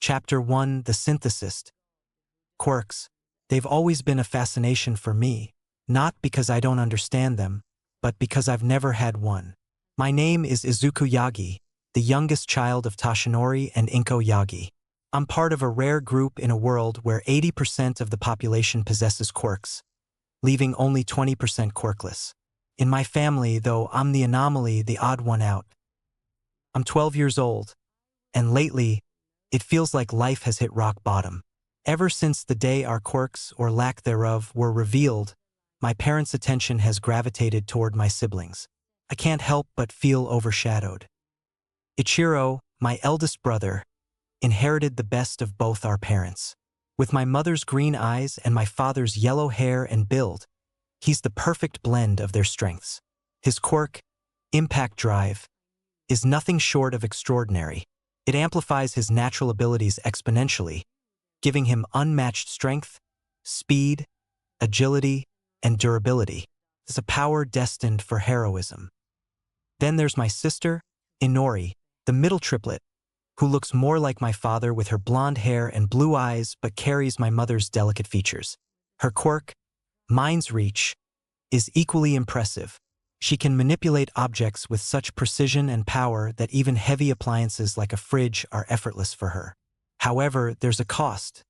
Chapter 1: The Synthesist. Quirks. They've always been a fascination for me, not because I don't understand them, but because I've never had one. My name is Izuku Yagi, the youngest child of Toshinori and Inko Yagi. I'm part of a rare group in a world where 80% of the population possesses quirks, leaving only 20% quirkless. In my family, though, I'm the anomaly, the odd one out. I'm 12 years old, and lately, it feels like life has hit rock bottom. Ever since the day our quirks, or lack thereof, were revealed, my parents' attention has gravitated toward my siblings. I can't help but feel overshadowed. Ichiro, my eldest brother, inherited the best of both our parents. With my mother's green eyes and my father's yellow hair and build, he's the perfect blend of their strengths. His quirk, Impact Drive, is nothing short of extraordinary. It amplifies his natural abilities exponentially, giving him unmatched strength, speed, agility, and durability. It's a power destined for heroism. Then there's my sister, Inori, the middle triplet, who looks more like my father with her blonde hair and blue eyes but carries my mother's delicate features. Her quirk, Mind's Reach, is equally impressive. She can manipulate objects with such precision and power that even heavy appliances like a fridge are effortless for her. However, there's a cost.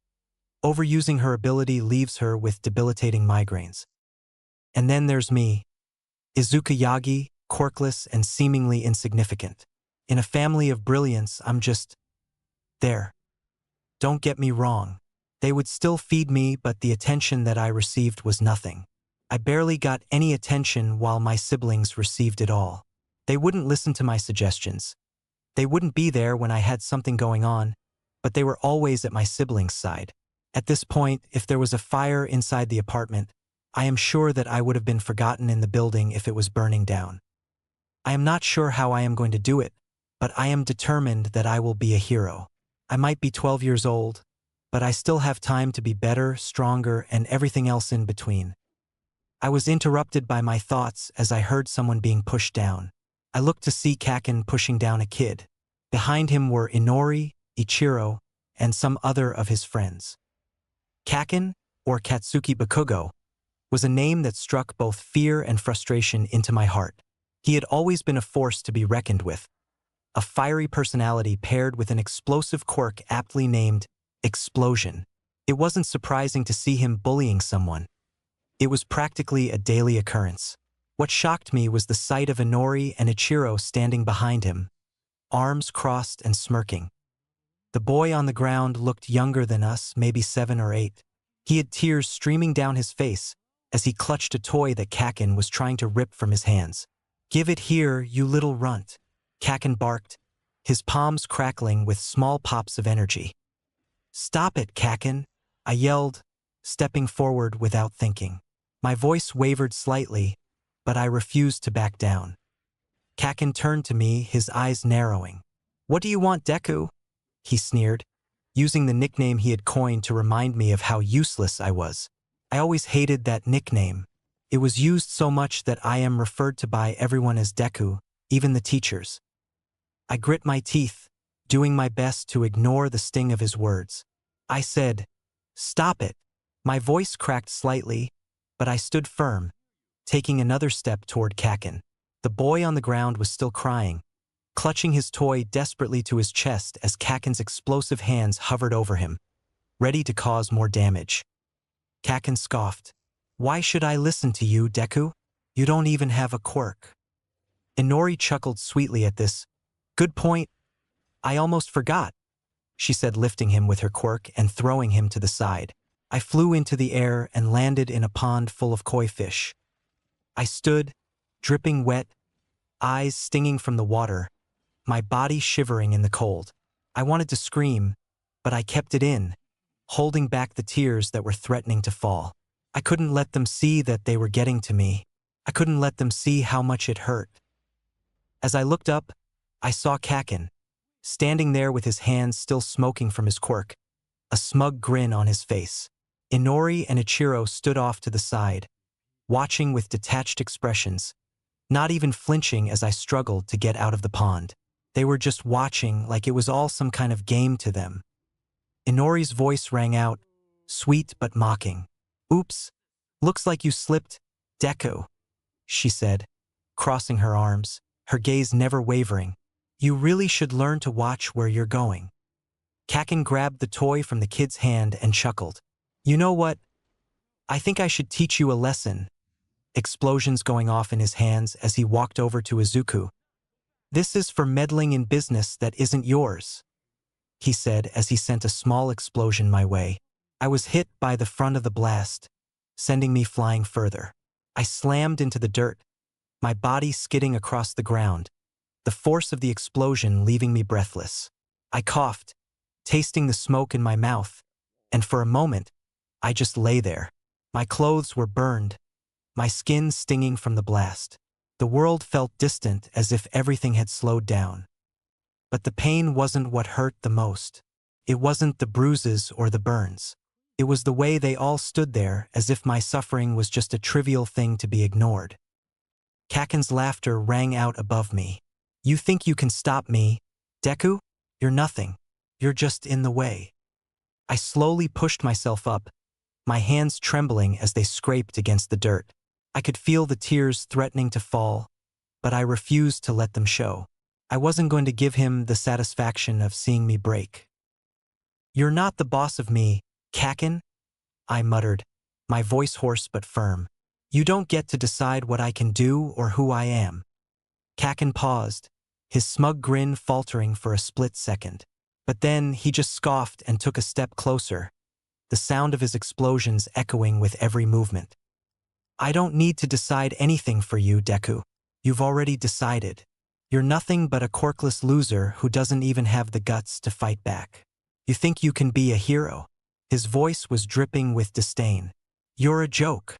Overusing her ability leaves her with debilitating migraines. And then there's me, Izuku Yagi, quirkless and seemingly insignificant. In a family of brilliance, I'm just there. Don't get me wrong. They would still feed me, but the attention that I received was nothing. I barely got any attention while my siblings received it all. They wouldn't listen to my suggestions. They wouldn't be there when I had something going on, but they were always at my siblings' side. At this point, if there was a fire inside the apartment, I am sure that I would have been forgotten in the building if it was burning down. I am not sure how I am going to do it, but I am determined that I will be a hero. I might be 12 years old, but I still have time to be better, stronger, and everything else in between. I was interrupted by my thoughts as I heard someone being pushed down. I looked to see Kaken pushing down a kid. Behind him were Inori, Ichiro, and some other of his friends. Kaken, or Katsuki Bakugo, was a name that struck both fear and frustration into my heart. He had always been a force to be reckoned with, a fiery personality paired with an explosive quirk aptly named Explosion. It wasn't surprising to see him bullying someone. It was practically a daily occurrence. What shocked me was the sight of Inori and Ichiro standing behind him, arms crossed and smirking. The boy on the ground looked younger than us, maybe 7 or 8. He had tears streaming down his face as he clutched a toy that Kaken was trying to rip from his hands. "Give it here, you little runt," Kaken barked, his palms crackling with small pops of energy. "Stop it, Kaken," I yelled, stepping forward without thinking. My voice wavered slightly, but I refused to back down. Kaken turned to me, his eyes narrowing. "What do you want, Deku?" he sneered, using the nickname he had coined to remind me of how useless I was. I always hated that nickname. It was used so much that I am referred to by everyone as Deku, even the teachers. I grit my teeth, doing my best to ignore the sting of his words. I said, "Stop it." My voice cracked slightly, but I stood firm, taking another step toward Kaken. The boy on the ground was still crying, clutching his toy desperately to his chest as Kaken's explosive hands hovered over him, ready to cause more damage. Kaken scoffed. "Why should I listen to you, Deku? You don't even have a quirk." Inori chuckled sweetly at this. "Good point. I almost forgot," she said, lifting him with her quirk and throwing him to the side. I flew into the air and landed in a pond full of koi fish. I stood, dripping wet, eyes stinging from the water, my body shivering in the cold. I wanted to scream, but I kept it in, holding back the tears that were threatening to fall. I couldn't let them see that they were getting to me. I couldn't let them see how much it hurt. As I looked up, I saw Kaken, standing there with his hands still smoking from his quirk, a smug grin on his face. Inori and Ichiro stood off to the side, watching with detached expressions, not even flinching as I struggled to get out of the pond. They were just watching like it was all some kind of game to them. Inori's voice rang out, sweet but mocking. Oops, looks like you slipped, Deku, she said, crossing her arms, her gaze never wavering. You really should learn to watch where you're going. Kakin grabbed the toy from the kid's hand and chuckled. You know what? I think I should teach you a lesson. Explosions going off in his hands as he walked over to Izuku. This is for meddling in business that isn't yours, he said as he sent a small explosion my way. I was hit by the front of the blast, sending me flying further. I slammed into the dirt, my body skidding across the ground, the force of the explosion leaving me breathless. I coughed, tasting the smoke in my mouth, and for a moment, I just lay there. My clothes were burned, my skin stinging from the blast. The world felt distant, as if everything had slowed down. But the pain wasn't what hurt the most. It wasn't the bruises or the burns. It was the way they all stood there, as if my suffering was just a trivial thing to be ignored. Kakin's laughter rang out above me. You think you can stop me, Deku? You're nothing. You're just in the way. I slowly pushed myself up, my hands trembling as they scraped against the dirt. I could feel the tears threatening to fall, but I refused to let them show. I wasn't going to give him the satisfaction of seeing me break. You're not the boss of me, Kakin, I muttered, my voice hoarse but firm. You don't get to decide what I can do or who I am. Kakin paused, his smug grin faltering for a split second. But then he just scoffed and took a step closer, the sound of his explosions echoing with every movement. I don't need to decide anything for you, Deku. You've already decided. You're nothing but a quirkless loser who doesn't even have the guts to fight back. You think you can be a hero? His voice was dripping with disdain. You're a joke.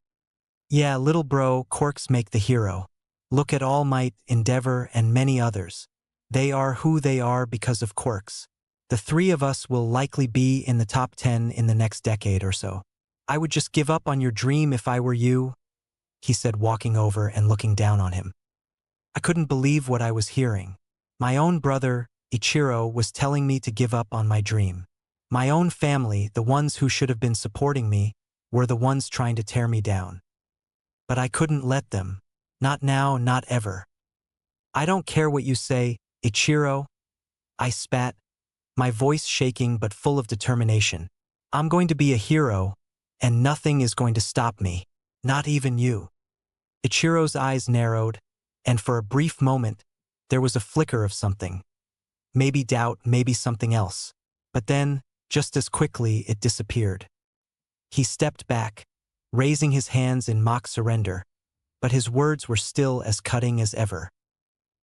Yeah, little bro, Quirks make the hero. Look at All Might, Endeavor, and many others. They are who they are because of Quirks. The three of us will likely be in the top 10 in the next decade or so. I would just give up on your dream if I were you, he said, walking over and looking down on him. I couldn't believe what I was hearing. My own brother, Ichiro, was telling me to give up on my dream. My own family, the ones who should have been supporting me, were the ones trying to tear me down. But I couldn't let them. Not now, not ever. I don't care what you say, Ichiro, I spat, my voice shaking but full of determination. I'm going to be a hero, and nothing is going to stop me, not even you. Ichiro's eyes narrowed, and for a brief moment, there was a flicker of something. Maybe doubt, maybe something else. But then, just as quickly, it disappeared. He stepped back, raising his hands in mock surrender, but his words were still as cutting as ever.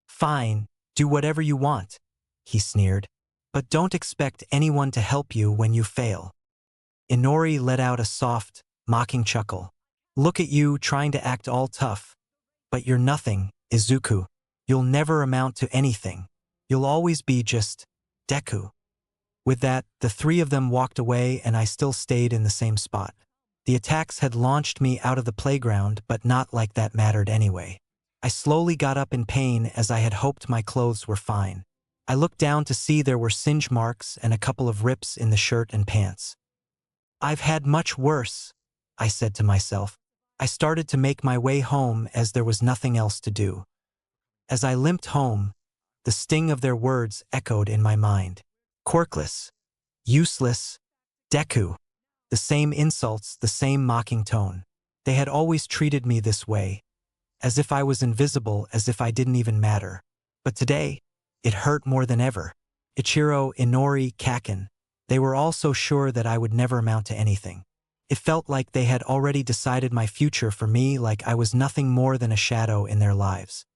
Fine, do whatever you want, he sneered, but don't expect anyone to help you when you fail. Inori let out a soft, mocking chuckle. Look at you trying to act all tough. But you're nothing, Izuku. You'll never amount to anything. You'll always be just Deku. With that, the three of them walked away and I still stayed in the same spot. The attacks had launched me out of the playground, but not like that mattered anyway. I slowly got up in pain as I had hoped my clothes were fine. I looked down to see there were singe marks and a couple of rips in the shirt and pants. I've had much worse, I said to myself. I started to make my way home as there was nothing else to do. As I limped home, the sting of their words echoed in my mind. Quirkless, useless, Deku. The same insults, the same mocking tone. They had always treated me this way, as if I was invisible, as if I didn't even matter. But today, it hurt more than ever. Ichiro, Inori, Kakin, they were all so sure that I would never amount to anything. It felt like they had already decided my future for me, like I was nothing more than a shadow in their lives.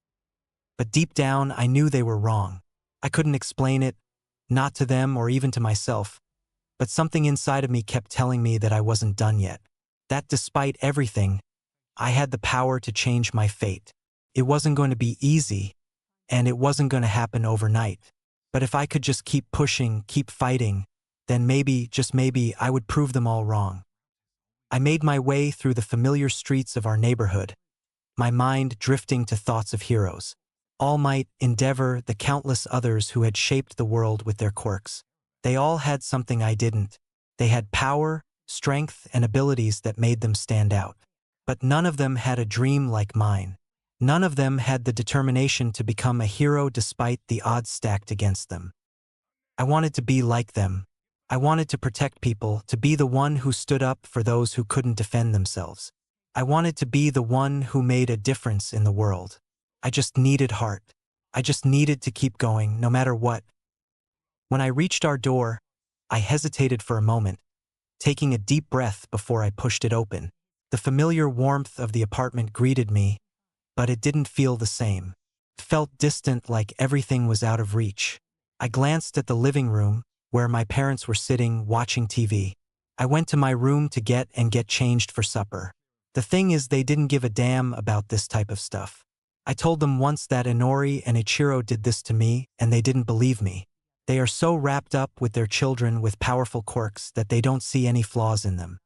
But deep down, I knew they were wrong. I couldn't explain it, not to them or even to myself, but something inside of me kept telling me that I wasn't done yet. That despite everything, I had the power to change my fate. It wasn't going to be easy, and it wasn't going to happen overnight. But if I could just keep pushing, keep fighting, then maybe, just maybe, I would prove them all wrong. I made my way through the familiar streets of our neighborhood, my mind drifting to thoughts of heroes. All Might, Endeavor, the countless others who had shaped the world with their quirks. They all had something I didn't. They had power, strength, and abilities that made them stand out. But none of them had a dream like mine. None of them had the determination to become a hero despite the odds stacked against them. I wanted to be like them. I wanted to protect people, to be the one who stood up for those who couldn't defend themselves. I wanted to be the one who made a difference in the world. I just needed heart. I just needed to keep going, no matter what. When I reached our door, I hesitated for a moment, taking a deep breath before I pushed it open. The familiar warmth of the apartment greeted me, but it didn't feel the same. It felt distant, like everything was out of reach. I glanced at the living room, where my parents were sitting, watching TV. I went to my room to get changed for supper. The thing is, they didn't give a damn about this type of stuff. I told them once that Inori and Ichiro did this to me, and they didn't believe me. They are so wrapped up with their children with powerful quirks that they don't see any flaws in them.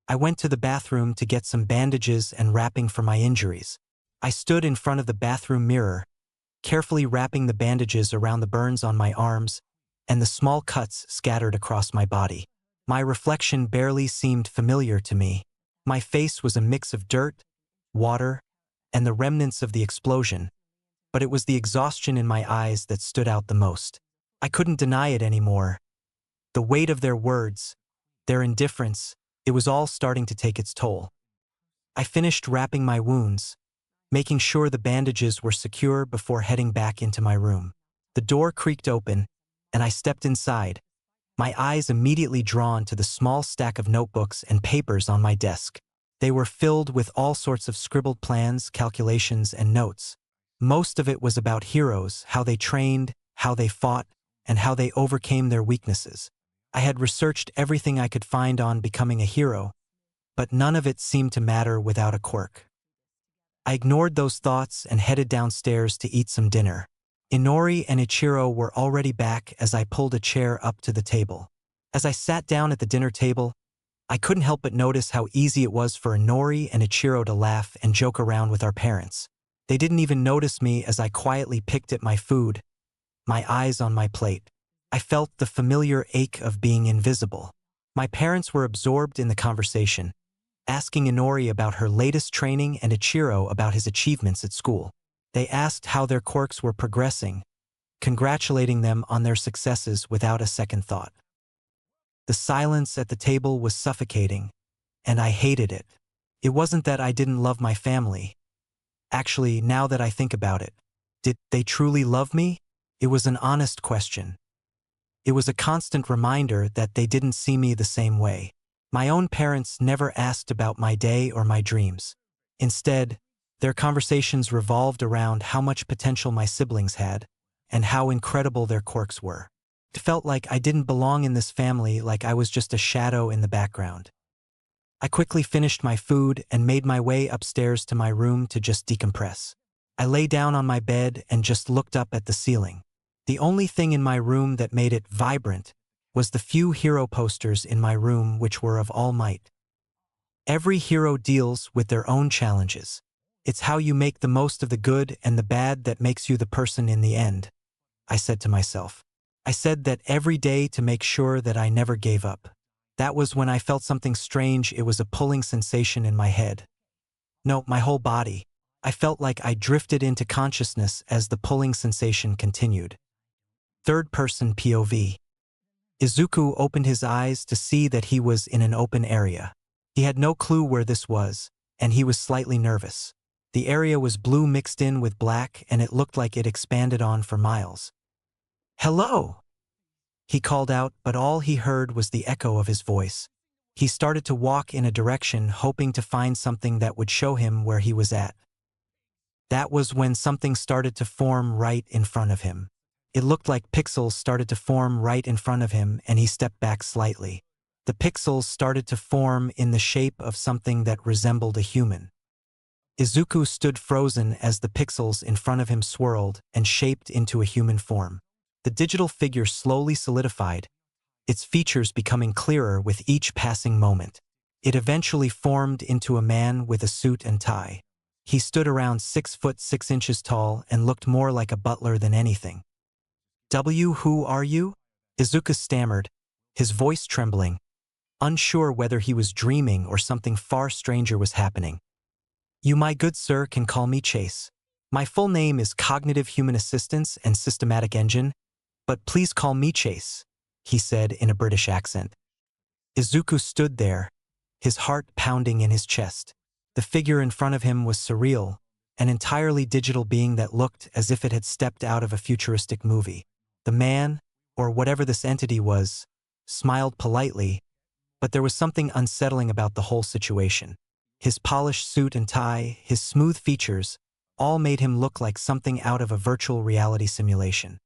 I went to the bathroom to get some bandages and wrapping for my injuries. I stood in front of the bathroom mirror, carefully wrapping the bandages around the burns on my arms and the small cuts scattered across my body. My reflection barely seemed familiar to me. My face was a mix of dirt, water, and the remnants of the explosion, but it was the exhaustion in my eyes that stood out the most. I couldn't deny it anymore. The weight of their words, their indifference, it was all starting to take its toll. I finished wrapping my wounds, making sure the bandages were secure before heading back into my room. The door creaked open, and I stepped inside, my eyes immediately drawn to the small stack of notebooks and papers on my desk. They were filled with all sorts of scribbled plans, calculations, and notes. Most of it was about heroes, how they trained, how they fought, and how they overcame their weaknesses. I had researched everything I could find on becoming a hero, but none of it seemed to matter without a quirk. I ignored those thoughts and headed downstairs to eat some dinner. Inori and Ichiro were already back as I pulled a chair up to the table. As I sat down at the dinner table, I couldn't help but notice how easy it was for Inori and Ichiro to laugh and joke around with our parents. They didn't even notice me as I quietly picked at my food, my eyes on my plate. I felt the familiar ache of being invisible. My parents were absorbed in the conversation, asking Inori about her latest training and Ichiro about his achievements at school. They asked how their quirks were progressing, congratulating them on their successes without a second thought. The silence at the table was suffocating, and I hated it. It wasn't that I didn't love my family. Actually, now that I think about it, did they truly love me? It was an honest question. It was a constant reminder that they didn't see me the same way. My own parents never asked about my day or my dreams. Instead, their conversations revolved around how much potential my siblings had and how incredible their quirks were. It felt like I didn't belong in this family, like I was just a shadow in the background. I quickly finished my food and made my way upstairs to my room to just decompress. I lay down on my bed and just looked up at the ceiling. The only thing in my room that made it vibrant was the few hero posters in my room, which were of all might. Every hero deals with their own challenges. It's how you make the most of the good and the bad that makes you the person in the end, I said to myself. I said that every day to make sure that I never gave up. That was when I felt something strange. It was a pulling sensation in my head. No, my whole body. I felt like I drifted into consciousness as the pulling sensation continued. Third-person POV. Izuku opened his eyes to see that he was in an open area. He had no clue where this was, and he was slightly nervous. The area was blue mixed in with black, and it looked like it expanded on for miles. "Hello!" he called out, but all he heard was the echo of his voice. He started to walk in a direction, hoping to find something that would show him where he was at. That was when something started to form right in front of him. It looked like pixels started to form right in front of him, and he stepped back slightly. The pixels started to form in the shape of something that resembled a human. Izuku stood frozen as the pixels in front of him swirled and shaped into a human form. The digital figure slowly solidified, its features becoming clearer with each passing moment. It eventually formed into a man with a suit and tie. He stood around 6 foot 6 inches tall and looked more like a butler than anything. "Who are you?" Izuku stammered, his voice trembling, unsure whether he was dreaming or something far stranger was happening. You, my good sir, can call me Chase. My full name is Cognitive Human Assistance and Systematic Engine, but please call me Chase, he said in a British accent. Izuku stood there, his heart pounding in his chest. The figure in front of him was surreal, an entirely digital being that looked as if it had stepped out of a futuristic movie. The man, or whatever this entity was, smiled politely, but there was something unsettling about the whole situation. His polished suit and tie, his smooth features, all made him look like something out of a virtual reality simulation.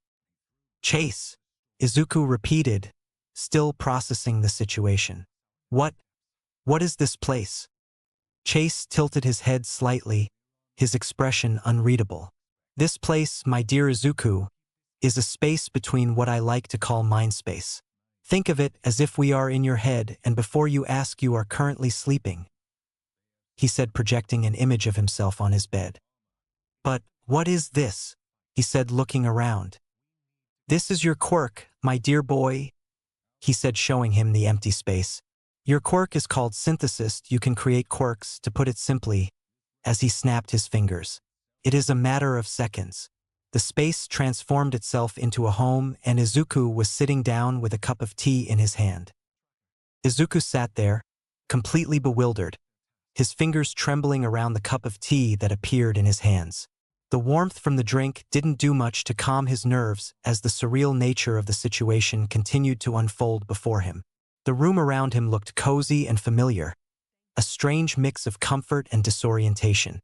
Chase, Izuku repeated, still processing the situation. What is this place? Chase tilted his head slightly, his expression unreadable. This place, my dear Izuku, is a space between what I like to call mind space. Think of it as if we are in your head and before you ask you are currently sleeping, he said, projecting an image of himself on his bed. But what is this? He said, looking around. This is your quirk, my dear boy, he said, showing him the empty space. Your quirk is called synthesis. You can create quirks, to put it simply, as he snapped his fingers. It is a matter of seconds. The space transformed itself into a home, and Izuku was sitting down with a cup of tea in his hand. Izuku sat there, completely bewildered, his fingers trembling around the cup of tea that appeared in his hands. The warmth from the drink didn't do much to calm his nerves as the surreal nature of the situation continued to unfold before him. The room around him looked cozy and familiar, a strange mix of comfort and disorientation.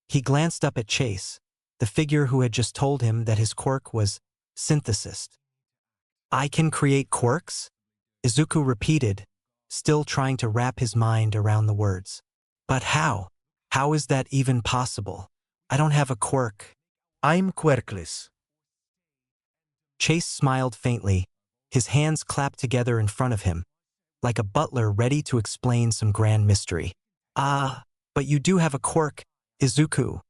He glanced up at Chase, the figure who had just told him that his quirk was synthesis. I can create quirks? Izuku repeated, still trying to wrap his mind around the words. But how? How is that even possible? I don't have a quirk. I'm quirkless. Chase smiled faintly, his hands clapped together in front of him, like a butler ready to explain some grand mystery. Ah, but you do have a quirk, Izuku,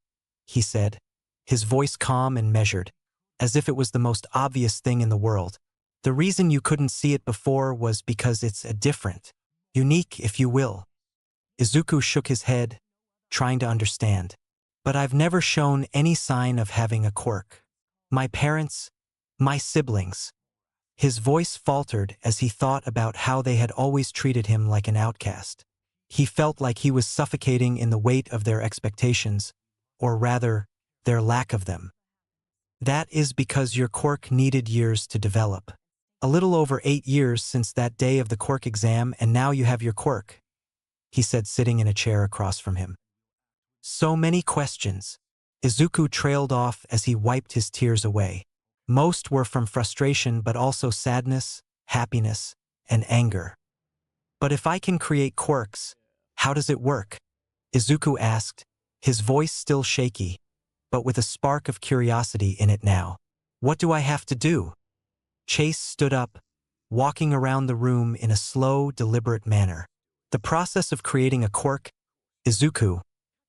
he said, his voice calm and measured, as if it was the most obvious thing in the world. The reason you couldn't see it before was because it's a different, unique, if you will. Izuku shook his head, trying to understand. But I've never shown any sign of having a quirk. My parents, my siblings. His voice faltered as he thought about how they had always treated him like an outcast. He felt like he was suffocating in the weight of their expectations, or rather, their lack of them. That is because your quirk needed years to develop. A little over 8 years since that day of the quirk exam, and now you have your quirk, he said, sitting in a chair across from him. So many questions. Izuku trailed off as he wiped his tears away. Most were from frustration, but also sadness, happiness, and anger. But if I can create quirks, how does it work? Izuku asked, his voice still shaky, but with a spark of curiosity in it now. What do I have to do? Chase stood up, walking around the room in a slow, deliberate manner. The process of creating a quirk, Izuku,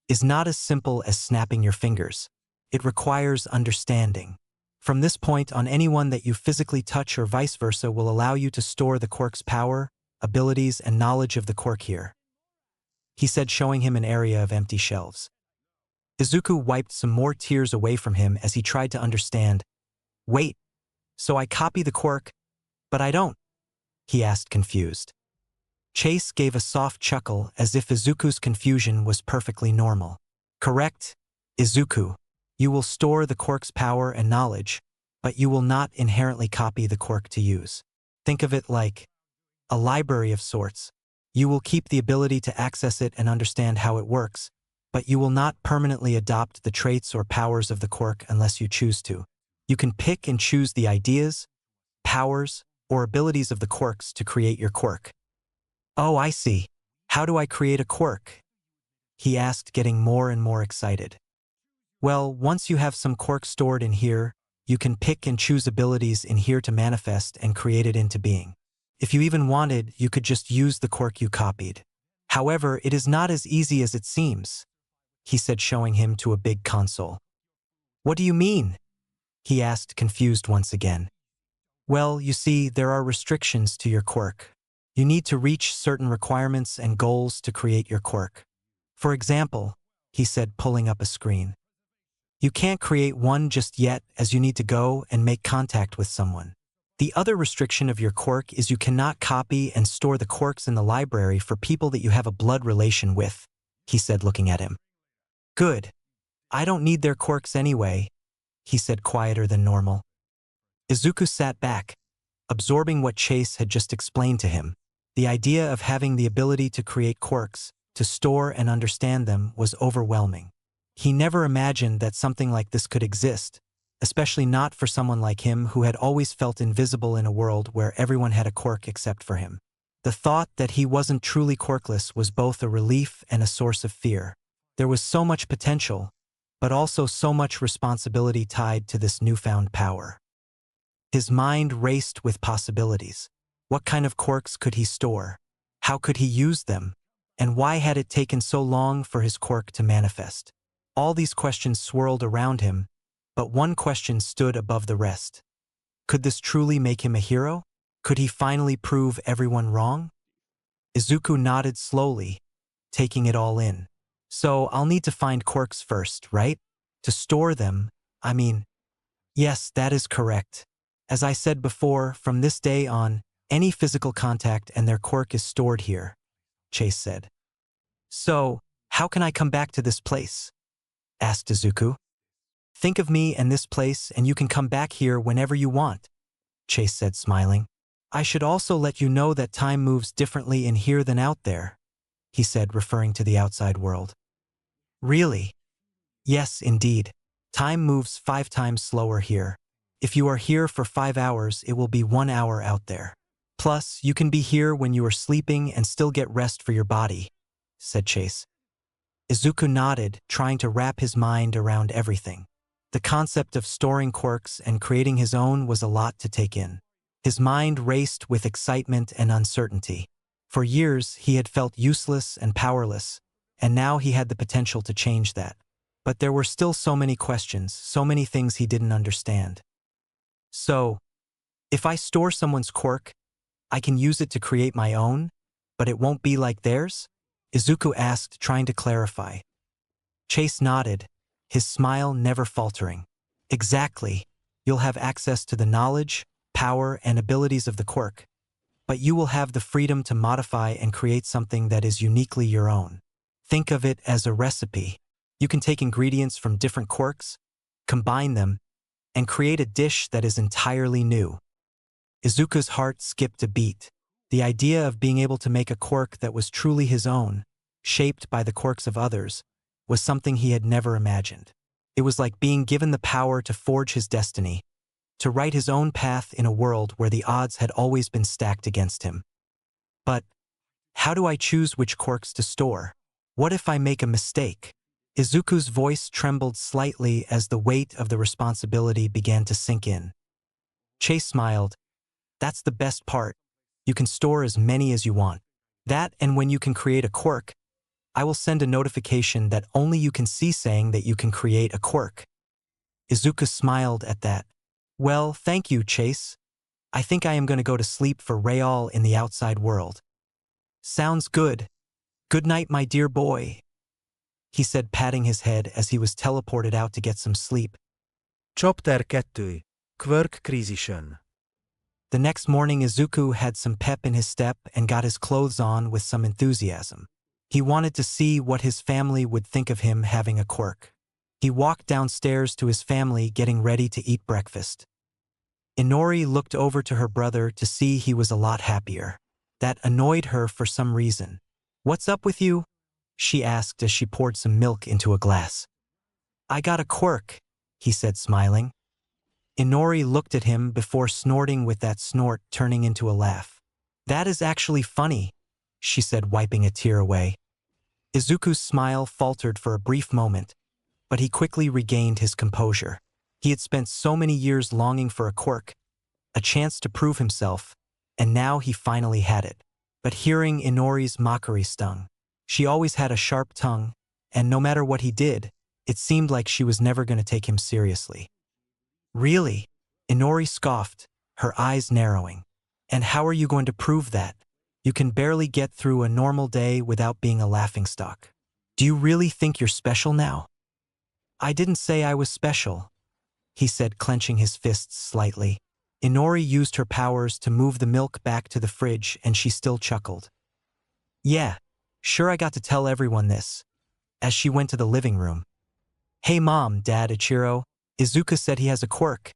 is not as simple as snapping your fingers. It requires understanding. From this point on, anyone that you physically touch or vice versa will allow you to store the quirk's power, abilities, and knowledge of the quirk here, he said, showing him an area of empty shelves. Izuku wiped some more tears away from him as he tried to understand. Wait, so I copy the quirk, but I don't? He asked, confused. Chase gave a soft chuckle as if Izuku's confusion was perfectly normal. Correct, Izuku. You will store the quirk's power and knowledge, but you will not inherently copy the quirk to use. Think of it like a library of sorts. You will keep the ability to access it and understand how it works, but you will not permanently adopt the traits or powers of the quirk unless you choose to. You can pick and choose the ideas, powers, or abilities of the quirks to create your quirk. Oh, I see. How do I create a quirk? He asked, getting more and more excited. Well, once you have some quirks stored in here, you can pick and choose abilities in here to manifest and create it into being. If you even wanted, you could just use the quirk you copied. However, it is not as easy as it seems, he said, showing him to a big console. What do you mean? He asked, confused once again. Well, you see, there are restrictions to your quirk. You need to reach certain requirements and goals to create your quirk. For example, he said, pulling up a screen. You can't create one just yet, as you need to go and make contact with someone. The other restriction of your quirk is you cannot copy and store the quirks in the library for people that you have a blood relation with, he said, looking at him. Good. I don't need their quirks anyway, he said, quieter than normal. Izuku sat back, absorbing what Chase had just explained to him. The idea of having the ability to create quirks, to store and understand them, was overwhelming. He never imagined that something like this could exist, especially not for someone like him who had always felt invisible in a world where everyone had a quirk except for him. The thought that he wasn't truly quirkless was both a relief and a source of fear. There was so much potential, but also so much responsibility tied to this newfound power. His mind raced with possibilities. What kind of quirks could he store? How could he use them? And why had it taken so long for his quirk to manifest? All these questions swirled around him, but one question stood above the rest. Could this truly make him a hero? Could he finally prove everyone wrong? Izuku nodded slowly, taking it all in. So I'll need to find quirks first, right? To store them, I mean. Yes, that is correct. As I said before, from this day on, any physical contact and their quirk is stored here, Chase said. So, how can I come back to this place? Asked Izuku. Think of me and this place and you can come back here whenever you want, Chase said, smiling. I should also let you know that time moves differently in here than out there, he said, referring to the outside world. Really? Yes, indeed. Time moves 5 times slower here. If you are here for 5 hours, it will be 1 hour out there. Plus, you can be here when you are sleeping and still get rest for your body, said Chase. Izuku nodded, trying to wrap his mind around everything. The concept of storing quirks and creating his own was a lot to take in. His mind raced with excitement and uncertainty. For years, he had felt useless and powerless, and now he had the potential to change that. But there were still so many questions, so many things he didn't understand. So, if I store someone's quirk, I can use it to create my own, but it won't be like theirs? Izuku asked, trying to clarify. Chase nodded, his smile never faltering. Exactly. You'll have access to the knowledge, power, and abilities of the quirk, but you will have the freedom to modify and create something that is uniquely your own. Think of it as a recipe. You can take ingredients from different quirks, combine them, and create a dish that is entirely new. Izuku's heart skipped a beat. The idea of being able to make a quirk that was truly his own, shaped by the quirks of others, was something he had never imagined. It was like being given the power to forge his destiny, to write his own path in a world where the odds had always been stacked against him. But how do I choose which quirks to store? What if I make a mistake? Izuku's voice trembled slightly as the weight of the responsibility began to sink in. Chase smiled. That's the best part. You can store as many as you want. That, and when you can create a quirk, I will send a notification that only you can see saying that you can create a quirk. Izuku smiled at that. Well, thank you, Chase. I think I am going to go to sleep for real in the outside world. Sounds good. Good night, my dear boy, he said, patting his head as he was teleported out to get some sleep. Chapter 2. Quirk Creation. The next morning, Izuku had some pep in his step and got his clothes on with some enthusiasm. He wanted to see what his family would think of him having a quirk. He walked downstairs to his family, getting ready to eat breakfast. Inori looked over to her brother to see he was a lot happier. That annoyed her for some reason. "What's up with you?" she asked as she poured some milk into a glass. "I got a quirk," he said, smiling. Inori looked at him before snorting, with that snort turning into a laugh. "That is actually funny," she said, wiping a tear away. Izuku's smile faltered for a brief moment, but he quickly regained his composure. He had spent so many years longing for a quirk, a chance to prove himself, and now he finally had it. But hearing Inori's mockery stung. She always had a sharp tongue, and no matter what he did, it seemed like she was never going to take him seriously. "Really?" Inori scoffed, her eyes narrowing. And how are you going to prove that? You can barely get through a normal day without being a laughingstock. Do you really think you're special now? I didn't say I was special, he said, clenching his fists slightly. Inori used her powers to move the milk back to the fridge, and she still chuckled. Yeah, sure, I got to tell everyone this. As she went to the living room. Hey Mom, Dad, Ichiro, Izuku said he has a quirk,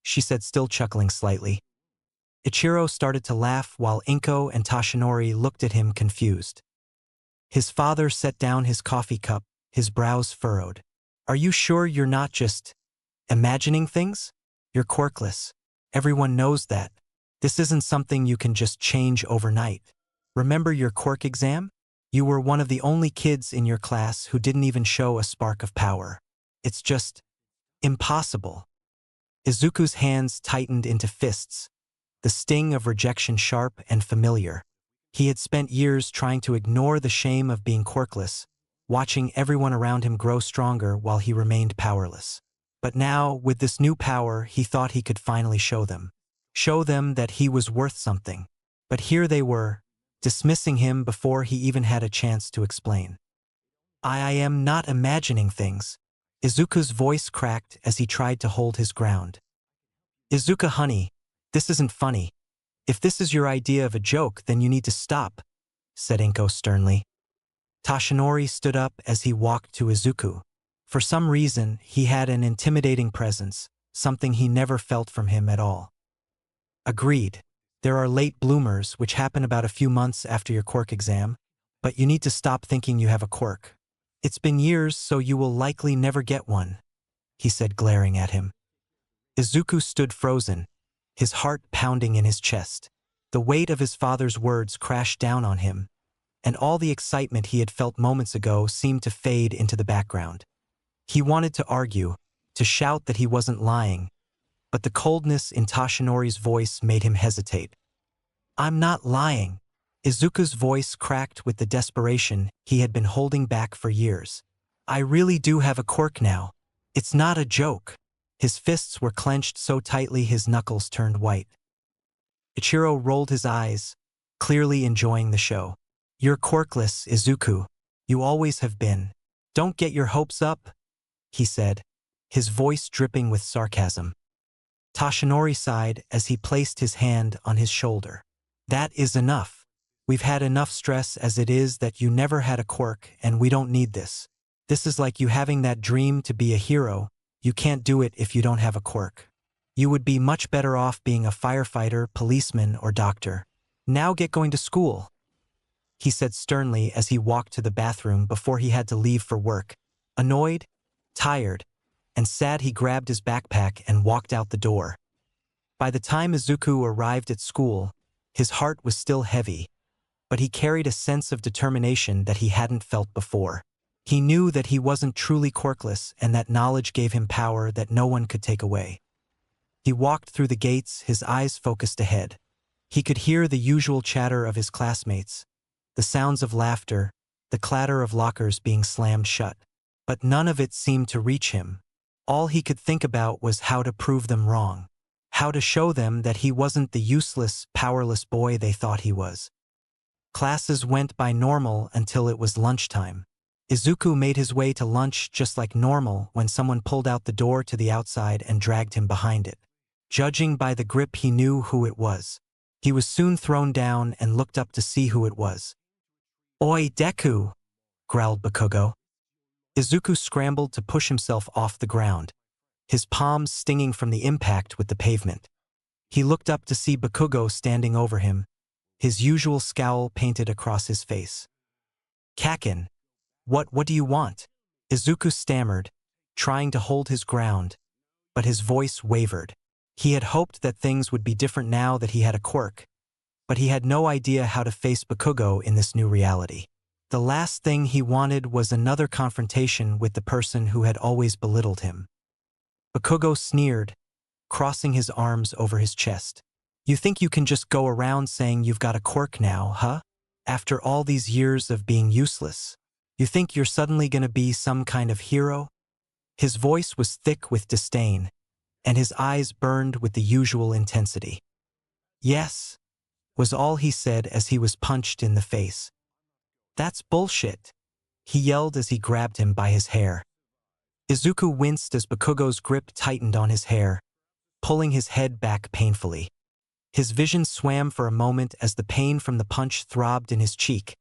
she said, still chuckling slightly. Ichiro started to laugh while Inko and Toshinori looked at him confused. His father set down his coffee cup, his brows furrowed. Are you sure you're not just imagining things? You're quirkless. Everyone knows that. This isn't something you can just change overnight. Remember your quirk exam? You were one of the only kids in your class who didn't even show a spark of power. It's just impossible. Izuku's hands tightened into fists, the sting of rejection sharp and familiar. He had spent years trying to ignore the shame of being quirkless, watching everyone around him grow stronger while he remained powerless. But now, with this new power, he thought he could finally show them. Show them that he was worth something. But here they were, dismissing him before he even had a chance to explain. I am not imagining things. Izuku's voice cracked as he tried to hold his ground. Izuku, honey, this isn't funny. If this is your idea of a joke, then you need to stop, said Inko sternly. Toshinori stood up as he walked to Izuku. For some reason, he had an intimidating presence, something he never felt from him at all. Agreed. There are late bloomers, which happen about a few months after your quirk exam, but you need to stop thinking you have a quirk. It's been years, so you will likely never get one, he said, glaring at him. Izuku stood frozen, his heart pounding in his chest. The weight of his father's words crashed down on him, and all the excitement he had felt moments ago seemed to fade into the background. He wanted to argue, to shout that he wasn't lying, but the coldness in Toshinori's voice made him hesitate. I'm not lying. Izuku's voice cracked with the desperation he had been holding back for years. I really do have a quirk now. It's not a joke. His fists were clenched so tightly his knuckles turned white. Ichiro rolled his eyes, clearly enjoying the show. You're quirkless, Izuku. You always have been. Don't get your hopes up, he said, his voice dripping with sarcasm. Toshinori sighed as he placed his hand on his shoulder. That is enough. We've had enough stress as it is that you never had a quirk, and we don't need this. This is like you having that dream to be a hero. You can't do it if you don't have a quirk. You would be much better off being a firefighter, policeman, or doctor. Now get going to school, he said sternly as he walked to the bathroom before he had to leave for work. Annoyed, tired, and sad, he grabbed his backpack and walked out the door. By the time Izuku arrived at school, his heart was still heavy, but he carried a sense of determination that he hadn't felt before. He knew that he wasn't truly quirkless, and that knowledge gave him power that no one could take away. He walked through the gates, his eyes focused ahead. He could hear the usual chatter of his classmates, the sounds of laughter, the clatter of lockers being slammed shut. But none of it seemed to reach him. All he could think about was how to prove them wrong, how to show them that he wasn't the useless, powerless boy they thought he was. Classes went by normal until it was lunchtime. Izuku made his way to lunch just like normal when someone pulled out the door to the outside and dragged him behind it. Judging by the grip, he knew who it was. He was soon thrown down and looked up to see who it was. Oi, Deku, growled Bakugo. Izuku scrambled to push himself off the ground, his palms stinging from the impact with the pavement. He looked up to see Bakugo standing over him, his usual scowl painted across his face. Kakin, what do you want? Izuku stammered, trying to hold his ground, but his voice wavered. He had hoped that things would be different now that he had a quirk, but he had no idea how to face Bakugo in this new reality. The last thing he wanted was another confrontation with the person who had always belittled him. Bakugo sneered, crossing his arms over his chest. You think you can just go around saying you've got a quirk now, huh? After all these years of being useless? You think you're suddenly gonna be some kind of hero? His voice was thick with disdain, and his eyes burned with the usual intensity. "Yes," was all he said as he was punched in the face. "That's bullshit," he yelled as he grabbed him by his hair. Izuku winced as Bakugo's grip tightened on his hair, pulling his head back painfully. His vision swam for a moment as the pain from the punch throbbed in his cheek,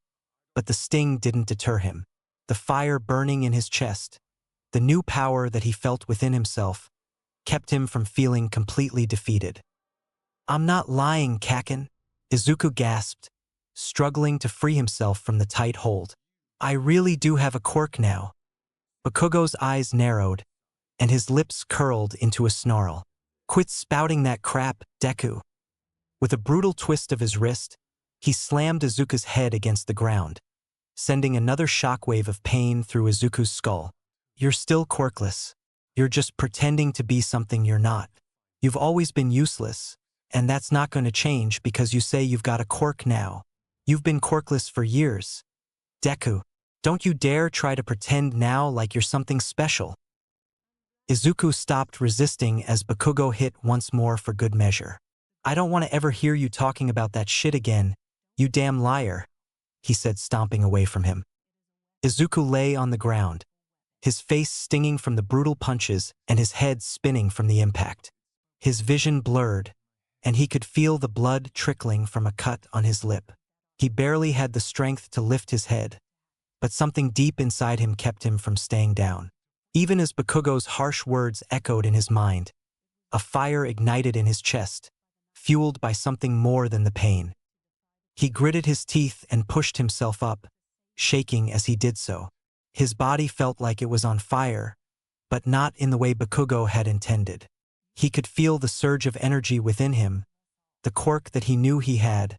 but the sting didn't deter him. The fire burning in his chest, the new power that he felt within himself, kept him from feeling completely defeated. "I'm not lying, Kaken," Izuku gasped, struggling to free himself from the tight hold. "I really do have a quirk now." Bakugo's eyes narrowed, and his lips curled into a snarl. "Quit spouting that crap, Deku." With a brutal twist of his wrist, he slammed Izuku's head against the ground, sending another shockwave of pain through Izuku's skull. "You're still quirkless. You're just pretending to be something you're not. You've always been useless, and that's not going to change because you say you've got a quirk now. You've been quirkless for years. Deku, don't you dare try to pretend now like you're something special." Izuku stopped resisting as Bakugo hit once more for good measure. "I don't want to ever hear you talking about that shit again, you damn liar," he said, stomping away from him. Izuku lay on the ground, his face stinging from the brutal punches and his head spinning from the impact. His vision blurred, and he could feel the blood trickling from a cut on his lip. He barely had the strength to lift his head, but something deep inside him kept him from staying down. Even as Bakugo's harsh words echoed in his mind, a fire ignited in his chest, fueled by something more than the pain. He gritted his teeth and pushed himself up, shaking as he did so. His body felt like it was on fire, but not in the way Bakugo had intended. He could feel the surge of energy within him, the quirk that he knew he had,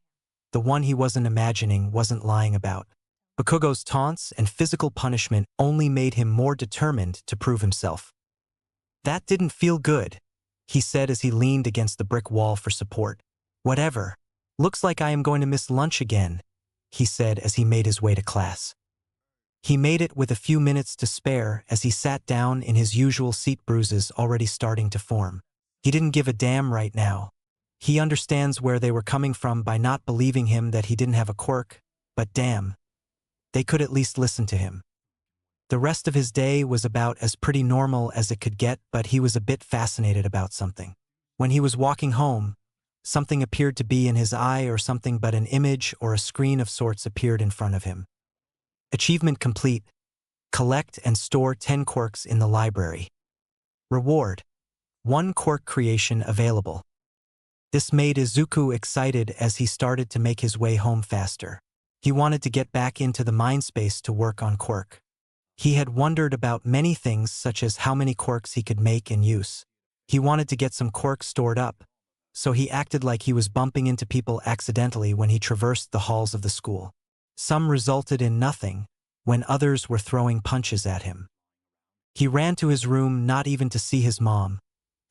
the one he wasn't imagining, wasn't lying about. Bakugo's taunts and physical punishment only made him more determined to prove himself. "That didn't feel good," he said as he leaned against the brick wall for support. "Whatever. Looks like I am going to miss lunch again," he said as he made his way to class. He made it with a few minutes to spare as he sat down in his usual seat, bruises already starting to form. He didn't give a damn right now. He understands where they were coming from by not believing him that he didn't have a quirk, but damn, they could at least listen to him. The rest of his day was about as pretty normal as it could get, but he was a bit fascinated about something. When he was walking home, something appeared to be in his eye or something, but an image or a screen of sorts appeared in front of him. Achievement complete. Collect and store 10 quirks in the library. Reward: 1 quirk creation available. This made Izuku excited as he started to make his way home faster. He wanted to get back into the mind space to work on quirk. He had wondered about many things, such as how many quirks he could make and use. He wanted to get some quirks stored up, so he acted like he was bumping into people accidentally when he traversed the halls of the school. Some resulted in nothing, when others were throwing punches at him. He ran to his room not even to see his mom,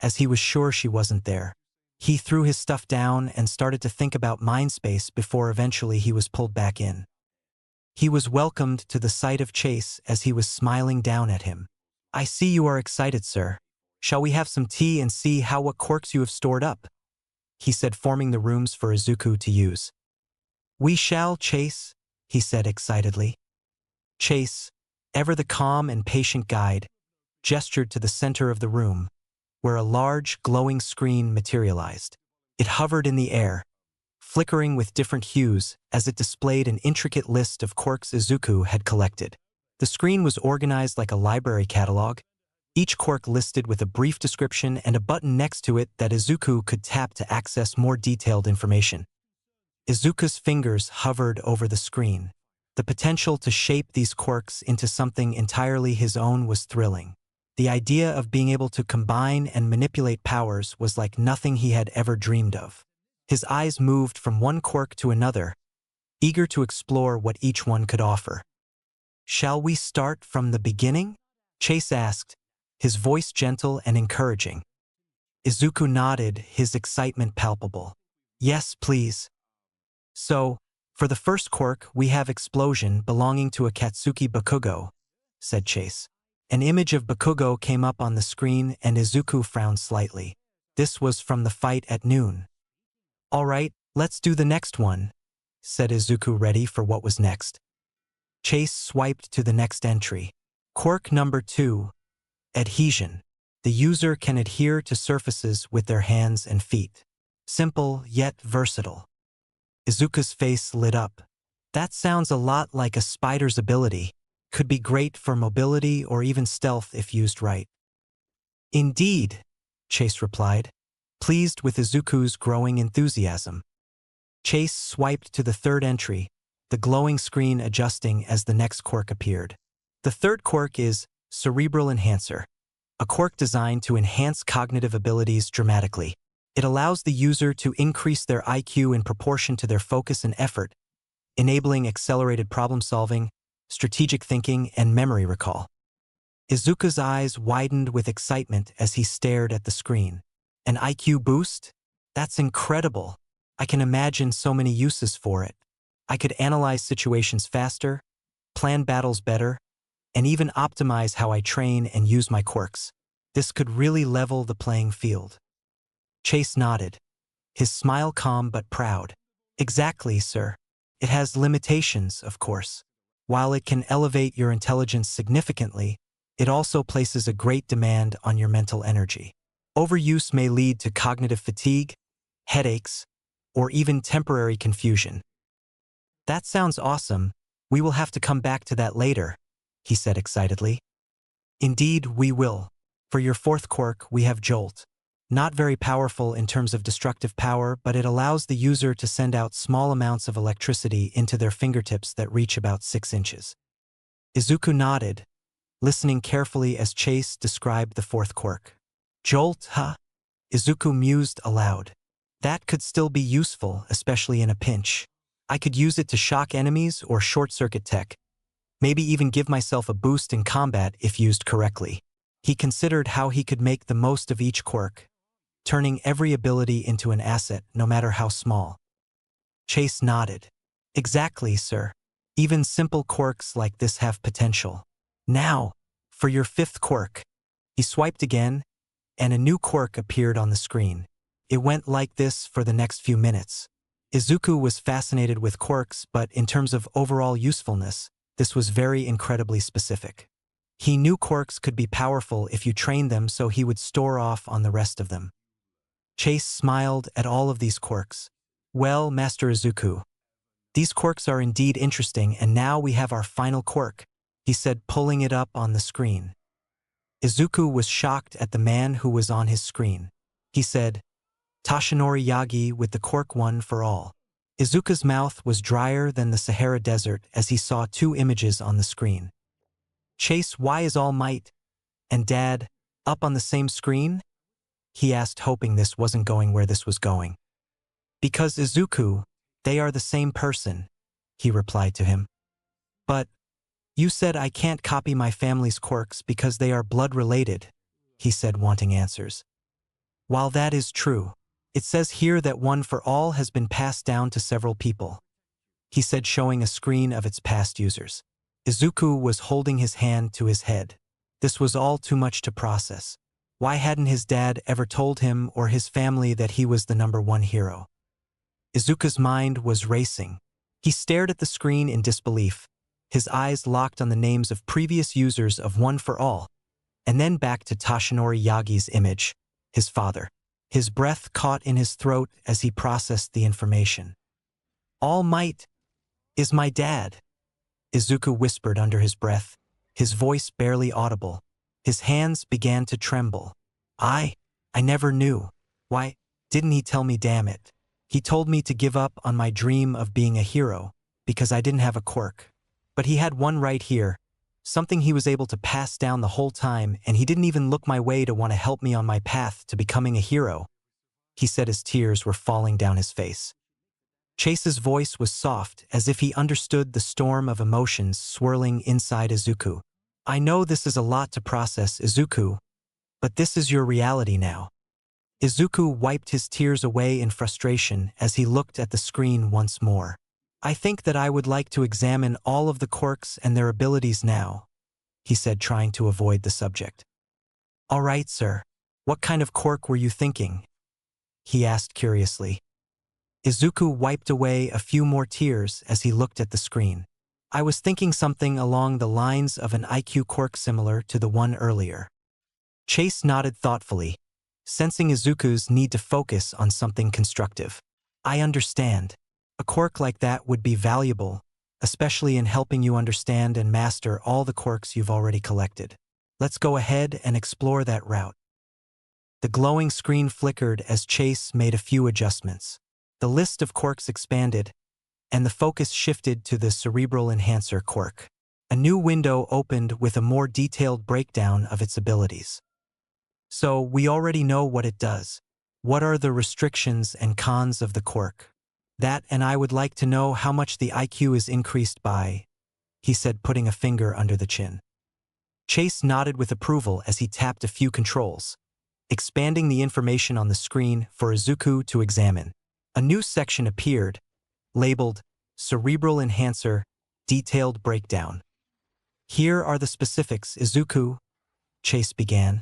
as he was sure she wasn't there. He threw his stuff down and started to think about mind space before eventually he was pulled back in. He was welcomed to the sight of Chase as he was smiling down at him. "I see you are excited, sir. Shall we have some tea and see what quirks you have stored up?" he said, forming the rooms for Izuku to use. "We shall, Chase," he said excitedly. Chase, ever the calm and patient guide, gestured to the center of the room, where a large, glowing screen materialized. It hovered in the air, flickering with different hues as it displayed an intricate list of quirks Izuku had collected. The screen was organized like a library catalog, each quirk listed with a brief description and a button next to it that Izuku could tap to access more detailed information. Izuku's fingers hovered over the screen. The potential to shape these quirks into something entirely his own was thrilling. The idea of being able to combine and manipulate powers was like nothing he had ever dreamed of. His eyes moved from one quirk to another, eager to explore what each one could offer. "Shall we start from the beginning?" Chase asked, his voice gentle and encouraging. Izuku nodded, his excitement palpable. "Yes, please." "So, for the first quirk, we have Explosion, belonging to Akatsuki Bakugo," said Chase. An image of Bakugo came up on the screen and Izuku frowned slightly. This was from the fight at noon. "All right, let's do the next one," said Izuku, ready for what was next. Chase swiped to the next entry. Quirk number 2, Adhesion. The user can adhere to surfaces with their hands and feet. Simple, yet versatile. Izuku's face lit up. That sounds a lot like a spider's ability. Could be great for mobility or even stealth if used right. "Indeed," Chase replied, pleased with Izuku's growing enthusiasm. Chase swiped to the third entry, the glowing screen adjusting as the next quirk appeared. The third quirk is Cerebral Enhancer, a quirk designed to enhance cognitive abilities dramatically. It allows the user to increase their IQ in proportion to their focus and effort, enabling accelerated problem-solving, strategic thinking, and memory recall. Izuku's eyes widened with excitement as he stared at the screen. An IQ boost? That's incredible. I can imagine so many uses for it. I could analyze situations faster, plan battles better, and even optimize how I train and use my quirks. This could really level the playing field. Chase nodded, his smile calm but proud. "Exactly, sir. It has limitations, of course. While it can elevate your intelligence significantly, it also places a great demand on your mental energy. Overuse may lead to cognitive fatigue, headaches, or even temporary confusion." "That sounds awesome. We will have to come back to that later," he said excitedly. "Indeed, we will. For your fourth quirk, we have Jolt. Not very powerful in terms of destructive power, but it allows the user to send out small amounts of electricity into their fingertips that reach about 6 inches. Izuku nodded, listening carefully as Chase described the fourth quirk. "Jolt, huh?" Izuku mused aloud. "That could still be useful, especially in a pinch. I could use it to shock enemies or short-circuit tech, maybe even give myself a boost in combat if used correctly." He considered how he could make the most of each quirk, turning every ability into an asset, no matter how small. Chase nodded. "Exactly, sir. Even simple quirks like this have potential. Now, for your fifth quirk." He swiped again, and a new quirk appeared on the screen. It went like this for the next few minutes. Izuku was fascinated with quirks, but in terms of overall usefulness, this was very incredibly specific. He knew quirks could be powerful if you trained them, so he would store off on the rest of them. Chase smiled at all of these quirks. "Well, Master Izuku, these quirks are indeed interesting, and now we have our final quirk," he said, pulling it up on the screen. Izuku was shocked at the man who was on his screen. He said, "Tashinori Yagi with the quirk one for all." Izuku's mouth was drier than the Sahara Desert as he saw 2 images on the screen. "Chase, why is All Might and Dad up on the same screen?" he asked, hoping this wasn't going where this was going. "Because Izuku, they are the same person," he replied to him. "But you said I can't copy my family's quirks because they are blood-related," he said, wanting answers. "While that is true, it says here that One for All has been passed down to several people," he said, showing a screen of its past users. Izuku was holding his hand to his head. This was all too much to process. Why hadn't his dad ever told him or his family that he was the #1 hero? Izuku's mind was racing. He stared at the screen in disbelief, his eyes locked on the names of previous users of One for All, and then back to Tashinori Yagi's image, his father. His breath caught in his throat as he processed the information. "All Might is my dad," Izuku whispered under his breath, his voice barely audible. His hands began to tremble. I never knew. Why didn't he tell me, damn it? He told me to give up on my dream of being a hero because I didn't have a quirk. But he had one right here, something he was able to pass down the whole time, and he didn't even look my way to want to help me on my path to becoming a hero," he said as tears were falling down his face. Chase's voice was soft, as if he understood the storm of emotions swirling inside Izuku. "I know this is a lot to process, Izuku, but this is your reality now." Izuku wiped his tears away in frustration as he looked at the screen once more. "I think that I would like to examine all of the quirks and their abilities now. he said, trying to avoid the subject. All right, sir. What kind of quirk were you thinking? He asked curiously. Izuku wiped away a few more tears as he looked at the screen. I was thinking something along the lines of an IQ quirk similar to the one earlier. Chase nodded thoughtfully, sensing Izuku's need to focus on something constructive. I understand. A quirk like that would be valuable, especially in helping you understand and master all the quirks you've already collected. Let's go ahead and explore that route. The glowing screen flickered as Chase made a few adjustments. The list of quirks expanded, and the focus shifted to the Cerebral Enhancer quirk. A new window opened with a more detailed breakdown of its abilities. So, we already know what it does. What are the restrictions and cons of the quirk? That, and I would like to know how much the IQ is increased by, he said, putting a finger under the chin. Chase nodded with approval as he tapped a few controls, expanding the information on the screen for Izuku to examine. A new section appeared, labeled Cerebral Enhancer Detailed Breakdown. Here are the specifics, Izuku, Chase began,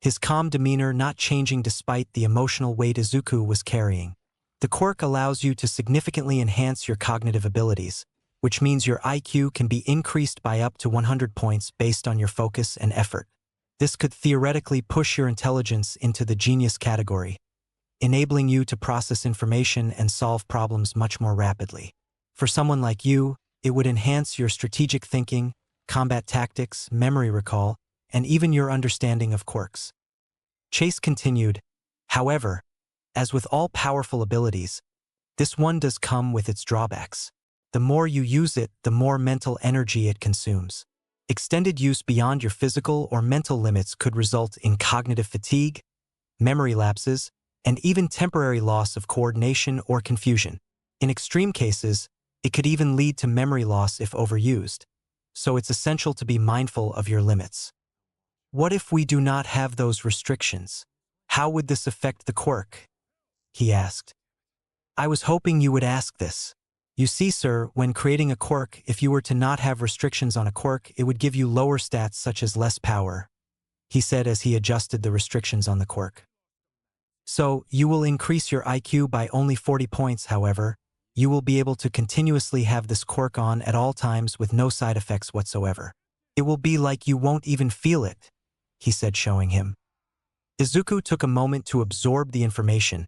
his calm demeanor not changing despite the emotional weight Izuku was carrying. The quirk allows you to significantly enhance your cognitive abilities, which means your IQ can be increased by up to 100 points based on your focus and effort. This could theoretically push your intelligence into the genius category, enabling you to process information and solve problems much more rapidly. For someone like you, it would enhance your strategic thinking, combat tactics, memory recall, and even your understanding of quirks. Chase continued, however, as with all powerful abilities, this one does come with its drawbacks. The more you use it, the more mental energy it consumes. Extended use beyond your physical or mental limits could result in cognitive fatigue, memory lapses, and even temporary loss of coordination or confusion. In extreme cases, it could even lead to memory loss if overused, so it's essential to be mindful of your limits. What if we do not have those restrictions? How would this affect the quirk? He asked. I was hoping you would ask this. You see, sir, when creating a quirk, if you were to not have restrictions on a quirk, it would give you lower stats such as less power, he said as he adjusted the restrictions on the quirk. So, you will increase your IQ by only 40 points, however. You will be able to continuously have this quirk on at all times with no side effects whatsoever. It will be like you won't even feel it, he said, showing him. Izuku took a moment to absorb the information,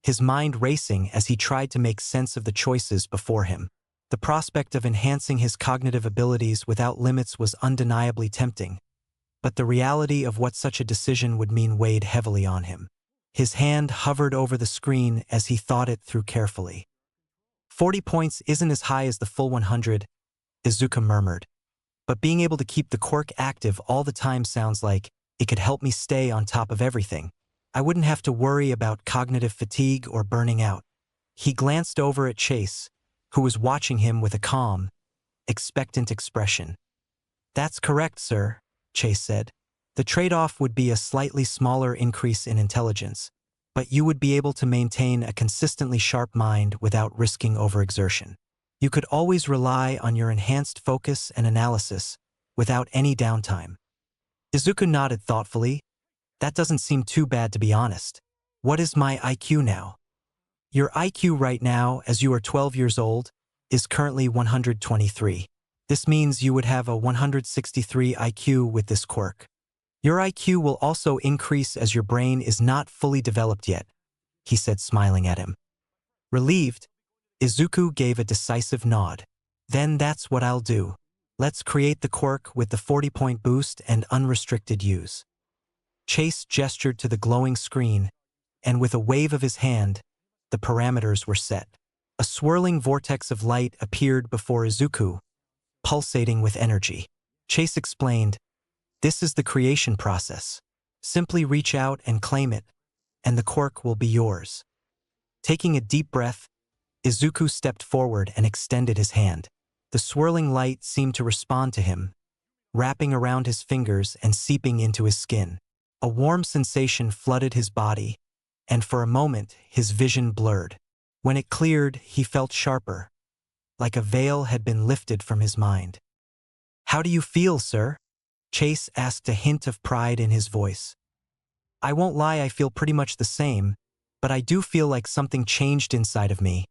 his mind racing as he tried to make sense of the choices before him. The prospect of enhancing his cognitive abilities without limits was undeniably tempting, but the reality of what such a decision would mean weighed heavily on him. His hand hovered over the screen as he thought it through carefully. 40 points isn't as high as the full 100, Izuku murmured, but being able to keep the quirk active all the time sounds like it could help me stay on top of everything. I wouldn't have to worry about cognitive fatigue or burning out. He glanced over at Chase, who was watching him with a calm, expectant expression. That's correct, sir, Chase said. The trade-off would be a slightly smaller increase in intelligence, but you would be able to maintain a consistently sharp mind without risking overexertion. You could always rely on your enhanced focus and analysis without any downtime. Izuku nodded thoughtfully. That doesn't seem too bad, to be honest. What is my IQ now? Your IQ right now, as you are 12 years old, is currently 123. This means you would have a 163 IQ with this quirk. Your IQ will also increase as your brain is not fully developed yet, he said, smiling at him. Relieved, Izuku gave a decisive nod. Then that's what I'll do. Let's create the quirk with the 40-point boost and unrestricted use. Chase gestured to the glowing screen, and with a wave of his hand, the parameters were set. A swirling vortex of light appeared before Izuku, pulsating with energy. Chase explained, "This is the creation process. Simply reach out and claim it, and the quirk will be yours." Taking a deep breath, Izuku stepped forward and extended his hand. The swirling light seemed to respond to him, wrapping around his fingers and seeping into his skin. A warm sensation flooded his body, and for a moment his vision blurred. When it cleared, he felt sharper, like a veil had been lifted from his mind. "How do you feel, sir?" Chase asked, a hint of pride in his voice. I won't lie, I feel pretty much the same, but I do feel like something changed inside of me,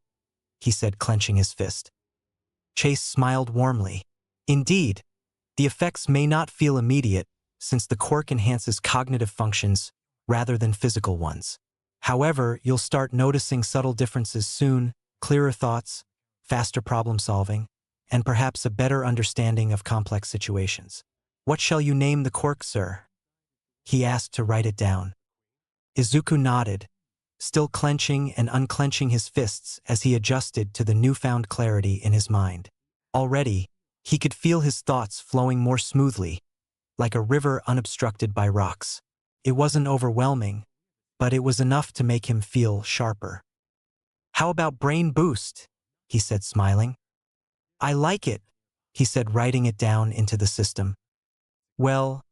he said, clenching his fist. Chase smiled warmly. Indeed, the effects may not feel immediate, since the quirk enhances cognitive functions rather than physical ones. However, you'll start noticing subtle differences soon, clearer thoughts, faster problem solving, and perhaps a better understanding of complex situations. What shall you name the quirk, sir? He asked to write it down. Izuku nodded, still clenching and unclenching his fists as he adjusted to the newfound clarity in his mind. Already, he could feel his thoughts flowing more smoothly, like a river unobstructed by rocks. It wasn't overwhelming, but it was enough to make him feel sharper. How about brain boost? He said, smiling. I like it, he said, writing it down into the system. Well,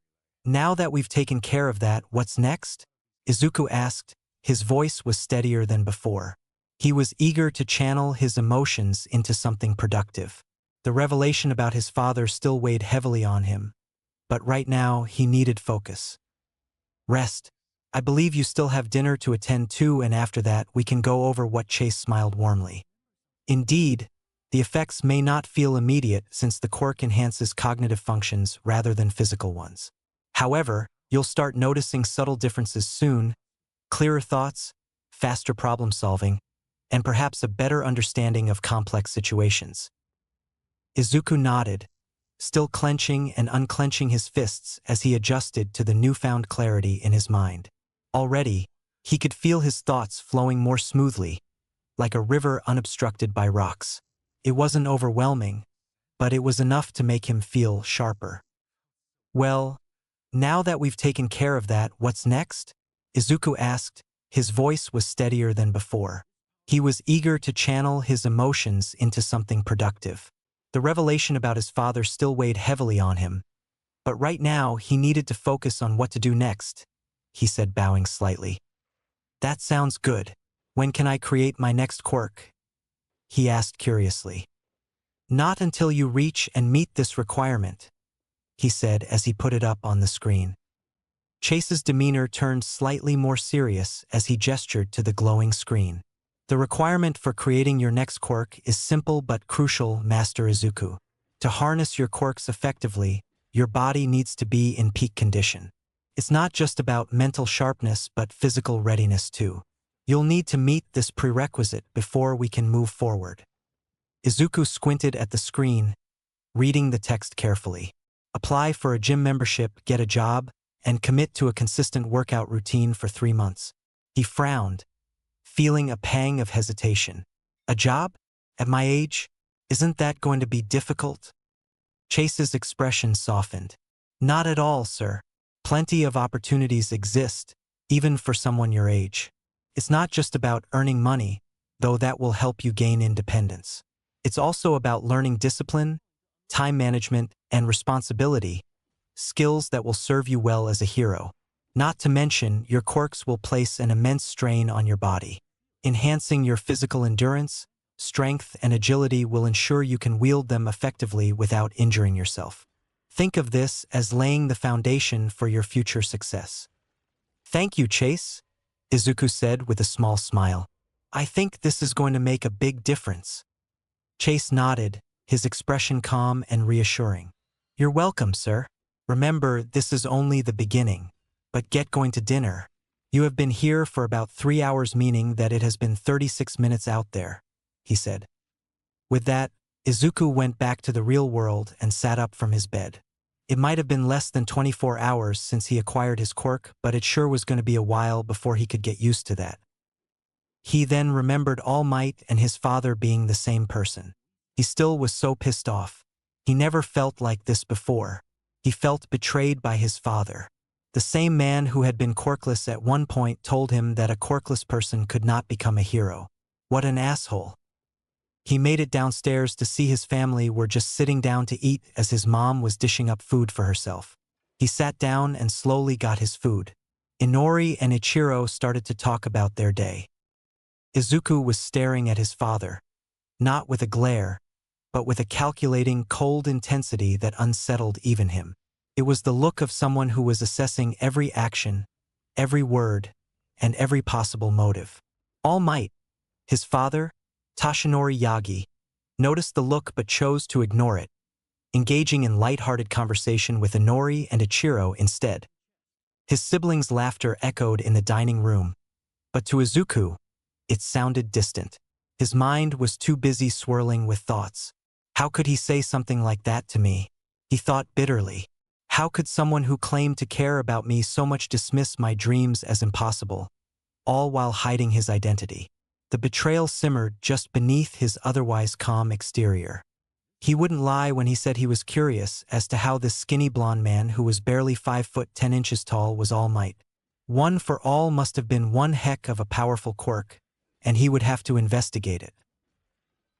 now that we've taken care of that, what's next? Izuku asked. His voice was steadier than before. He was eager to channel his emotions into something productive. The revelation about his father still weighed heavily on him, but right now he needed focus. Rest. I believe you still have dinner to attend to, and after that we can go over what. Chase smiled warmly. Indeed, the effects may not feel immediate since the quirk enhances cognitive functions rather than physical ones. However, you'll start noticing subtle differences soon, clearer thoughts, faster problem solving, and perhaps a better understanding of complex situations. Izuku nodded, still clenching and unclenching his fists as he adjusted to the newfound clarity in his mind. Already, he could feel his thoughts flowing more smoothly, like a river unobstructed by rocks. It wasn't overwhelming, but it was enough to make him feel sharper. Well, now that we've taken care of that, what's next? Izuku asked. His voice was steadier than before. He was eager to channel his emotions into something productive. The revelation about his father still weighed heavily on him, but right now he needed to focus on what to do next, he said, bowing slightly. That sounds good. When can I create my next quirk? He asked curiously. Not until you reach and meet this requirement, he said as he put it up on the screen. Chase's demeanor turned slightly more serious as he gestured to the glowing screen. The requirement for creating your next quirk is simple but crucial, Master Izuku. To harness your quirks effectively, your body needs to be in peak condition. It's not just about mental sharpness but physical readiness too. You'll need to meet this prerequisite before we can move forward. Izuku squinted at the screen, reading the text carefully. Apply for a gym membership, get a job, and commit to a consistent workout routine for 3 months. He frowned, feeling a pang of hesitation. A job? At my age? Isn't that going to be difficult? Chase's expression softened. Not at all, sir. Plenty of opportunities exist, even for someone your age. It's not just about earning money, though that will help you gain independence. It's also about learning discipline, time management, and responsibility, skills that will serve you well as a hero. Not to mention, your quirks will place an immense strain on your body. Enhancing your physical endurance, strength, and agility will ensure you can wield them effectively without injuring yourself. Think of this as laying the foundation for your future success. Thank you, Chase, Izuku said with a small smile. I think this is going to make a big difference. Chase nodded, his expression calm and reassuring. You're welcome, sir. Remember, this is only the beginning. But get going to dinner. You have been here for about 3 hours, meaning that it has been 36 minutes out there, he said. With that, Izuku went back to the real world and sat up from his bed. It might have been less than 24 hours since he acquired his quirk, but it sure was going to be a while before he could get used to that. He then remembered All Might and his father being the same person. He still was so pissed off. He never felt like this before. He felt betrayed by his father. The same man who had been quirkless at one point told him that a quirkless person could not become a hero. What an asshole. He made it downstairs to see his family were just sitting down to eat as his mom was dishing up food for herself. He sat down and slowly got his food. Inori and Ichiro started to talk about their day. Izuku was staring at his father, not with a glare, but with a calculating, cold intensity that unsettled even him. It was the look of someone who was assessing every action, every word, and every possible motive. All Might, his father, Toshinori Yagi, noticed the look but chose to ignore it, engaging in light-hearted conversation with Inori and Ichiro instead. His siblings' laughter echoed in the dining room, but to Izuku, it sounded distant. His mind was too busy swirling with thoughts. How could he say something like that to me? He thought bitterly. How could someone who claimed to care about me so much dismiss my dreams as impossible, all while hiding his identity? The betrayal simmered just beneath his otherwise calm exterior. He wouldn't lie when he said he was curious as to how this skinny blonde man who was barely 5 foot 10 inches tall was All Might. One for All must have been one heck of a powerful quirk, and he would have to investigate it.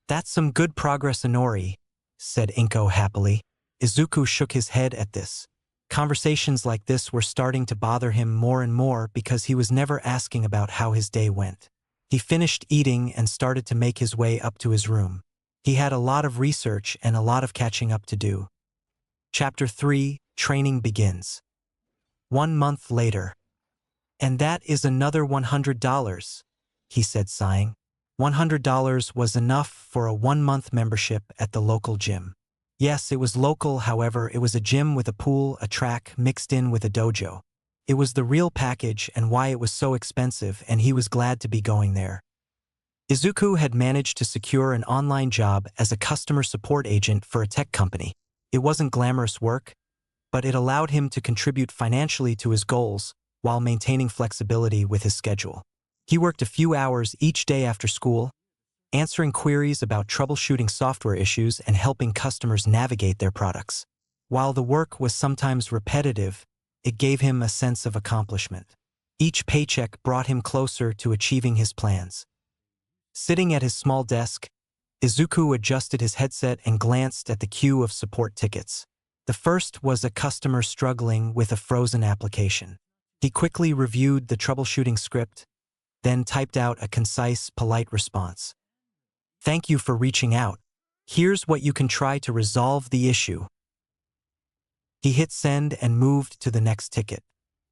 That's some good progress, Inori, said Inko happily. Izuku shook his head at this. Conversations like this were starting to bother him more and more because he was never asking about how his day went. He finished eating and started to make his way up to his room. He had a lot of research and a lot of catching up to do. Chapter 3, Training Begins. 1 month later. And that is another $100, he said, sighing. $100 was enough for a 1-month membership at the local gym. Yes, it was local, however, it was a gym with a pool, a track, mixed in with a dojo. It was the real package and why it was so expensive, and he was glad to be going there. Izuku had managed to secure an online job as a customer support agent for a tech company. It wasn't glamorous work, but it allowed him to contribute financially to his goals while maintaining flexibility with his schedule. He worked a few hours each day after school, answering queries about troubleshooting software issues and helping customers navigate their products. While the work was sometimes repetitive, it gave him a sense of accomplishment. Each paycheck brought him closer to achieving his plans. Sitting at his small desk, Izuku adjusted his headset and glanced at the queue of support tickets. The first was a customer struggling with a frozen application. He quickly reviewed the troubleshooting script, then typed out a concise, polite response. "Thank you for reaching out. Here's what you can try to resolve the issue." He hit send and moved to the next ticket.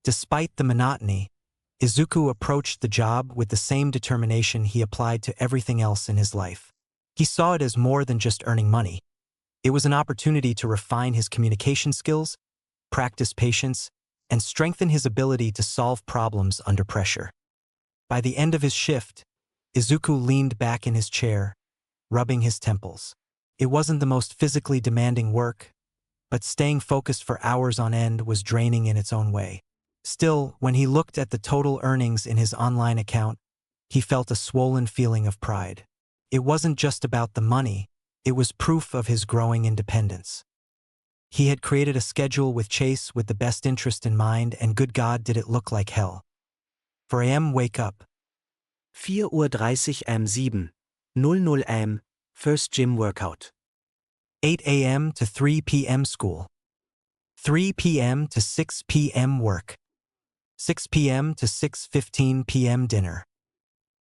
Despite the monotony, Izuku approached the job with the same determination he applied to everything else in his life. He saw it as more than just earning money. It was an opportunity to refine his communication skills, practice patience, and strengthen his ability to solve problems under pressure. By the end of his shift, Izuku leaned back in his chair, rubbing his temples. It wasn't the most physically demanding work, but staying focused for hours on end was draining in its own way. Still, when he looked at the total earnings in his online account, he felt a swollen feeling of pride. It wasn't just about the money, it was proof of his growing independence. He had created a schedule with Chase with the best interest in mind, and good God did it look like hell. 4 a.m. wake up. 4:30 am 7:00 am, first gym workout. 8 a.m. to 3 p.m. school. 3 p.m. to 6 p.m. work. 6 p.m. to 6:15 p.m. dinner.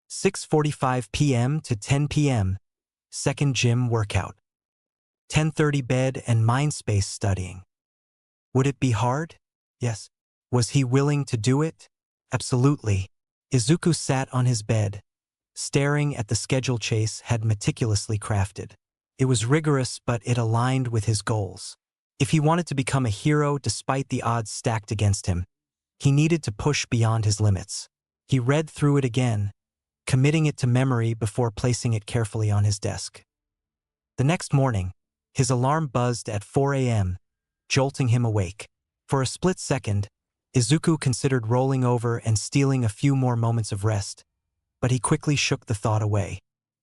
6:45 p.m. to 10 p.m. second gym workout. 10:30 bed and mindspace studying. Would it be hard? Yes. Was he willing to do it? Absolutely. Izuku sat on his bed, staring at the schedule Chase had meticulously crafted. It was rigorous, but it aligned with his goals. If he wanted to become a hero despite the odds stacked against him, he needed to push beyond his limits. He read through it again, committing it to memory before placing it carefully on his desk. The next morning, his alarm buzzed at 4 a.m., jolting him awake. For a split second, Izuku considered rolling over and stealing a few more moments of rest, but he quickly shook the thought away.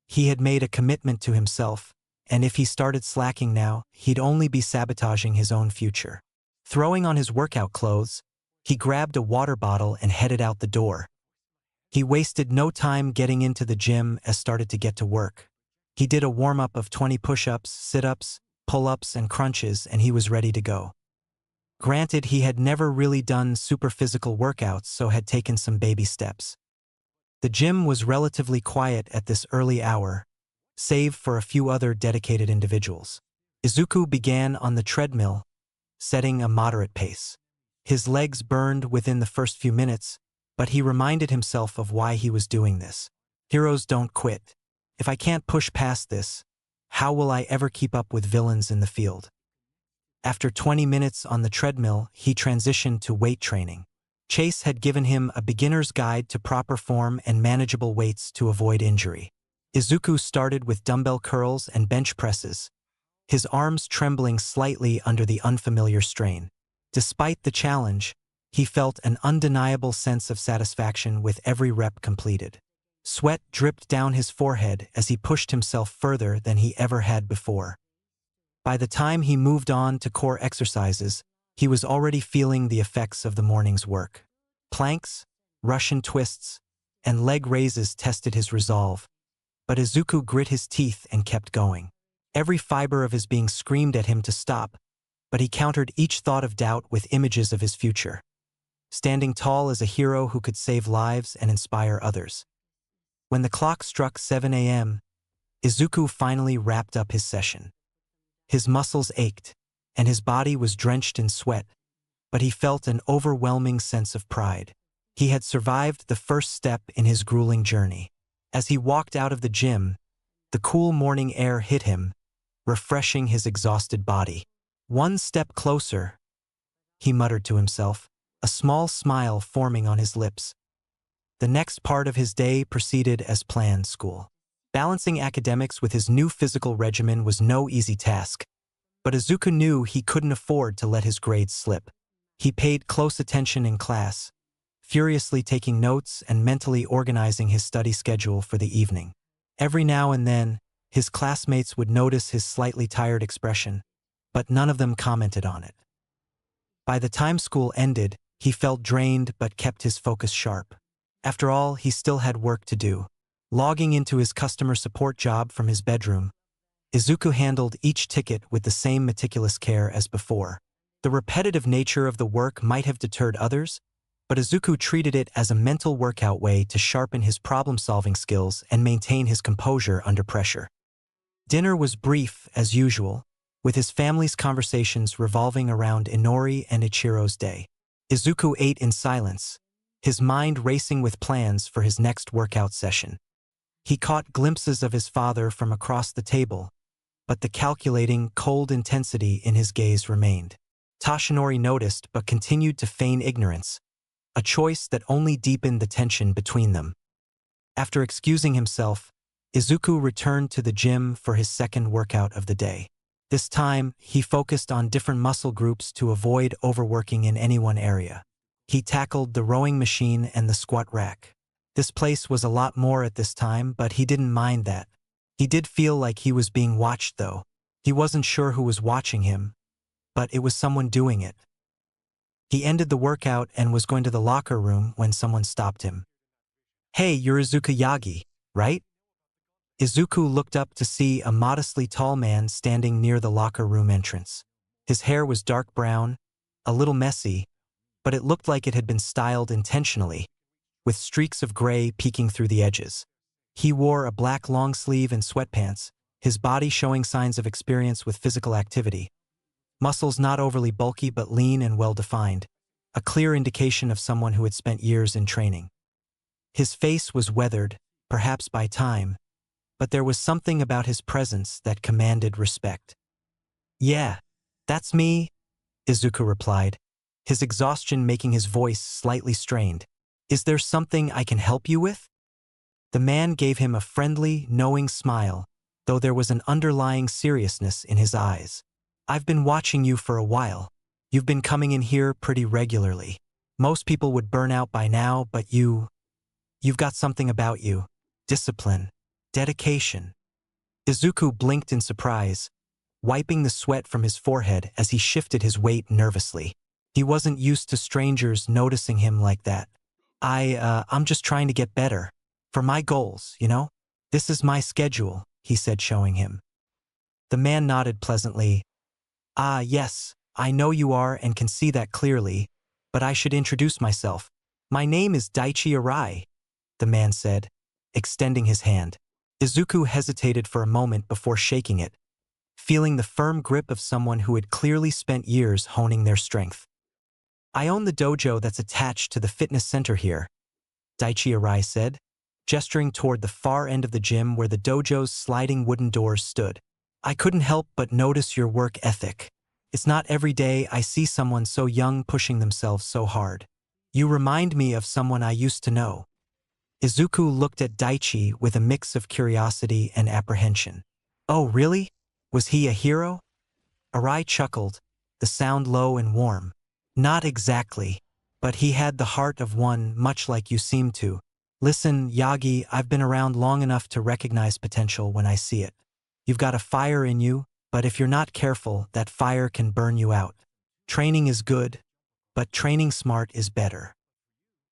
He had made a commitment to himself, and if he started slacking now, he'd only be sabotaging his own future. Throwing on his workout clothes, he grabbed a water bottle and headed out the door. He wasted no time getting into the gym and started to get to work. He did a warm-up of 20 push-ups, sit-ups, pull-ups, and crunches, and he was ready to go. Granted, he had never really done super physical workouts, so had taken some baby steps. The gym was relatively quiet at this early hour, save for a few other dedicated individuals. Izuku began on the treadmill, setting a moderate pace. His legs burned within the first few minutes, but he reminded himself of why he was doing this. Heroes don't quit. If I can't push past this, how will I ever keep up with villains in the field? After 20 minutes on the treadmill, he transitioned to weight training. Chase had given him a beginner's guide to proper form and manageable weights to avoid injury. Izuku started with dumbbell curls and bench presses, his arms trembling slightly under the unfamiliar strain. Despite the challenge, he felt an undeniable sense of satisfaction with every rep completed. Sweat dripped down his forehead as he pushed himself further than he ever had before. By the time he moved on to core exercises, he was already feeling the effects of the morning's work. Planks, Russian twists, and leg raises tested his resolve, but Izuku grit his teeth and kept going. Every fiber of his being screamed at him to stop, but he countered each thought of doubt with images of his future, standing tall as a hero who could save lives and inspire others. When the clock struck 7 a.m., Izuku finally wrapped up his session. His muscles ached, and his body was drenched in sweat, but he felt an overwhelming sense of pride. He had survived the first step in his grueling journey. As he walked out of the gym, the cool morning air hit him, refreshing his exhausted body. One step closer, he muttered to himself, a small smile forming on his lips. The next part of his day proceeded as planned. School. Balancing academics with his new physical regimen was no easy task, but Izuku knew he couldn't afford to let his grades slip. He paid close attention in class, furiously taking notes and mentally organizing his study schedule for the evening. Every now and then, his classmates would notice his slightly tired expression, but none of them commented on it. By the time school ended, he felt drained but kept his focus sharp. After all, he still had work to do. Logging into his customer support job from his bedroom, Izuku handled each ticket with the same meticulous care as before. The repetitive nature of the work might have deterred others, but Izuku treated it as a mental workout way to sharpen his problem-solving skills and maintain his composure under pressure. Dinner was brief, as usual, with his family's conversations revolving around Inori and Ichiro's day. Izuku ate in silence, his mind racing with plans for his next workout session. He caught glimpses of his father from across the table, but the calculating, cold intensity in his gaze remained. Toshinori noticed but continued to feign ignorance, a choice that only deepened the tension between them. After excusing himself, Izuku returned to the gym for his second workout of the day. This time, he focused on different muscle groups to avoid overworking in any one area. He tackled the rowing machine and the squat rack. This place was a lot more at this time, but he didn't mind that. He did feel like he was being watched, though. He wasn't sure who was watching him, but it was someone doing it. He ended the workout and was going to the locker room when someone stopped him. "Hey, you're Izuku Yagi, right?" Izuku looked up to see a modestly tall man standing near the locker room entrance. His hair was dark brown, a little messy, but it looked like it had been styled intentionally, with streaks of gray peeking through the edges. He wore a black long sleeve and sweatpants, his body showing signs of experience with physical activity. Muscles not overly bulky but lean and well-defined, a clear indication of someone who had spent years in training. His face was weathered, perhaps by time, but there was something about his presence that commanded respect. "Yeah, that's me," Izuku replied, his exhaustion making his voice slightly strained. "Is there something I can help you with?" The man gave him a friendly, knowing smile, though there was an underlying seriousness in his eyes. "I've been watching you for a while. You've been coming in here pretty regularly. Most people would burn out by now, but you've got something about you. Discipline. Dedication." Izuku blinked in surprise, wiping the sweat from his forehead as he shifted his weight nervously. He wasn't used to strangers noticing him like that. I'm just trying to get better. For my goals, you know? This is my schedule," he said, showing him. The man nodded pleasantly. Yes, I know you are and can see that clearly, but I should introduce myself. My name is Daichi Arai," the man said, extending his hand. Izuku hesitated for a moment before shaking it, feeling the firm grip of someone who had clearly spent years honing their strength. I own the dojo that's attached to the fitness center here, Daichi Arai said, gesturing toward the far end of the gym where the dojo's sliding wooden doors stood. I couldn't help but notice your work ethic. It's not every day I see someone so young pushing themselves so hard. You remind me of someone I used to know. Izuku looked at Daichi with a mix of curiosity and apprehension. Oh, really? Was he a hero? Arai chuckled, the sound low and warm. Not exactly, but he had the heart of one, much like you seem to. Listen, Yagi, I've been around long enough to recognize potential when I see it. You've got a fire in you, but if you're not careful, that fire can burn you out. Training is good, but training smart is better.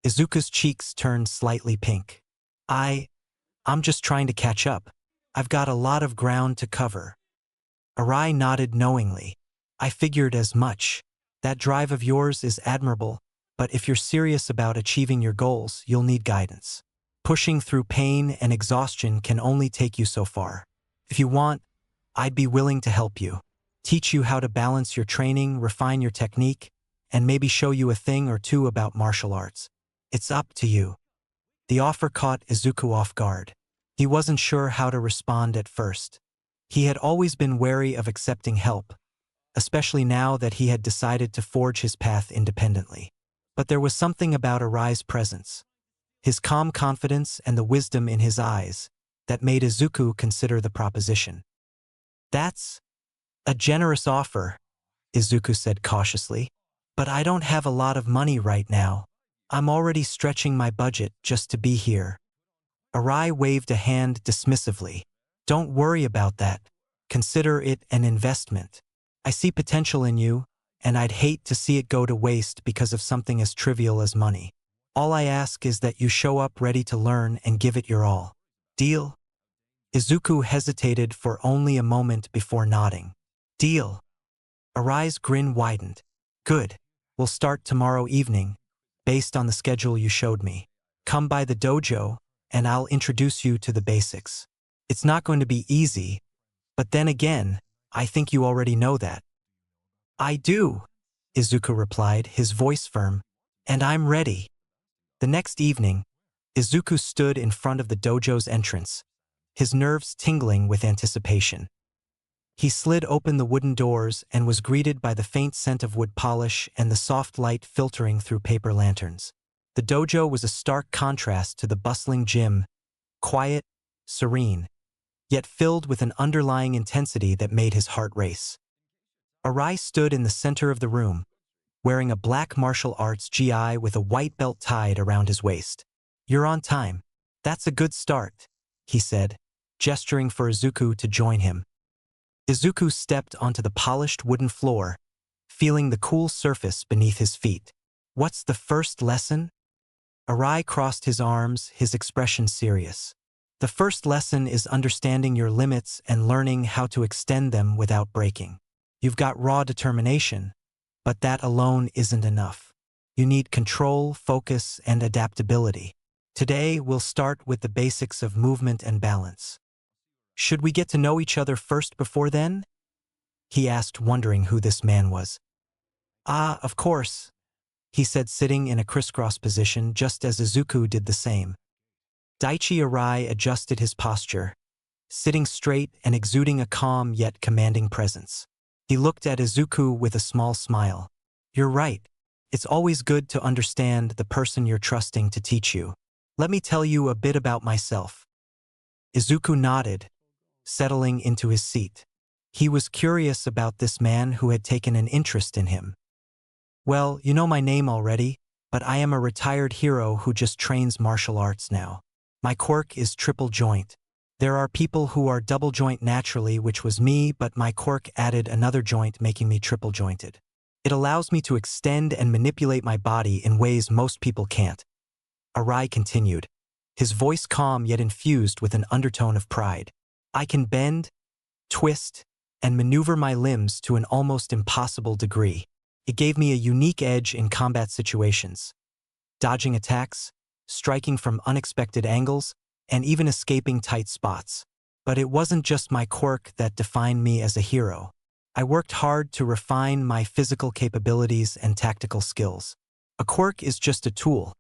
Izuku's cheeks turned slightly pink. I'm just trying to catch up. I've got a lot of ground to cover. Arai nodded knowingly. I figured as much. That drive of yours is admirable, but if you're serious about achieving your goals, you'll need guidance. Pushing through pain and exhaustion can only take you so far. If you want, I'd be willing to help you. Teach you how to balance your training, refine your technique, and maybe show you a thing or two about martial arts. It's up to you. The offer caught Izuku off guard. He wasn't sure how to respond at first. He had always been wary of accepting help, especially now that he had decided to forge his path independently. But there was something about Arai's presence, his calm confidence and the wisdom in his eyes, that made Izuku consider the proposition. That's a generous offer, Izuku said cautiously, but I don't have a lot of money right now. I'm already stretching my budget just to be here. Arai waved a hand dismissively. Don't worry about that. Consider it an investment. I see potential in you, and I'd hate to see it go to waste because of something as trivial as money. All I ask is that you show up ready to learn and give it your all. Deal? Izuku hesitated for only a moment before nodding. Deal. Arai's grin widened. Good. We'll start tomorrow evening, based on the schedule you showed me. Come by the dojo, and I'll introduce you to the basics. It's not going to be easy, but then again, I think you already know that. I do, Izuku replied, his voice firm, and I'm ready. The next evening, Izuku stood in front of the dojo's entrance, his nerves tingling with anticipation. He slid open the wooden doors and was greeted by the faint scent of wood polish and the soft light filtering through paper lanterns. The dojo was a stark contrast to the bustling gym, quiet, serene, yet filled with an underlying intensity that made his heart race. Arai stood in the center of the room, wearing a black martial arts GI with a white belt tied around his waist. You're on time. That's a good start, he said, gesturing for Izuku to join him. Izuku stepped onto the polished wooden floor, feeling the cool surface beneath his feet. What's the first lesson? Arai crossed his arms, his expression serious. The first lesson is understanding your limits and learning how to extend them without breaking. You've got raw determination, but that alone isn't enough. You need control, focus, and adaptability. Today, we'll start with the basics of movement and balance. Should we get to know each other first before then? He asked, wondering who this man was. Ah, of course, he said, sitting in a crisscross position just as Izuku did the same. Daichi Arai adjusted his posture, sitting straight and exuding a calm yet commanding presence. He looked at Izuku with a small smile. You're right. It's always good to understand the person you're trusting to teach you. Let me tell you a bit about myself. Izuku nodded, settling into his seat. He was curious about this man who had taken an interest in him. Well, you know my name already, but I am a retired hero who just trains martial arts now. My quirk is triple joint. There are people who are double joint naturally, which was me, but my quirk added another joint, making me triple jointed. It allows me to extend and manipulate my body in ways most people can't. Arai continued, his voice calm yet infused with an undertone of pride. I can bend, twist, and maneuver my limbs to an almost impossible degree. It gave me a unique edge in combat situations, dodging attacks, striking from unexpected angles, and even escaping tight spots. But it wasn't just my quirk that defined me as a hero. I worked hard to refine my physical capabilities and tactical skills. A quirk is just a tool.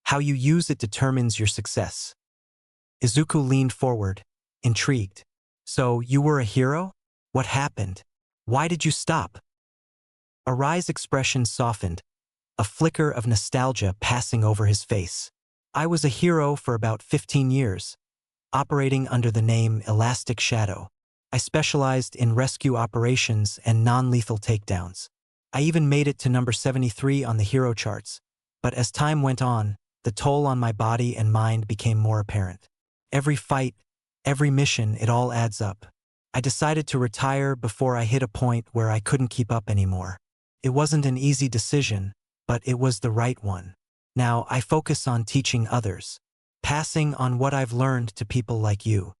How you use it determines your success. Izuku leaned forward, intrigued. So, you were a hero? What happened? Why did you stop? Arai's expression softened, a flicker of nostalgia passing over his face. I was a hero for about 15 years, operating under the name Elastic Shadow. I specialized in rescue operations and non-lethal takedowns. I even made it to number 73 on the hero charts. But as time went on, the toll on my body and mind became more apparent. Every fight, every mission, it all adds up. I decided to retire before I hit a point where I couldn't keep up anymore. It wasn't an easy decision, but it was the right one. Now I focus on teaching others, passing on what I've learned to people like you.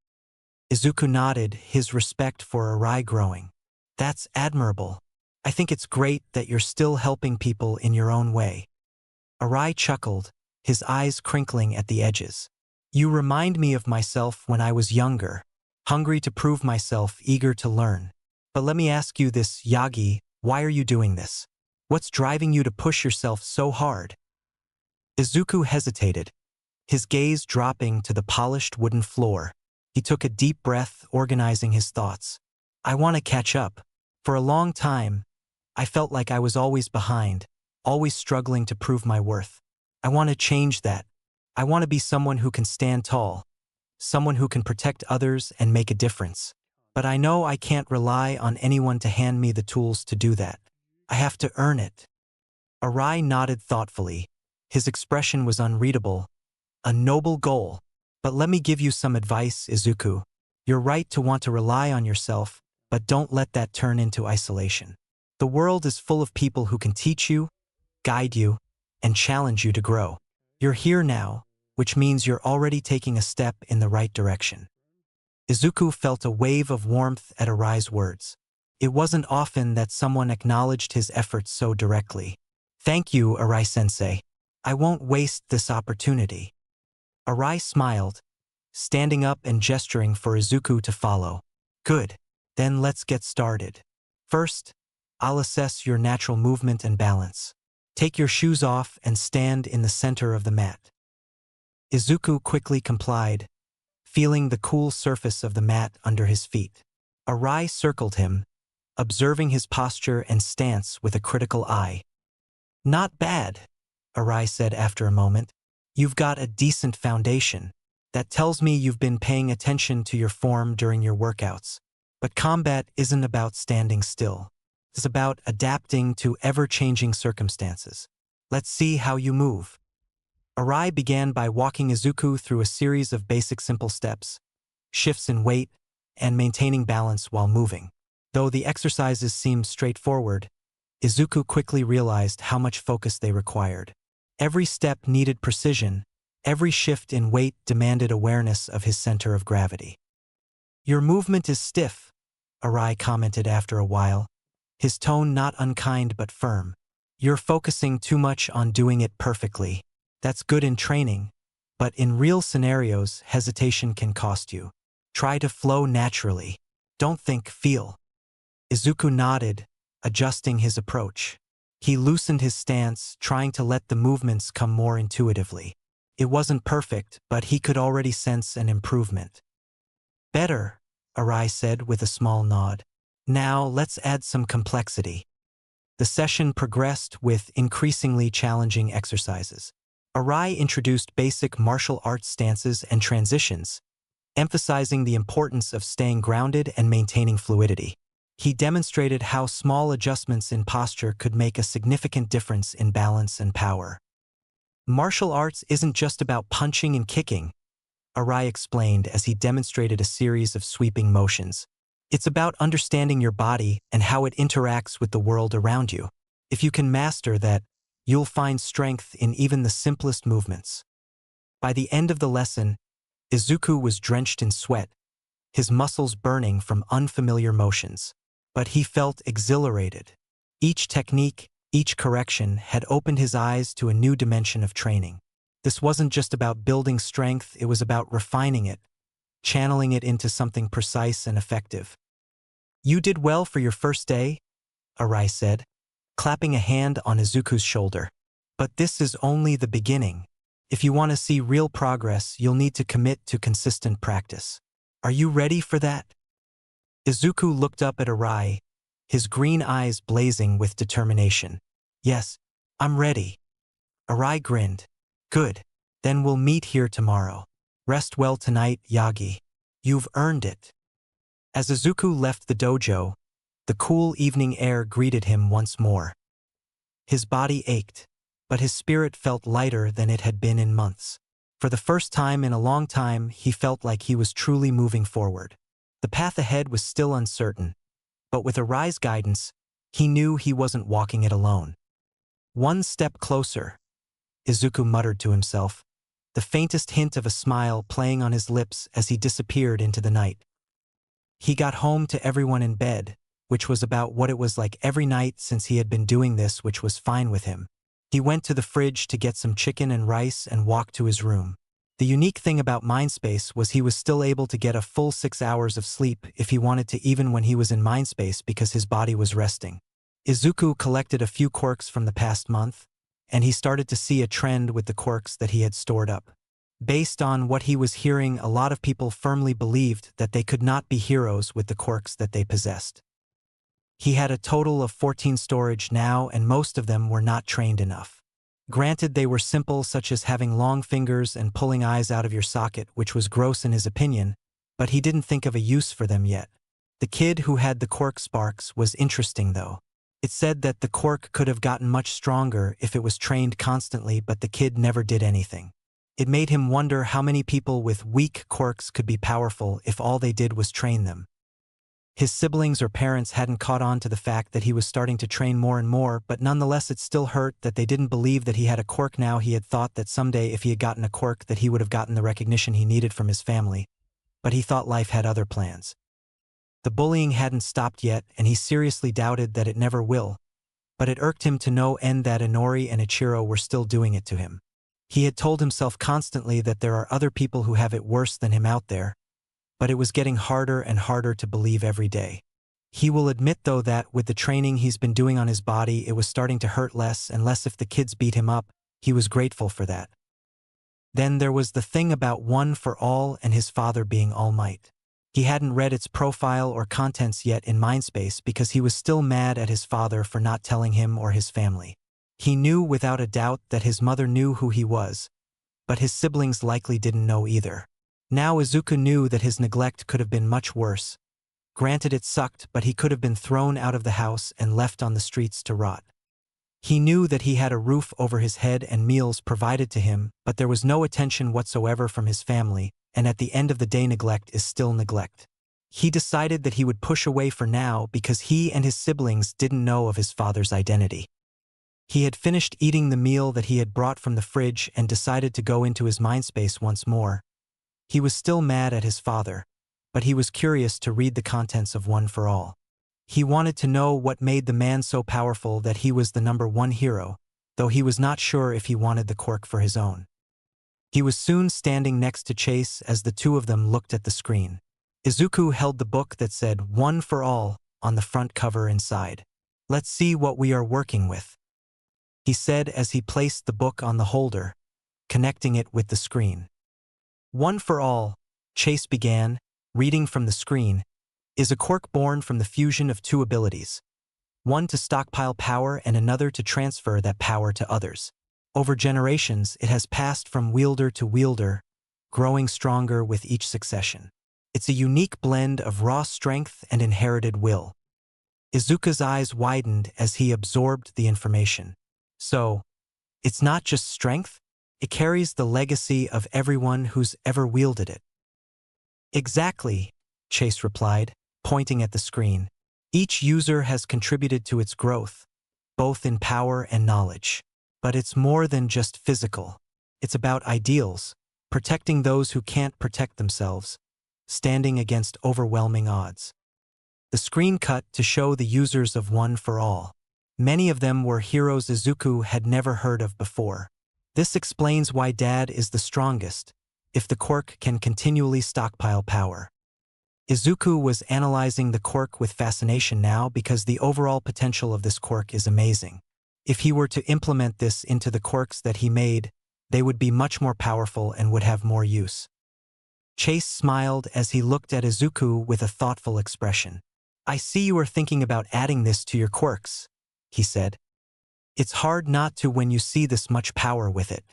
Izuku nodded, his respect for Arai growing. That's admirable. I think it's great that you're still helping people in your own way. Arai chuckled, his eyes crinkling at the edges. You remind me of myself when I was younger, hungry to prove myself, eager to learn. But let me ask you this, Yagi, why are you doing this? What's driving you to push yourself so hard? Izuku hesitated, his gaze dropping to the polished wooden floor. He took a deep breath, organizing his thoughts. I want to catch up. For a long time, I felt like I was always behind, always struggling to prove my worth. I want to change that. I want to be someone who can stand tall, someone who can protect others and make a difference. But I know I can't rely on anyone to hand me the tools to do that. I have to earn it. Arai nodded thoughtfully. His expression was unreadable. A noble goal. But let me give you some advice, Izuku. You're right to want to rely on yourself, but don't let that turn into isolation. The world is full of people who can teach you, guide you, and challenge you to grow. You're here now, which means you're already taking a step in the right direction. Izuku felt a wave of warmth at Arai's words. It wasn't often that someone acknowledged his efforts so directly. Thank you, Arai-sensei. I won't waste this opportunity. Arai smiled, standing up and gesturing for Izuku to follow. Good. Then let's get started. First, I'll assess your natural movement and balance. Take your shoes off and stand in the center of the mat. Izuku quickly complied, feeling the cool surface of the mat under his feet. Arai circled him, observing his posture and stance with a critical eye. Not bad, Arai said after a moment. You've got a decent foundation. That tells me you've been paying attention to your form during your workouts. But combat isn't about standing still. It's about adapting to ever-changing circumstances. Let's see how you move. Arai began by walking Izuku through a series of basic simple steps, shifts in weight, and maintaining balance while moving. Though the exercises seemed straightforward, Izuku quickly realized how much focus they required. Every step needed precision, every shift in weight demanded awareness of his center of gravity. Your movement is stiff, Arai commented after a while, his tone not unkind but firm. You're focusing too much on doing it perfectly. That's good in training, but in real scenarios, hesitation can cost you. Try to flow naturally. Don't think, feel. Izuku nodded, adjusting his approach. He loosened his stance, trying to let the movements come more intuitively. It wasn't perfect, but he could already sense an improvement. Better, Arai said with a small nod. Now let's add some complexity. The session progressed with increasingly challenging exercises. Arai introduced basic martial arts stances and transitions, emphasizing the importance of staying grounded and maintaining fluidity. He demonstrated how small adjustments in posture could make a significant difference in balance and power. Martial arts isn't just about punching and kicking, Arai explained as he demonstrated a series of sweeping motions. It's about understanding your body and how it interacts with the world around you. If you can master that, you'll find strength in even the simplest movements. By the end of the lesson, Izuku was drenched in sweat, his muscles burning from unfamiliar motions. But he felt exhilarated. Each technique, each correction had opened his eyes to a new dimension of training. This wasn't just about building strength, it was about refining it, channeling it into something precise and effective. "You did well for your first day," Arai said, clapping a hand on Izuku's shoulder. "But this is only the beginning. If you want to see real progress, you'll need to commit to consistent practice. Are you ready for that?" Izuku looked up at Arai, his green eyes blazing with determination. "Yes, I'm ready." Arai grinned. "Good. Then we'll meet here tomorrow. Rest well tonight, Yagi. You've earned it." As Izuku left the dojo, the cool evening air greeted him once more. His body ached, but his spirit felt lighter than it had been in months. For the first time in a long time, he felt like he was truly moving forward. The path ahead was still uncertain, but with Arai's guidance, he knew he wasn't walking it alone. "One step closer," Izuku muttered to himself, the faintest hint of a smile playing on his lips as he disappeared into the night. He got home to everyone in bed, which was about what it was like every night since he had been doing this, which was fine with him. He went to the fridge to get some chicken and rice and walked to his room. The unique thing about Mindspace was he was still able to get a full 6 hours of sleep if he wanted to, even when he was in Mindspace, because his body was resting. Izuku collected a few quirks from the past month, and he started to see a trend with the quirks that he had stored up. Based on what he was hearing, a lot of people firmly believed that they could not be heroes with the quirks that they possessed. He had a total of 14 storage now, and most of them were not trained enough. Granted, they were simple, such as having long fingers and pulling eyes out of your socket, which was gross in his opinion, but he didn't think of a use for them yet. The kid who had the quirk sparks was interesting though. It said that the quirk could have gotten much stronger if it was trained constantly, but the kid never did anything. It made him wonder how many people with weak quirks could be powerful if all they did was train them. His siblings or parents hadn't caught on to the fact that he was starting to train more and more, but nonetheless it still hurt that they didn't believe that he had a quirk now. He had thought that someday if he had gotten a quirk that he would have gotten the recognition he needed from his family, but he thought life had other plans. The bullying hadn't stopped yet, and he seriously doubted that it never will, but it irked him to no end that Inori and Ichiro were still doing it to him. He had told himself constantly that there are other people who have it worse than him out there, but it was getting harder and harder to believe every day. He will admit though that with the training he's been doing on his body, it was starting to hurt less and less if the kids beat him up. He was grateful for that. Then there was the thing about One for All and his father being All Might. He hadn't read its profile or contents yet in Mindspace because he was still mad at his father for not telling him or his family. He knew without a doubt that his mother knew who he was, but his siblings likely didn't know either. Now Izuku knew that his neglect could have been much worse. Granted, it sucked, but he could have been thrown out of the house and left on the streets to rot. He knew that he had a roof over his head and meals provided to him, but there was no attention whatsoever from his family, and at the end of the day neglect is still neglect. He decided that he would push away for now because he and his siblings didn't know of his father's identity. He had finished eating the meal that he had brought from the fridge and decided to go into his Mindspace once more. He was still mad at his father, but he was curious to read the contents of One for All. He wanted to know what made the man so powerful that he was the #1 hero, though he was not sure if he wanted the quirk for his own. He was soon standing next to Chase as the two of them looked at the screen. Izuku held the book that said One for All on the front cover inside. "Let's see what we are working with," he said as he placed the book on the holder, connecting it with the screen. "One for All," Chase began, reading from the screen, "is a quirk born from the fusion of two abilities. One to stockpile power and another to transfer that power to others. Over generations, it has passed from wielder to wielder, growing stronger with each succession. It's a unique blend of raw strength and inherited will." Izuku's eyes widened as he absorbed the information. "So, it's not just strength? It carries the legacy of everyone who's ever wielded it." "Exactly," Chase replied, pointing at the screen. "Each user has contributed to its growth, both in power and knowledge. But it's more than just physical. It's about ideals, protecting those who can't protect themselves, standing against overwhelming odds." The screen cut to show the users of One for All. Many of them were heroes Izuku had never heard of before. This explains why Dad is the strongest, if the quirk can continually stockpile power. Izuku was analyzing the quirk with fascination now because the overall potential of this quirk is amazing. If he were to implement this into the quirks that he made, they would be much more powerful and would have more use. Chase smiled as he looked at Izuku with a thoughtful expression. "I see you are thinking about adding this to your quirks," he said. "It's hard not to when you see this much power with it.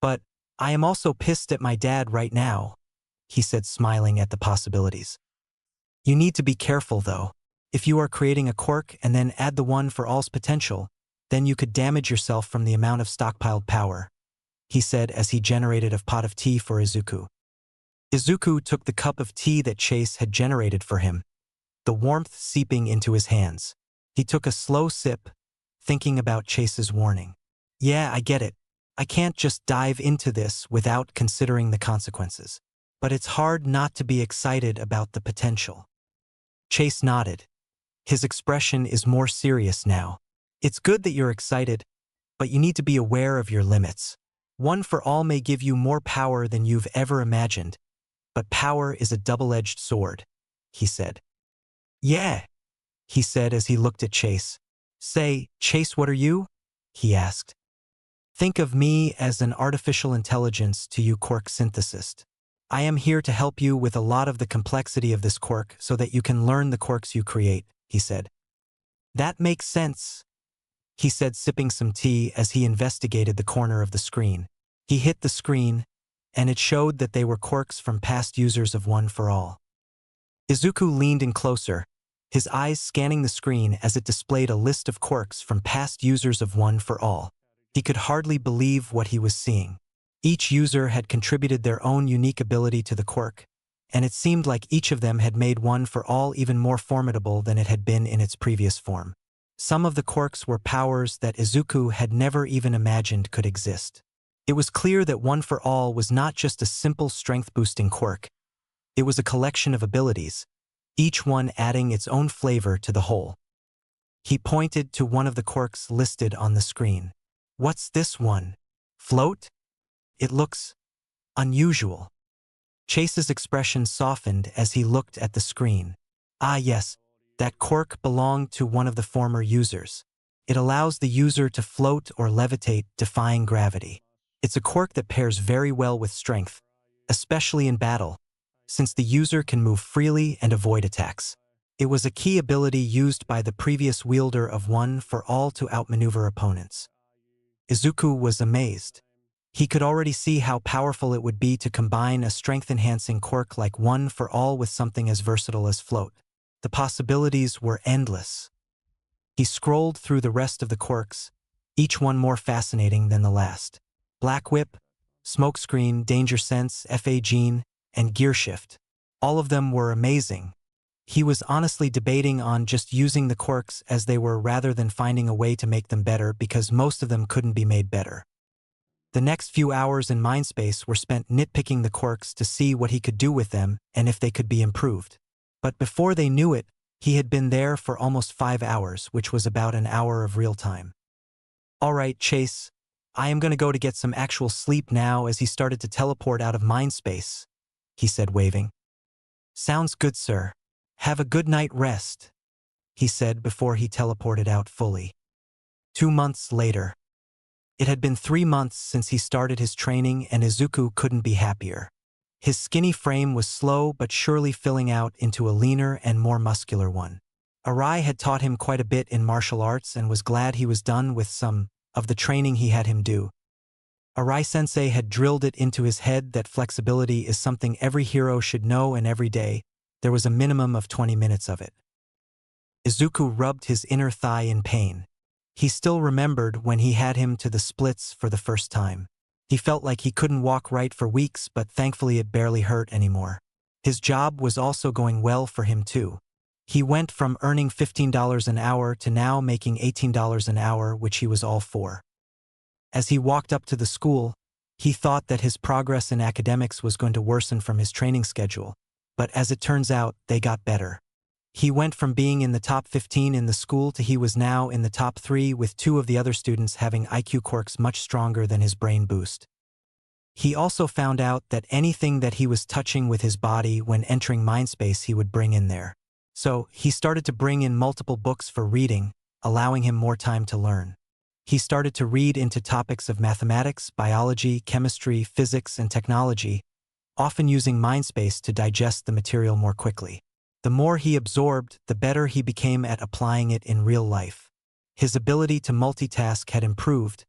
But I am also pissed at my dad right now," he said, smiling at the possibilities. "You need to be careful though. If you are creating a quirk and then add the one for all's potential, then you could damage yourself from the amount of stockpiled power," he said as he generated a pot of tea for Izuku. Izuku took the cup of tea that Chase had generated for him, the warmth seeping into his hands. He took a slow sip, thinking about Chase's warning. "Yeah, I get it. I can't just dive into this without considering the consequences. But it's hard not to be excited about the potential." Chase nodded. His expression is more serious now. "It's good that you're excited, but you need to be aware of your limits. One for all may give you more power than you've ever imagined, but power is a double-edged sword," he said. "Yeah," he said as he looked at Chase. "Say, Chase, what are you?" he asked. "Think of me as an artificial intelligence to you, quirk synthesist. I am here to help you with a lot of the complexity of this quirk so that you can learn the quirks you create," he said. "That makes sense," he said, sipping some tea as he investigated the corner of the screen. He hit the screen, and it showed that they were quirks from past users of One for All. Izuku leaned in closer, his eyes scanning the screen as it displayed a list of quirks from past users of One for All. He could hardly believe what he was seeing. Each user had contributed their own unique ability to the quirk, and it seemed like each of them had made One for All even more formidable than it had been in its previous form. Some of the quirks were powers that Izuku had never even imagined could exist. It was clear that One for All was not just a simple strength-boosting quirk. It was a collection of abilities, each one adding its own flavor to the whole. He pointed to one of the quirks listed on the screen. "What's this one? Float? It looks unusual." Chase's expression softened as he looked at the screen. "Ah yes, that quirk belonged to one of the former users. It allows the user to float or levitate, defying gravity. It's a quirk that pairs very well with strength, especially in battle, since the user can move freely and avoid attacks. It was a key ability used by the previous wielder of One for All to outmaneuver opponents." Izuku was amazed. He could already see how powerful it would be to combine a strength-enhancing quirk like One for All with something as versatile as float. The possibilities were endless. He scrolled through the rest of the quirks, each one more fascinating than the last. Black Whip, Smokescreen, Danger Sense, FA Gene, and Gear Shift. All of them were amazing. He was honestly debating on just using the quirks as they were rather than finding a way to make them better because most of them couldn't be made better. The next few hours in Mindspace were spent nitpicking the quirks to see what he could do with them and if they could be improved. But before they knew it, he had been there for almost 5 hours, which was about an hour of real time. "All right, Chase, I am going to go to get some actual sleep now," as he started to teleport out of Mindspace, he said, waving. "Sounds good, sir. Have a good night rest," he said before he teleported out fully. 2 months later. It had been 3 months since he started his training, and Izuku couldn't be happier. His skinny frame was slow but surely filling out into a leaner and more muscular one. Arai had taught him quite a bit in martial arts and was glad he was done with some of the training he had him do. Arai-sensei had drilled it into his head that flexibility is something every hero should know, and every day there was a minimum of 20 minutes of it. Izuku rubbed his inner thigh in pain. He still remembered when he had him to the splits for the first time. He felt like he couldn't walk right for weeks, but thankfully it barely hurt anymore. His job was also going well for him too. He went from earning $15 an hour to now making $18 an hour, which he was all for. As he walked up to the school, he thought that his progress in academics was going to worsen from his training schedule, but as it turns out, they got better. He went from being in the top 15 in the school to he was now in the top 3, with 2 of the other students having IQ quirks much stronger than his brain boost. He also found out that anything that he was touching with his body when entering mindspace he would bring in there. So, he started to bring in multiple books for reading, allowing him more time to learn. He started to read into topics of mathematics, biology, chemistry, physics, and technology, often using mindspace to digest the material more quickly. The more he absorbed, the better he became at applying it in real life. His ability to multitask had improved,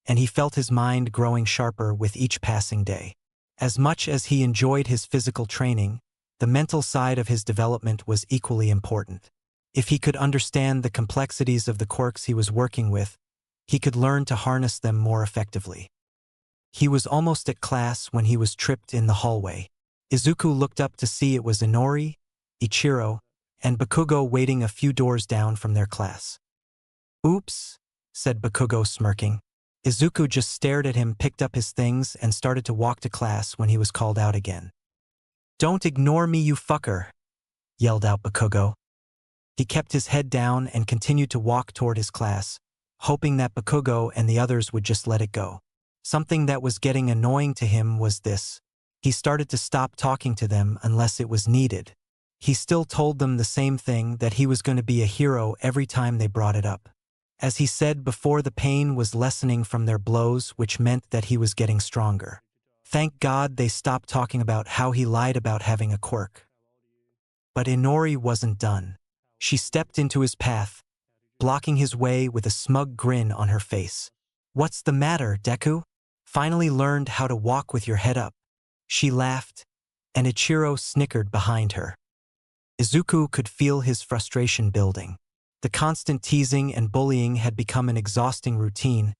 and he felt his mind growing sharper with each passing day. As much as he enjoyed his physical training, the mental side of his development was equally important. If he could understand the complexities of the quirks he was working with, he could learn to harness them more effectively. He was almost at class when he was tripped in the hallway. Izuku looked up to see it was Inori, Ichiro, and Bakugo waiting a few doors down from their class. "Oops," said Bakugo smirking. Izuku just stared at him, picked up his things, and started to walk to class when he was called out again. "Don't ignore me, you fucker," yelled out Bakugo. He kept his head down and continued to walk toward his class, hoping that Bakugo and the others would just let it go. Something that was getting annoying to him was this. He started to stop talking to them unless it was needed. He still told them the same thing, that he was going to be a hero every time they brought it up. As he said before, the pain was lessening from their blows, which meant that he was getting stronger. Thank God they stopped talking about how he lied about having a quirk. But Inori wasn't done. She stepped into his path, blocking his way with a smug grin on her face. "What's the matter, Deku? Finally learned how to walk with your head up?" She laughed, and Ichiro snickered behind her. Izuku could feel his frustration building. The constant teasing and bullying had become an exhausting routine,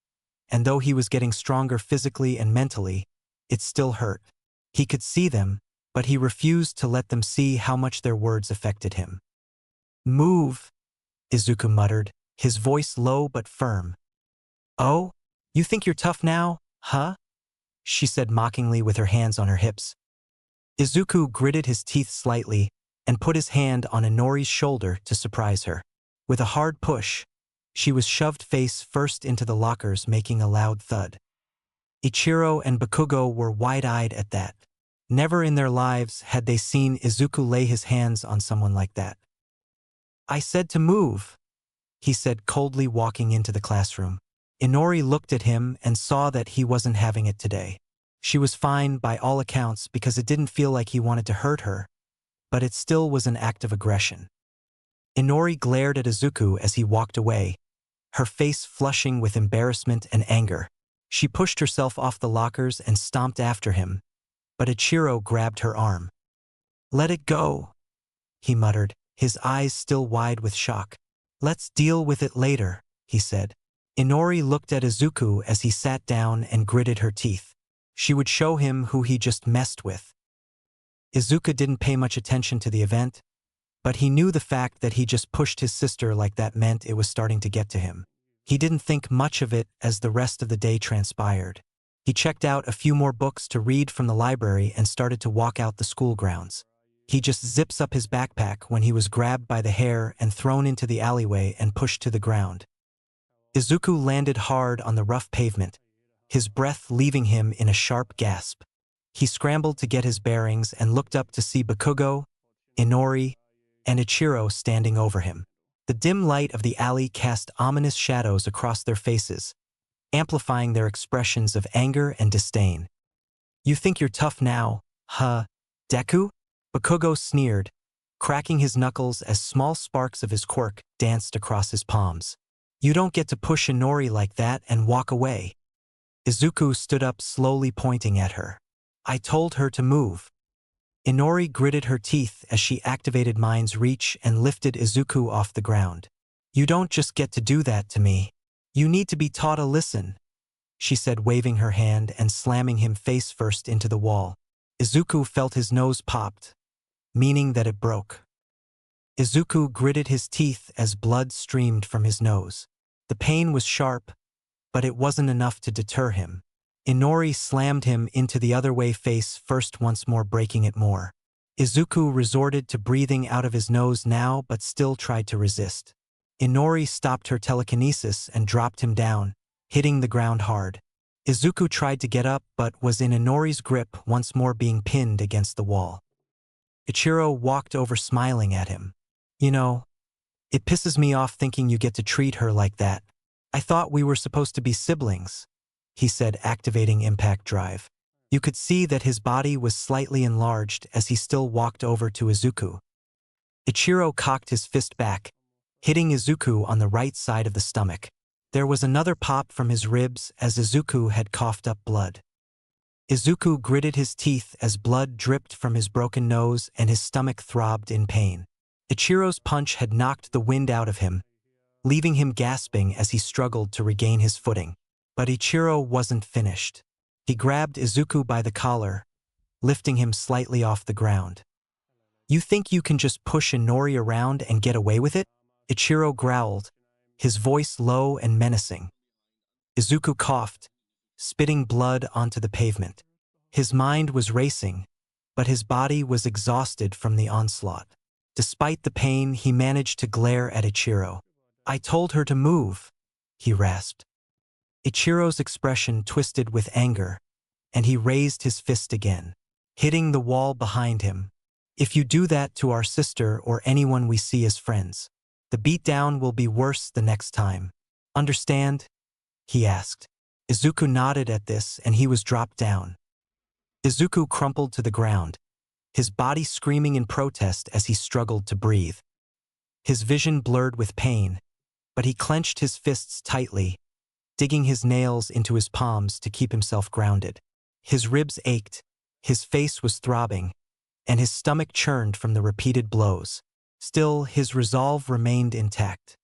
and though he was getting stronger physically and mentally, it still hurt. He could see them, but he refused to let them see how much their words affected him. "Move," Izuku muttered, his voice low but firm. "Oh? You think you're tough now, huh?" she said mockingly with her hands on her hips. Izuku gritted his teeth slightly and put his hand on Inori's shoulder to surprise her. With a hard push, she was shoved face first into the lockers, making a loud thud. Ichiro and Bakugo were wide-eyed at that. Never in their lives had they seen Izuku lay his hands on someone like that. "I said to move," he said coldly, walking into the classroom. Inori looked at him and saw that he wasn't having it today. She was fine by all accounts because it didn't feel like he wanted to hurt her, but it still was an act of aggression. Inori glared at Izuku as he walked away, her face flushing with embarrassment and anger. She pushed herself off the lockers and stomped after him, but Ichiro grabbed her arm. "Let it go," he muttered, his eyes still wide with shock. "Let's deal with it later," he said. Inori looked at Izuku as he sat down and gritted her teeth. She would show him who he just messed with. Izuku didn't pay much attention to the event, but he knew the fact that he just pushed his sister like that meant it was starting to get to him. He didn't think much of it as the rest of the day transpired. He checked out a few more books to read from the library and started to walk out the school grounds. He just zips up his backpack when he was grabbed by the hair and thrown into the alleyway and pushed to the ground. Izuku landed hard on the rough pavement, his breath leaving him in a sharp gasp. He scrambled to get his bearings and looked up to see Bakugo, Inori, and Ichiro standing over him. The dim light of the alley cast ominous shadows across their faces, amplifying their expressions of anger and disdain. "You think you're tough now, huh, Deku?" Bakugo sneered, cracking his knuckles as small sparks of his quirk danced across his palms. "You don't get to push Inori like that and walk away." Izuku stood up, slowly pointing at her. "I told her to move." Inori gritted her teeth as she activated Mind's Reach and lifted Izuku off the ground. "You don't just get to do that to me. You need to be taught a lesson," she said, waving her hand and slamming him face first into the wall. Izuku felt his nose popped, meaning that it broke. Izuku gritted his teeth as blood streamed from his nose. The pain was sharp, but it wasn't enough to deter him. Inori slammed him into the other way face first, once more breaking it more. Izuku resorted to breathing out of his nose now, but still tried to resist. Inori stopped her telekinesis and dropped him down, hitting the ground hard. Izuku tried to get up but was in Inori's grip, once more being pinned against the wall. Ichiro walked over smiling at him. You know, it pisses me off thinking you get to treat her like that. I thought we were supposed to be siblings, he said, activating impact drive. You could see that his body was slightly enlarged as he still walked over to Izuku. Ichiro cocked his fist back, hitting Izuku on the right side of the stomach. There was another pop from his ribs as Izuku had coughed up blood. Izuku gritted his teeth as blood dripped from his broken nose and his stomach throbbed in pain. Ichiro's punch had knocked the wind out of him, leaving him gasping as he struggled to regain his footing. But Ichiro wasn't finished. He grabbed Izuku by the collar, lifting him slightly off the ground. You think you can just push Inori around and get away with it? Ichiro growled, his voice low and menacing. Izuku coughed, spitting blood onto the pavement. His mind was racing, but his body was exhausted from the onslaught. Despite the pain, he managed to glare at Ichiro. I told her to move, he rasped. Ichiro's expression twisted with anger, and he raised his fist again, hitting the wall behind him. If you do that to our sister or anyone we see as friends, the beatdown will be worse the next time. Understand? He asked. Izuku nodded at this and he was dropped down. Izuku crumpled to the ground, his body screaming in protest as he struggled to breathe. His vision blurred with pain, but he clenched his fists tightly, digging his nails into his palms to keep himself grounded. His ribs ached, his face was throbbing, and his stomach churned from the repeated blows. Still, his resolve remained intact.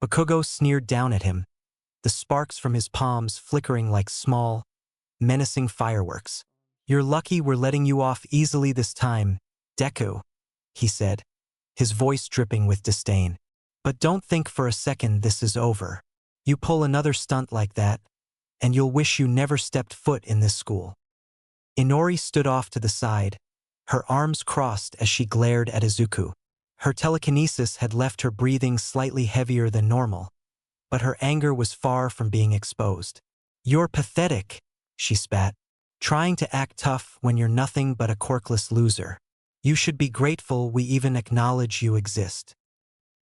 Bakugo sneered down at him, the sparks from his palms flickering like small, menacing fireworks. You're lucky we're letting you off easily this time, Deku, he said, his voice dripping with disdain. But don't think for a second this is over. You pull another stunt like that, and you'll wish you never stepped foot in this school. Inori stood off to the side, her arms crossed as she glared at Izuku. Her telekinesis had left her breathing slightly heavier than normal, but her anger was far from being exposed. You're pathetic, she spat, trying to act tough when you're nothing but a quirkless loser. You should be grateful we even acknowledge you exist.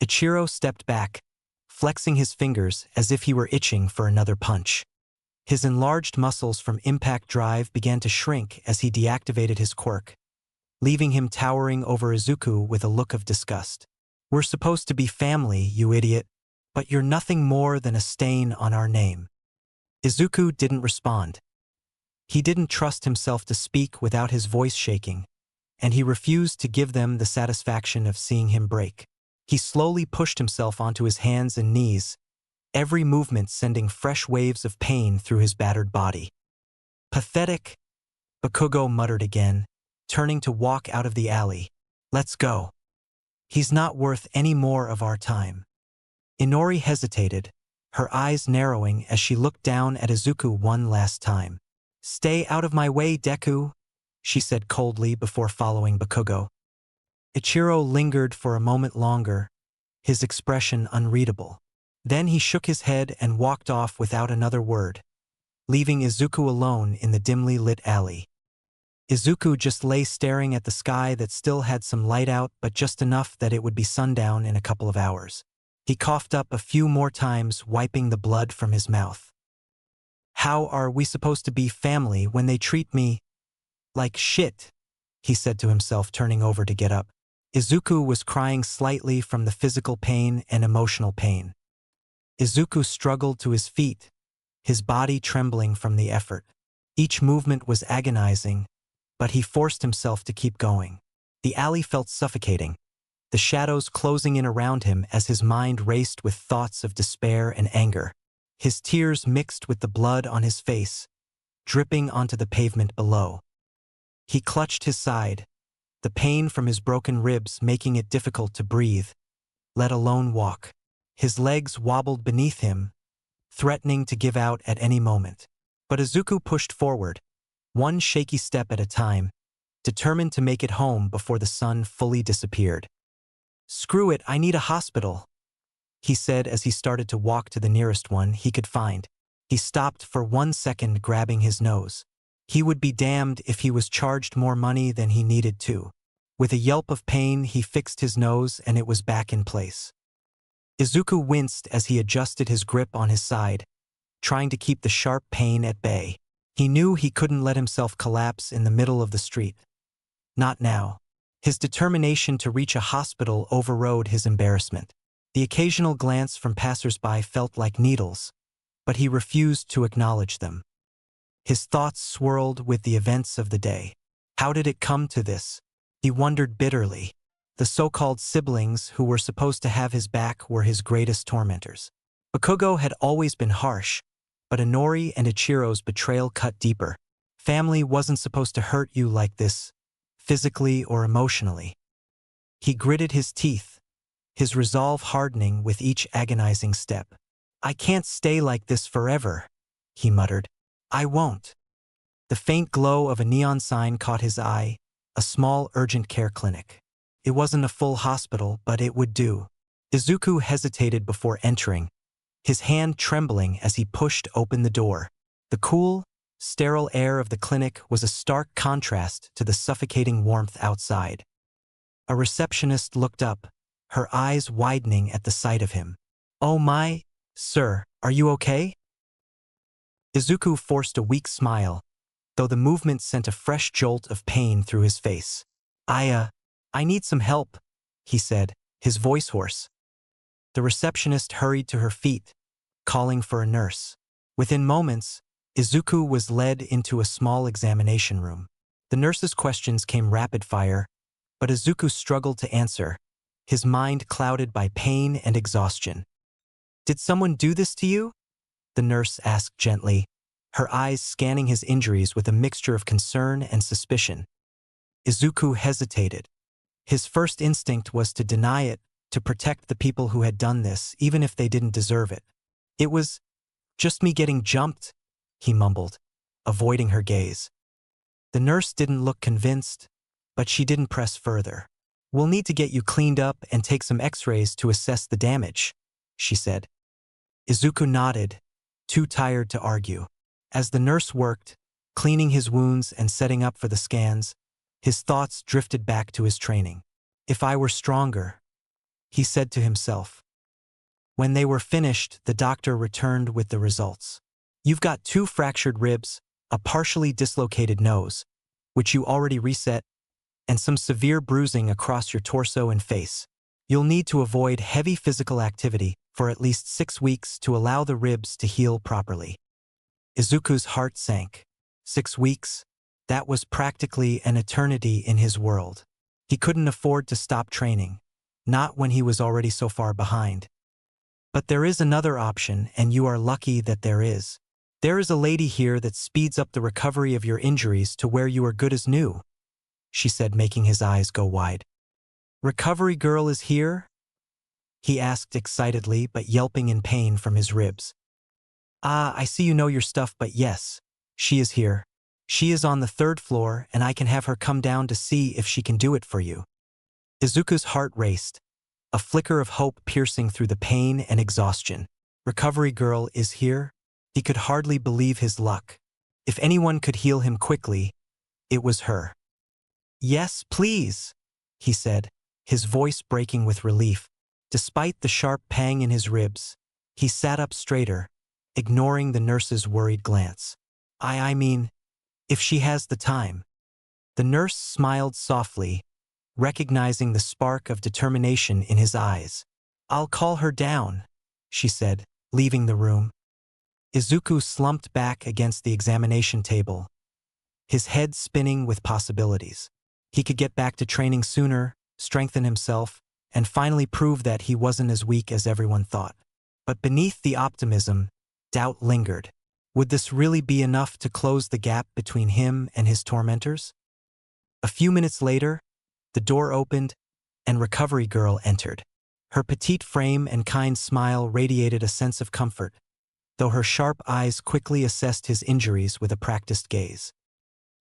Ichiro stepped back, flexing his fingers as if he were itching for another punch. His enlarged muscles from impact drive began to shrink as he deactivated his quirk, leaving him towering over Izuku with a look of disgust. We're supposed to be family, you idiot, but you're nothing more than a stain on our name. Izuku didn't respond. He didn't trust himself to speak without his voice shaking, and he refused to give them the satisfaction of seeing him break. He slowly pushed himself onto his hands and knees, every movement sending fresh waves of pain through his battered body. Pathetic, Bakugo muttered again, turning to walk out of the alley. Let's go. He's not worth any more of our time. Inori hesitated, her eyes narrowing as she looked down at Izuku one last time. Stay out of my way, Deku, she said coldly before following Bakugo. Ichiro lingered for a moment longer, his expression unreadable. Then he shook his head and walked off without another word, leaving Izuku alone in the dimly lit alley. Izuku just lay staring at the sky that still had some light out, but just enough that it would be sundown in a couple of hours. He coughed up a few more times, wiping the blood from his mouth. How are we supposed to be family when they treat me like shit? He said to himself, turning over to get up. Izuku was crying slightly from the physical pain and emotional pain. Izuku struggled to his feet, his body trembling from the effort. Each movement was agonizing, but he forced himself to keep going. The alley felt suffocating, the shadows closing in around him as his mind raced with thoughts of despair and anger. His tears mixed with the blood on his face, dripping onto the pavement below. He clutched his side, the pain from his broken ribs making it difficult to breathe, let alone walk. His legs wobbled beneath him, threatening to give out at any moment. But Izuku pushed forward, one shaky step at a time, determined to make it home before the sun fully disappeared. Screw it, I need a hospital, he said as he started to walk to the nearest one he could find. He stopped for 1 second, grabbing his nose. He would be damned if he was charged more money than he needed to. With a yelp of pain, he fixed his nose and it was back in place. Izuku winced as he adjusted his grip on his side, trying to keep the sharp pain at bay. He knew he couldn't let himself collapse in the middle of the street. Not now. His determination to reach a hospital overrode his embarrassment. The occasional glance from passers-by felt like needles, but he refused to acknowledge them. His thoughts swirled with the events of the day. How did it come to this? He wondered bitterly. The so-called siblings who were supposed to have his back were his greatest tormentors. Bakugo had always been harsh, but Inori and Ichiro's betrayal cut deeper. Family wasn't supposed to hurt you like this, physically or emotionally. He gritted his teeth, his resolve hardening with each agonizing step. "I can't stay like this forever," he muttered. "I won't." The faint glow of a neon sign caught his eye, a small urgent care clinic. It wasn't a full hospital, but it would do. Izuku hesitated before entering, his hand trembling as he pushed open the door. The cool, sterile air of the clinic was a stark contrast to the suffocating warmth outside. A receptionist looked up, her eyes widening at the sight of him. "Oh my, sir, are you okay?" Izuku forced a weak smile, though the movement sent a fresh jolt of pain through his face. I need some help," he said, his voice hoarse. The receptionist hurried to her feet, calling for a nurse. Within moments, Izuku was led into a small examination room. The nurse's questions came rapid-fire, but Izuku struggled to answer, his mind clouded by pain and exhaustion. "Did someone do this to you?" the nurse asked gently, her eyes scanning his injuries with a mixture of concern and suspicion. Izuku hesitated. His first instinct was to deny it, to protect the people who had done this, even if they didn't deserve it. "It was just me getting jumped," he mumbled, avoiding her gaze. The nurse didn't look convinced, but she didn't press further. "We'll need to get you cleaned up and take some x-rays to assess the damage," she said. Izuku nodded, too tired to argue. As the nurse worked, cleaning his wounds and setting up for the scans, his thoughts drifted back to his training. "If I were stronger," he said to himself. When they were finished, the doctor returned with the results. "You've got 2 fractured ribs, a partially dislocated nose, which you already reset, and some severe bruising across your torso and face. You'll need to avoid heavy physical activity for at least 6 weeks to allow the ribs to heal properly." Izuku's heart sank. 6 weeks? That was practically an eternity in his world. He couldn't afford to stop training, not when he was already so far behind. "But there is another option, and you are lucky that there is. There is a lady here that speeds up the recovery of your injuries to where you are good as new," she said, making his eyes go wide. "Recovery girl is here?" he asked excitedly, but yelping in pain from his ribs. "Ah, I see you know your stuff, but yes, she is here. She is on the 3rd floor, and I can have her come down to see if she can do it for you." Izuku's heart raced, a flicker of hope piercing through the pain and exhaustion. Recovery girl is here? He could hardly believe his luck. If anyone could heal him quickly, it was her. "Yes, please," he said, his voice breaking with relief. Despite the sharp pang in his ribs, he sat up straighter, ignoring the nurse's worried glance. I mean, if she has the time." The nurse smiled softly, recognizing the spark of determination in his eyes. "I'll call her down," she said, leaving the room. Izuku slumped back against the examination table, his head spinning with possibilities. He could get back to training sooner, strengthen himself, and finally prove that he wasn't as weak as everyone thought. But beneath the optimism, doubt lingered. Would this really be enough to close the gap between him and his tormentors? A few minutes later, the door opened, and Recovery Girl entered. Her petite frame and kind smile radiated a sense of comfort, though her sharp eyes quickly assessed his injuries with a practiced gaze.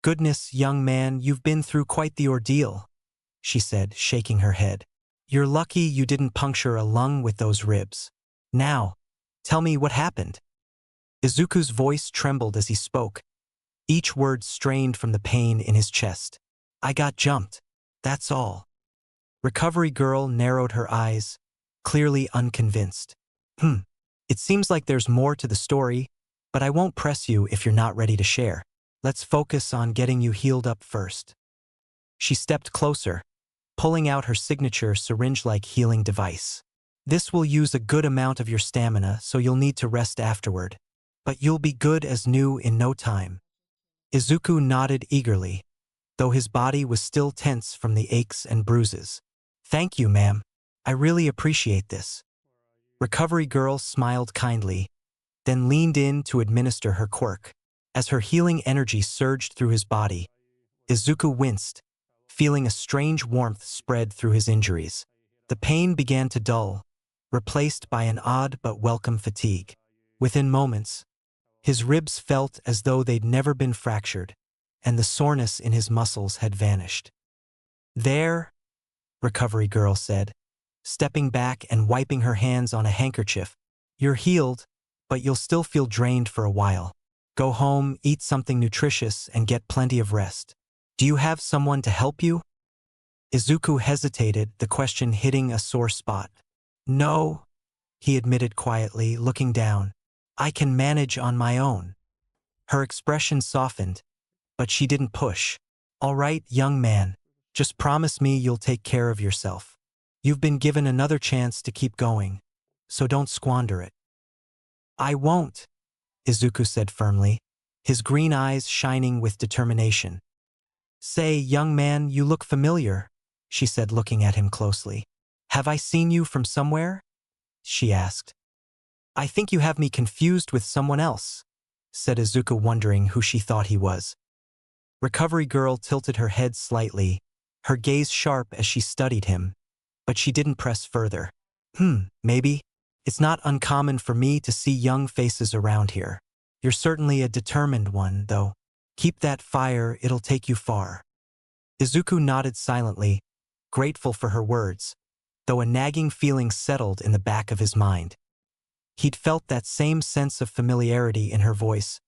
"Goodness, young man, you've been through quite the ordeal," she said, shaking her head. "You're lucky you didn't puncture a lung with those ribs. Now, tell me what happened." Izuku's voice trembled as he spoke, each word strained from the pain in his chest. I got jumped. That's all. Recovery girl narrowed her eyes, clearly unconvinced. It seems like there's more to the story, but I won't press you if you're not ready to share. Let's focus on getting you healed up first. She stepped closer, pulling out her signature syringe-like healing device. This will use a good amount of your stamina, so you'll need to rest afterward. But you'll be good as new in no time. Izuku nodded eagerly, though his body was still tense from the aches and bruises. Thank you, ma'am. I really appreciate this. Recovery girl smiled kindly, then leaned in to administer her quirk. As her healing energy surged through his body, Izuku winced, feeling a strange warmth spread through his injuries. The pain began to dull, replaced by an odd but welcome fatigue. Within moments, his ribs felt as though they'd never been fractured, and the soreness in his muscles had vanished. There, Recovery girl said, stepping back and wiping her hands on a handkerchief. You're healed, but you'll still feel drained for a while. Go home, eat something nutritious, and get plenty of rest. Do you have someone to help you? Izuku hesitated, the question hitting a sore spot. No, he admitted quietly, looking down. I can manage on my own. Her expression softened, but she didn't push. All right, young man, just promise me you'll take care of yourself. You've been given another chance to keep going, so don't squander it. I won't, Izuku said firmly, his green eyes shining with determination. Say, young man, you look familiar, she said, looking at him closely. Have I seen you from somewhere? She asked. I think you have me confused with someone else, said Izuku, wondering who she thought he was. Recovery girl tilted her head slightly, her gaze sharp as she studied him, but she didn't press further. Maybe. It's not uncommon for me to see young faces around here. You're certainly a determined one, though. Keep that fire, it'll take you far. Izuku nodded silently, grateful for her words, though a nagging feeling settled in the back of his mind. He'd felt that same sense of familiarity in her voice,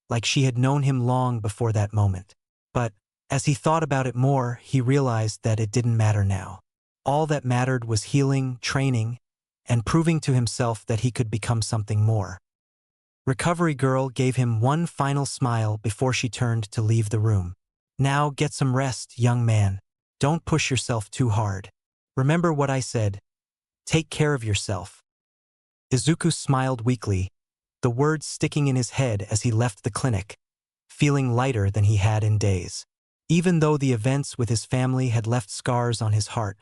like she had known him long before that moment. But, as he thought about it more, he realized that it didn't matter now. All that mattered was healing, training, and proving to himself that he could become something more. Recovery girl gave him one final smile before she turned to leave the room. Now get some rest, young man. Don't push yourself too hard. Remember what I said. Take care of yourself. Izuku smiled weakly, the words sticking in his head as he left the clinic, feeling lighter than he had in days. Even though the events with his family had left scars on his heart,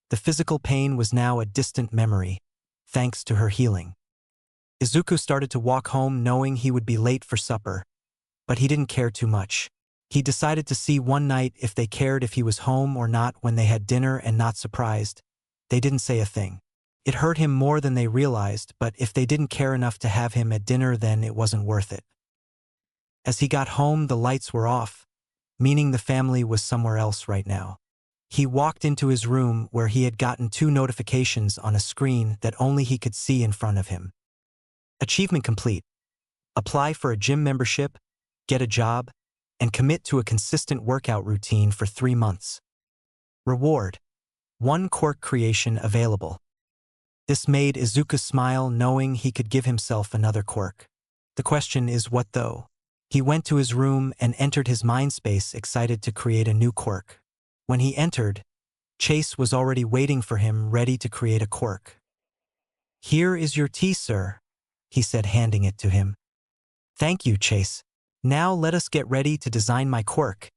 the physical pain was now a distant memory, thanks to her healing. Izuku started to walk home knowing he would be late for supper, but he didn't care too much. He decided to see one night if they cared if he was home or not. When they had dinner, and not surprised, they didn't say a thing. It hurt him more than they realized, but if they didn't care enough to have him at dinner, then it wasn't worth it. As he got home, the lights were off, meaning the family was somewhere else right now. He walked into his room where he had gotten 2 notifications on a screen that only he could see in front of him. Achievement complete. Apply for a gym membership, get a job, and commit to a consistent workout routine for 3 months. Reward: 1 quirk creation available. This made Izuku smile, knowing he could give himself another quirk. The question is what though? He went to his room and entered his mind space, excited to create a new quirk. When he entered, Chase was already waiting for him, ready to create a quirk. Here is your tea, sir, he said, handing it to him. Thank you, Chase. Now let us get ready to design my quirk,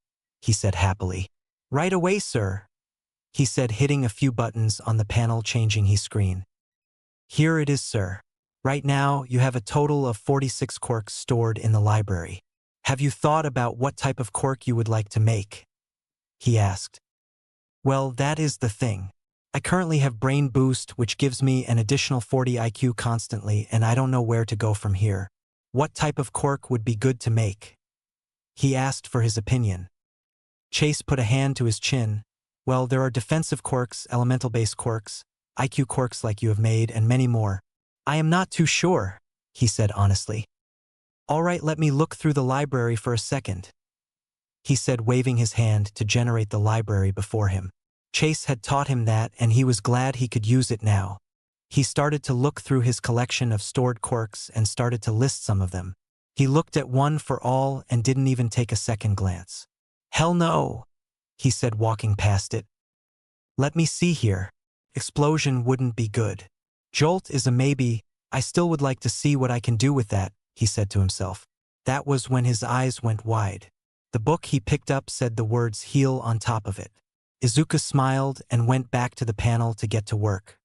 he said happily. Right away, sir, he said, hitting a few buttons on the panel changing his screen. Here it is, sir. Right now, you have a total of 46 quirks stored in the library. Have you thought about what type of quirk you would like to make? He asked. Well, that is the thing. I currently have Brain Boost, which gives me an additional 40 IQ constantly, and I don't know where to go from here. What type of quirk would be good to make? He asked for his opinion. Chase put a hand to his chin. Well, there are defensive quirks, elemental-based quirks, IQ quirks like you have made, and many more. I am not too sure, he said honestly. All right, let me look through the library for a second, he said, waving his hand to generate the library before him. Chase had taught him that, and he was glad he could use it now. He started to look through his collection of stored quirks and started to list some of them. He looked at one for all and didn't even take a second glance. Hell no, he said, walking past it. Let me see here. Explosion wouldn't be good. Jolt is a maybe. I still would like to see what I can do with that, he said to himself. That was when his eyes went wide. The book he picked up said the words heal on top of it. Izuku smiled and went back to the panel to get to work.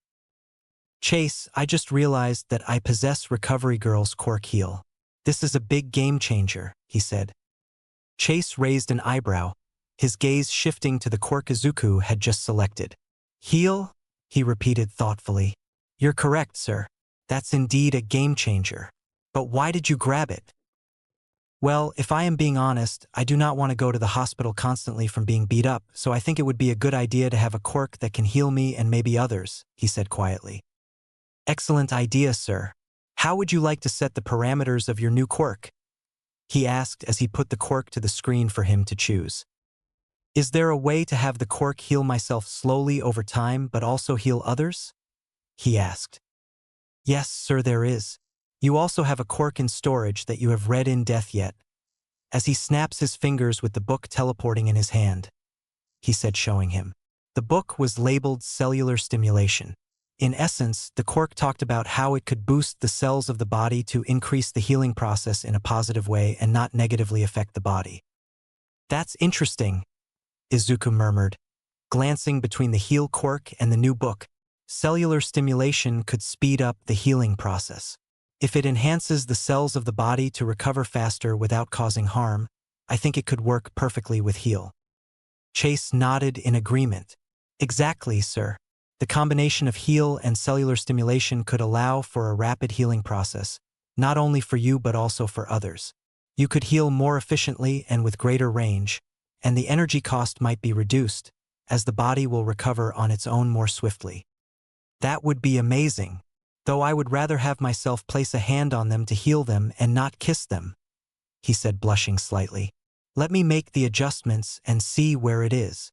Chase, I just realized that I possess Recovery Girl's quirk heal. This is a big game changer, he said. Chase raised an eyebrow, his gaze shifting to the quirk Izuku had just selected. Heal? He repeated thoughtfully. You're correct, sir. That's indeed a game changer. But why did you grab it? Well, if I am being honest, I do not want to go to the hospital constantly from being beat up, so I think it would be a good idea to have a quirk that can heal me and maybe others, he said quietly. Excellent idea, sir. How would you like to set the parameters of your new quirk? He asked as he put the quirk to the screen for him to choose. Is there a way to have the quirk heal myself slowly over time but also heal others? He asked. Yes, sir, there is. You also have a quirk in storage that you have read in death yet. As he snaps his fingers with the book teleporting in his hand, he said, showing him. The book was labeled Cellular Stimulation. In essence, the quirk talked about how it could boost the cells of the body to increase the healing process in a positive way and not negatively affect the body. That's interesting, Izuku murmured, glancing between the heal quirk and the new book. Cellular stimulation could speed up the healing process. If it enhances the cells of the body to recover faster without causing harm, I think it could work perfectly with heal. Chase nodded in agreement. Exactly, sir. The combination of heal and cellular stimulation could allow for a rapid healing process, not only for you but also for others. You could heal more efficiently and with greater range, and the energy cost might be reduced, as the body will recover on its own more swiftly. That would be amazing, though I would rather have myself place a hand on them to heal them and not kiss them, he said, blushing slightly. Let me make the adjustments and see where it is.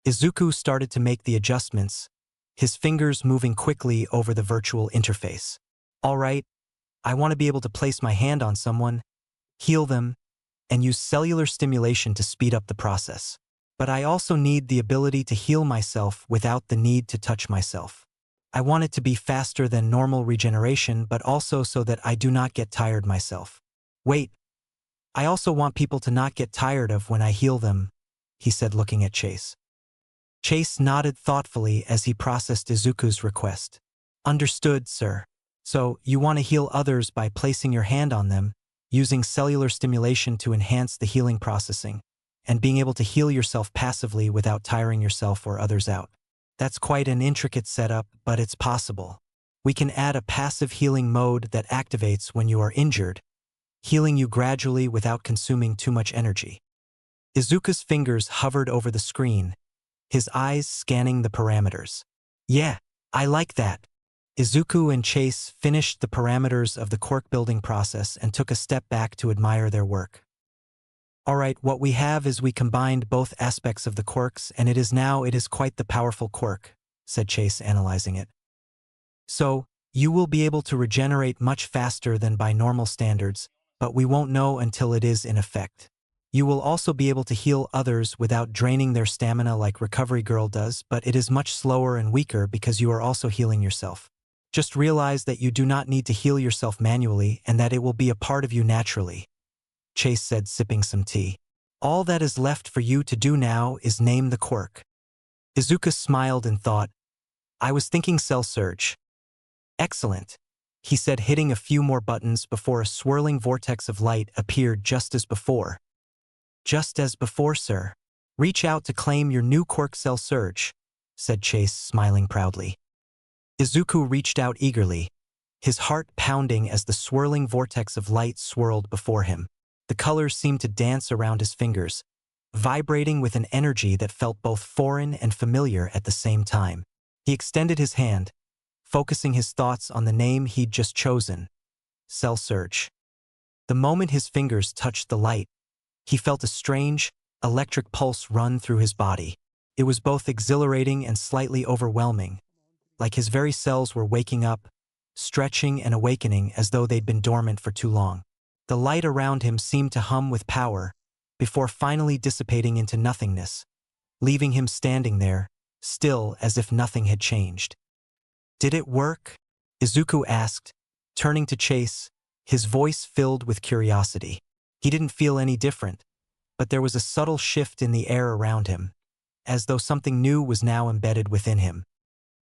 Izuku started to make the adjustments, his fingers moving quickly over the virtual interface. All right, I want to be able to place my hand on someone, heal them, and use cellular stimulation to speed up the process. But I also need the ability to heal myself without the need to touch myself. I want it to be faster than normal regeneration, but also so that I do not get tired myself. Wait, I also want people to not get tired of when I heal them, he said, looking at Chase. Chase nodded thoughtfully as he processed Izuku's request. Understood, sir. So, you want to heal others by placing your hand on them, using cellular stimulation to enhance the healing processing, and being able to heal yourself passively without tiring yourself or others out. That's quite an intricate setup, but it's possible. We can add a passive healing mode that activates when you are injured, healing you gradually without consuming too much energy. Izuku's fingers hovered over the screen, his eyes scanning the parameters. Yeah, I like that. Izuku and Chase finished the parameters of the quirk building process and took a step back to admire their work. All right, what we have is we combined both aspects of the quirks, and it is quite the powerful quirk, said Chase, analyzing it. So, you will be able to regenerate much faster than by normal standards, but we won't know until it is in effect. You will also be able to heal others without draining their stamina like Recovery Girl does, but it is much slower and weaker because you are also healing yourself. Just realize that you do not need to heal yourself manually and that it will be a part of you naturally, Chase said, sipping some tea. All that is left for you to do now is name the quirk. Izuku smiled and thought, I was thinking Cell Surge. Excellent, he said, hitting a few more buttons before a swirling vortex of light appeared just as before. Just as before, sir. Reach out to claim your new quirk, Cell Surge, said Chase, smiling proudly. Izuku reached out eagerly, his heart pounding as the swirling vortex of light swirled before him. The colors seemed to dance around his fingers, vibrating with an energy that felt both foreign and familiar at the same time. He extended his hand, focusing his thoughts on the name he'd just chosen, Cell Surge. The moment his fingers touched the light, he felt a strange, electric pulse run through his body. It was both exhilarating and slightly overwhelming, like his very cells were waking up, stretching and awakening as though they'd been dormant for too long. The light around him seemed to hum with power, before finally dissipating into nothingness, leaving him standing there, still as if nothing had changed. "Did it work?" Izuku asked, turning to Chase, his voice filled with curiosity. He didn't feel any different, but there was a subtle shift in the air around him, as though something new was now embedded within him.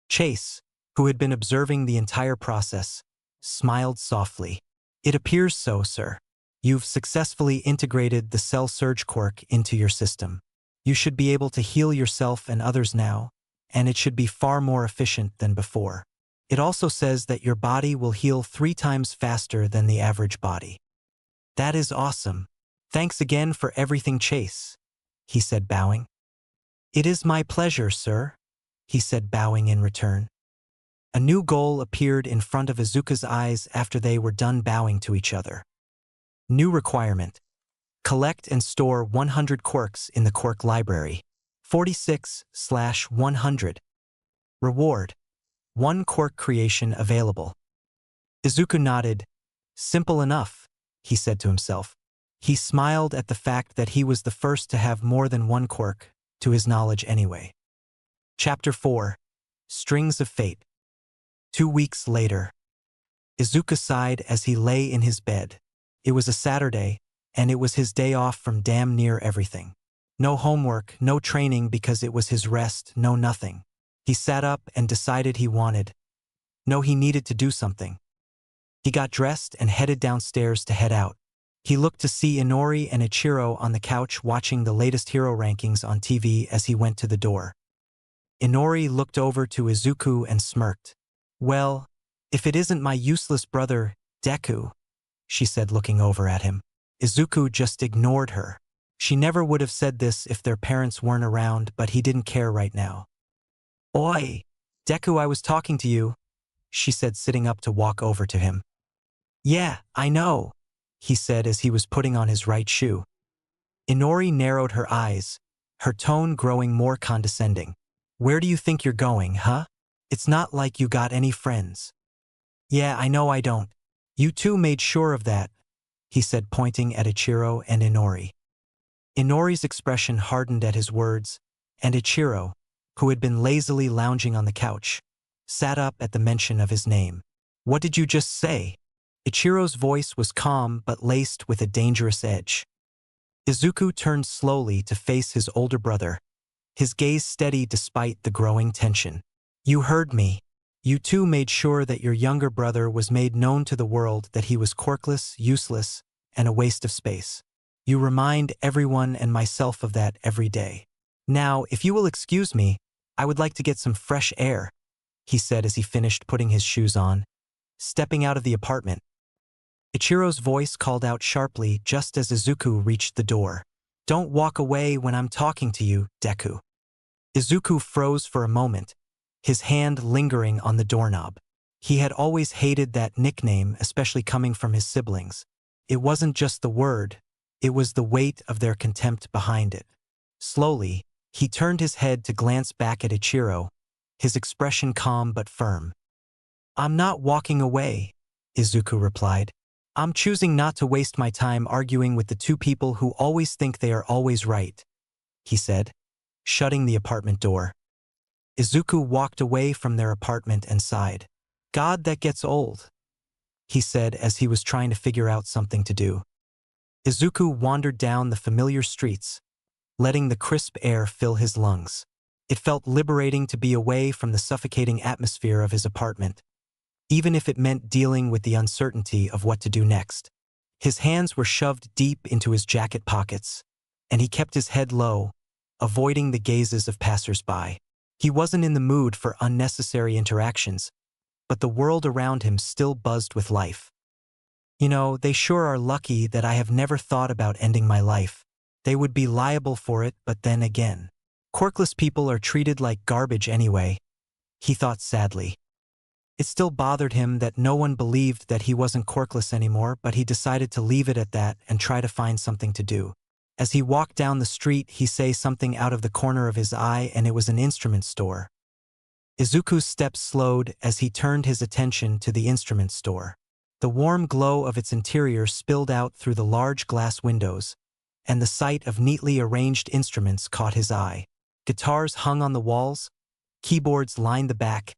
Chase, who had been observing the entire process, smiled softly. "It appears so, sir. You've successfully integrated the cell surge quirk into your system. You should be able to heal yourself and others now, and it should be far more efficient than before. It also says that your body will heal 3 times faster than the average body." "That is awesome. Thanks again for everything, Chase," he said, bowing. "It is my pleasure, sir," he said, bowing in return. A new goal appeared in front of Izuku's eyes after they were done bowing to each other. New requirement: collect and store 100 quirks in the quirk library. 46/100. Reward: 1 quirk creation available. Izuku nodded. Simple enough, he said to himself. He smiled at the fact that he was the first to have more than 1 quirk, to his knowledge anyway. Chapter 4. Strings of Fate. 2 weeks later. Izuku sighed as he lay in his bed. It was a Saturday, and it was his day off from damn near everything. No homework, no training because it was his rest, no nothing. He sat up and decided he needed to do something. He got dressed and headed downstairs to head out. He looked to see Inori and Ichiro on the couch watching the latest hero rankings on TV as he went to the door. Inori looked over to Izuku and smirked. "Well, if it isn't my useless brother, Deku," she said, looking over at him. Izuku just ignored her. She never would have said this if their parents weren't around, but he didn't care right now. "Oi, Deku, I was talking to you," she said, sitting up to walk over to him. "Yeah, I know," he said as he was putting on his right shoe. Inori narrowed her eyes, her tone growing more condescending. "Where do you think you're going, huh? It's not like you got any friends." "Yeah, I know I don't. You two made sure of that," he said, pointing at Ichiro and Inori. Inori's expression hardened at his words, and Ichiro, who had been lazily lounging on the couch, sat up at the mention of his name. "What did you just say?" Ichiro's voice was calm but laced with a dangerous edge. Izuku turned slowly to face his older brother, his gaze steady despite the growing tension. "You heard me. You two made sure that your younger brother was made known to the world that he was quirkless, useless, and a waste of space. You remind everyone and myself of that every day. Now, if you will excuse me, I would like to get some fresh air," he said as he finished putting his shoes on, stepping out of the apartment. Ichiro's voice called out sharply just as Izuku reached the door. "Don't walk away when I'm talking to you, Deku." Izuku froze for a moment, his hand lingering on the doorknob. He had always hated that nickname, especially coming from his siblings. It wasn't just the word, it was the weight of their contempt behind it. Slowly, he turned his head to glance back at Ichiro, his expression calm but firm. "I'm not walking away," Izuku replied. "I'm choosing not to waste my time arguing with the two people who always think they are always right," he said, shutting the apartment door. Izuku walked away from their apartment and sighed. "God, that gets old," he said as he was trying to figure out something to do. Izuku wandered down the familiar streets, letting the crisp air fill his lungs. It felt liberating to be away from the suffocating atmosphere of his apartment, even if it meant dealing with the uncertainty of what to do next. His hands were shoved deep into his jacket pockets, and he kept his head low, avoiding the gazes of passers-by. He wasn't in the mood for unnecessary interactions, but the world around him still buzzed with life. "You know, they sure are lucky that I have never thought about ending my life. They would be liable for it, but then again. Quirkless people are treated like garbage anyway," he thought sadly. It still bothered him that no one believed that he wasn't quirkless anymore, but he decided to leave it at that and try to find something to do. As he walked down the street, he saw something out of the corner of his eye, and it was an instrument store. Izuku's steps slowed as he turned his attention to the instrument store. The warm glow of its interior spilled out through the large glass windows, and the sight of neatly arranged instruments caught his eye. Guitars hung on the walls, keyboards lined the back,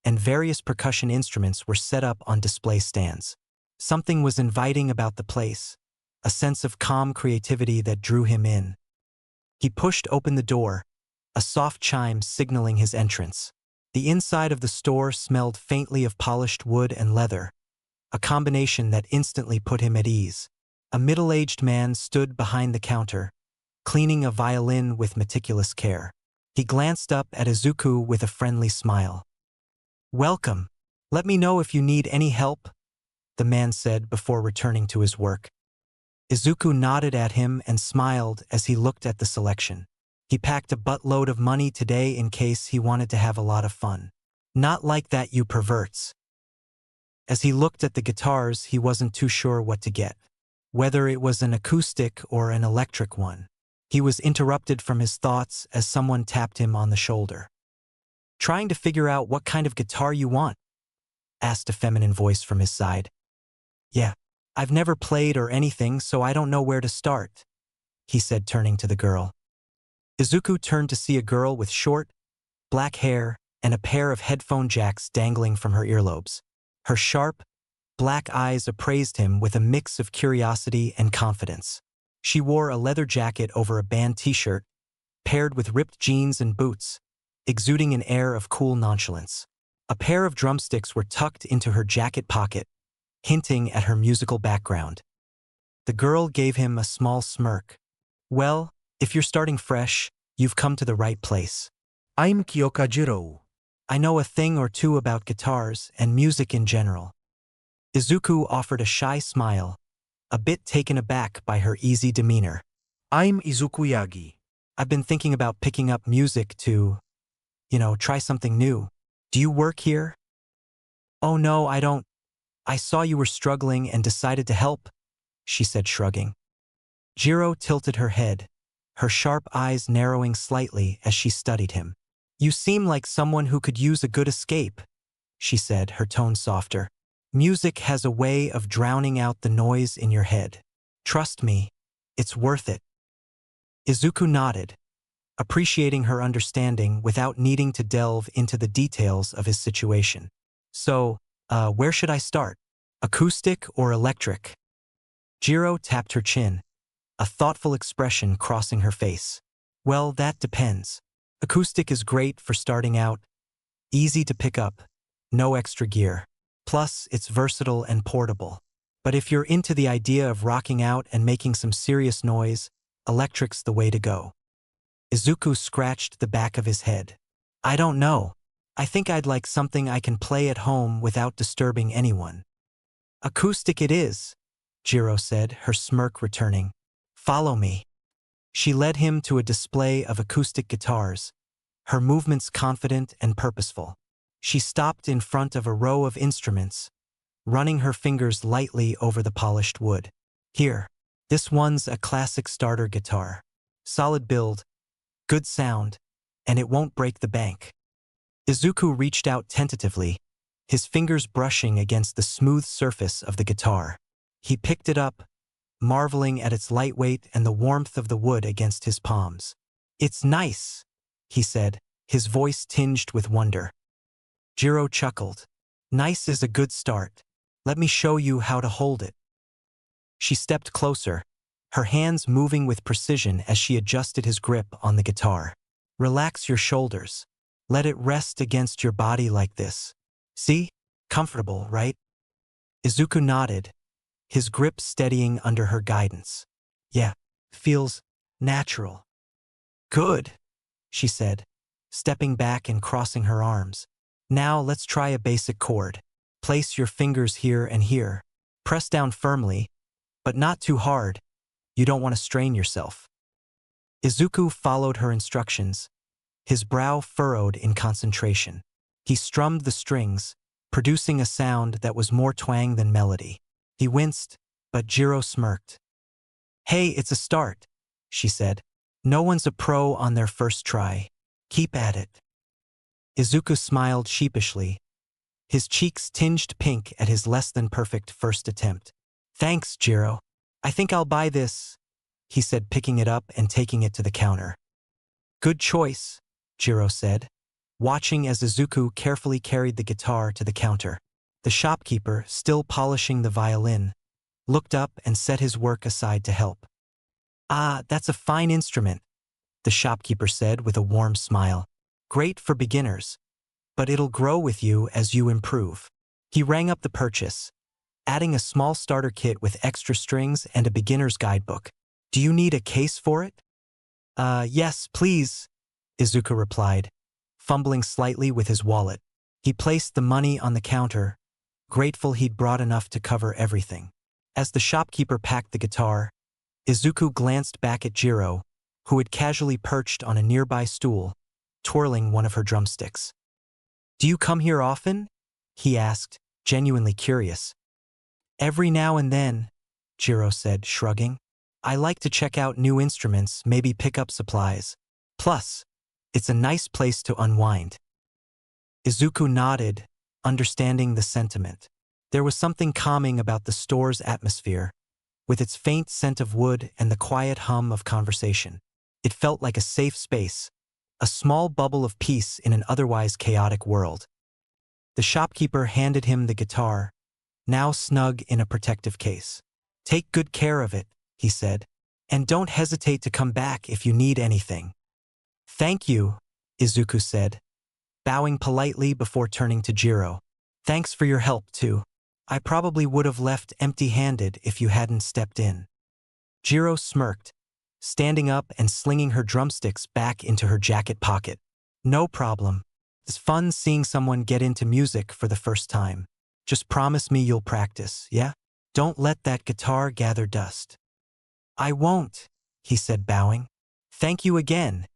and various percussion instruments were set up on display stands. Something was inviting about the place, a sense of calm creativity that drew him in. He pushed open the door, a soft chime signaling his entrance. The inside of the store smelled faintly of polished wood and leather, a combination that instantly put him at ease. A middle-aged man stood behind the counter, cleaning a violin with meticulous care. He glanced up at Izuku with a friendly smile. "Welcome. Let me know if you need any help," the man said before returning to his work. Izuku nodded at him and smiled as he looked at the selection. He packed a buttload of money today in case he wanted to have a lot of fun. "Not like that, you perverts." As he looked at the guitars, he wasn't too sure what to get, whether it was an acoustic or an electric one. He was interrupted from his thoughts as someone tapped him on the shoulder. "Trying to figure out what kind of guitar you want?" asked a feminine voice from his side. "Yeah, I've never played or anything, so I don't know where to start," he said, turning to the girl. Izuku turned to see a girl with short, black hair and a pair of headphone jacks dangling from her earlobes. Her sharp, black eyes appraised him with a mix of curiosity and confidence. She wore a leather jacket over a band t-shirt, paired with ripped jeans and boots, exuding an air of cool nonchalance. A pair of drumsticks were tucked into her jacket pocket, hinting at her musical background. The girl gave him a small smirk. "Well, if you're starting fresh, you've come to the right place. I'm Kyokajiro. I know a thing or two about guitars and music in general." Izuku offered a shy smile, a bit taken aback by her easy demeanor. I'm Izuku Yagi. "I've been thinking about picking up music to, try something new. Do you work here?" "Oh no, I don't. I saw you were struggling and decided to help," she said, shrugging. Jiro tilted her head, her sharp eyes narrowing slightly as she studied him. "You seem like someone who could use a good escape," she said, her tone softer. "Music has a way of drowning out the noise in your head. Trust me, it's worth it." Izuku nodded, appreciating her understanding without needing to delve into the details of his situation. "So, where should I start? Acoustic or electric?" Jiro tapped her chin, a thoughtful expression crossing her face. "Well, that depends. Acoustic is great for starting out, easy to pick up, no extra gear. Plus, it's versatile and portable. But if you're into the idea of rocking out and making some serious noise, electric's the way to go." Izuku scratched the back of his head. "I don't know. I think I'd like something I can play at home without disturbing anyone." "Acoustic it is," Jiro said, her smirk returning. "Follow me." She led him to a display of acoustic guitars, her movements confident and purposeful. She stopped in front of a row of instruments, running her fingers lightly over the polished wood. "Here, this one's a classic starter guitar. Solid build, good sound, and it won't break the bank." Izuku reached out tentatively, his fingers brushing against the smooth surface of the guitar. He picked it up, marveling at its lightweight and the warmth of the wood against his palms. "It's nice," he said, his voice tinged with wonder. Jiro chuckled. "Nice is a good start. Let me show you how to hold it." She stepped closer, her hands moving with precision as she adjusted his grip on the guitar. "Relax your shoulders. Let it rest against your body like this. See? Comfortable, right?" Izuku nodded, his grip steadying under her guidance. "Yeah, feels natural." "Good," she said, stepping back and crossing her arms. "Now let's try a basic chord. Place your fingers here and here. Press down firmly, but not too hard. You don't want to strain yourself." Izuku followed her instructions, his brow furrowed in concentration. He strummed the strings, producing a sound that was more twang than melody. He winced, but Jiro smirked. "Hey, it's a start," she said. "No one's a pro on their first try. Keep at it." Izuku smiled sheepishly, his cheeks tinged pink at his less-than-perfect first attempt. "Thanks, Jiro. I think I'll buy this," he said, picking it up and taking it to the counter. "Good choice," Jiro said, watching as Izuku carefully carried the guitar to the counter. The shopkeeper, still polishing the violin, looked up and set his work aside to help. "Ah, that's a fine instrument," the shopkeeper said with a warm smile. "Great for beginners, but it'll grow with you as you improve." He rang up the purchase, adding a small starter kit with extra strings and a beginner's guidebook. "Do you need a case for it?" Yes, please," Izuku replied, fumbling slightly with his wallet. He placed the money on the counter, grateful he'd brought enough to cover everything. As the shopkeeper packed the guitar, Izuku glanced back at Jiro, who had casually perched on a nearby stool, twirling one of her drumsticks. "Do you come here often?" he asked, genuinely curious. "Every now and then," Jiro said, shrugging. "I like to check out new instruments, maybe pick up supplies. Plus, it's a nice place to unwind." Izuku nodded, understanding the sentiment. There was something calming about the store's atmosphere, with its faint scent of wood and the quiet hum of conversation. It felt like a safe space, a small bubble of peace in an otherwise chaotic world. The shopkeeper handed him the guitar, now snug in a protective case. "Take good care of it," he said, "and don't hesitate to come back if you need anything." "Thank you," Izuku said, bowing politely before turning to Jiro. "Thanks for your help, too. I probably would have left empty-handed if you hadn't stepped in." Jiro smirked, standing up and slinging her drumsticks back into her jacket pocket. "No problem. It's fun seeing someone get into music for the first time. Just promise me you'll practice, yeah? Don't let that guitar gather dust." "I won't," he said, bowing. "Thank you again,"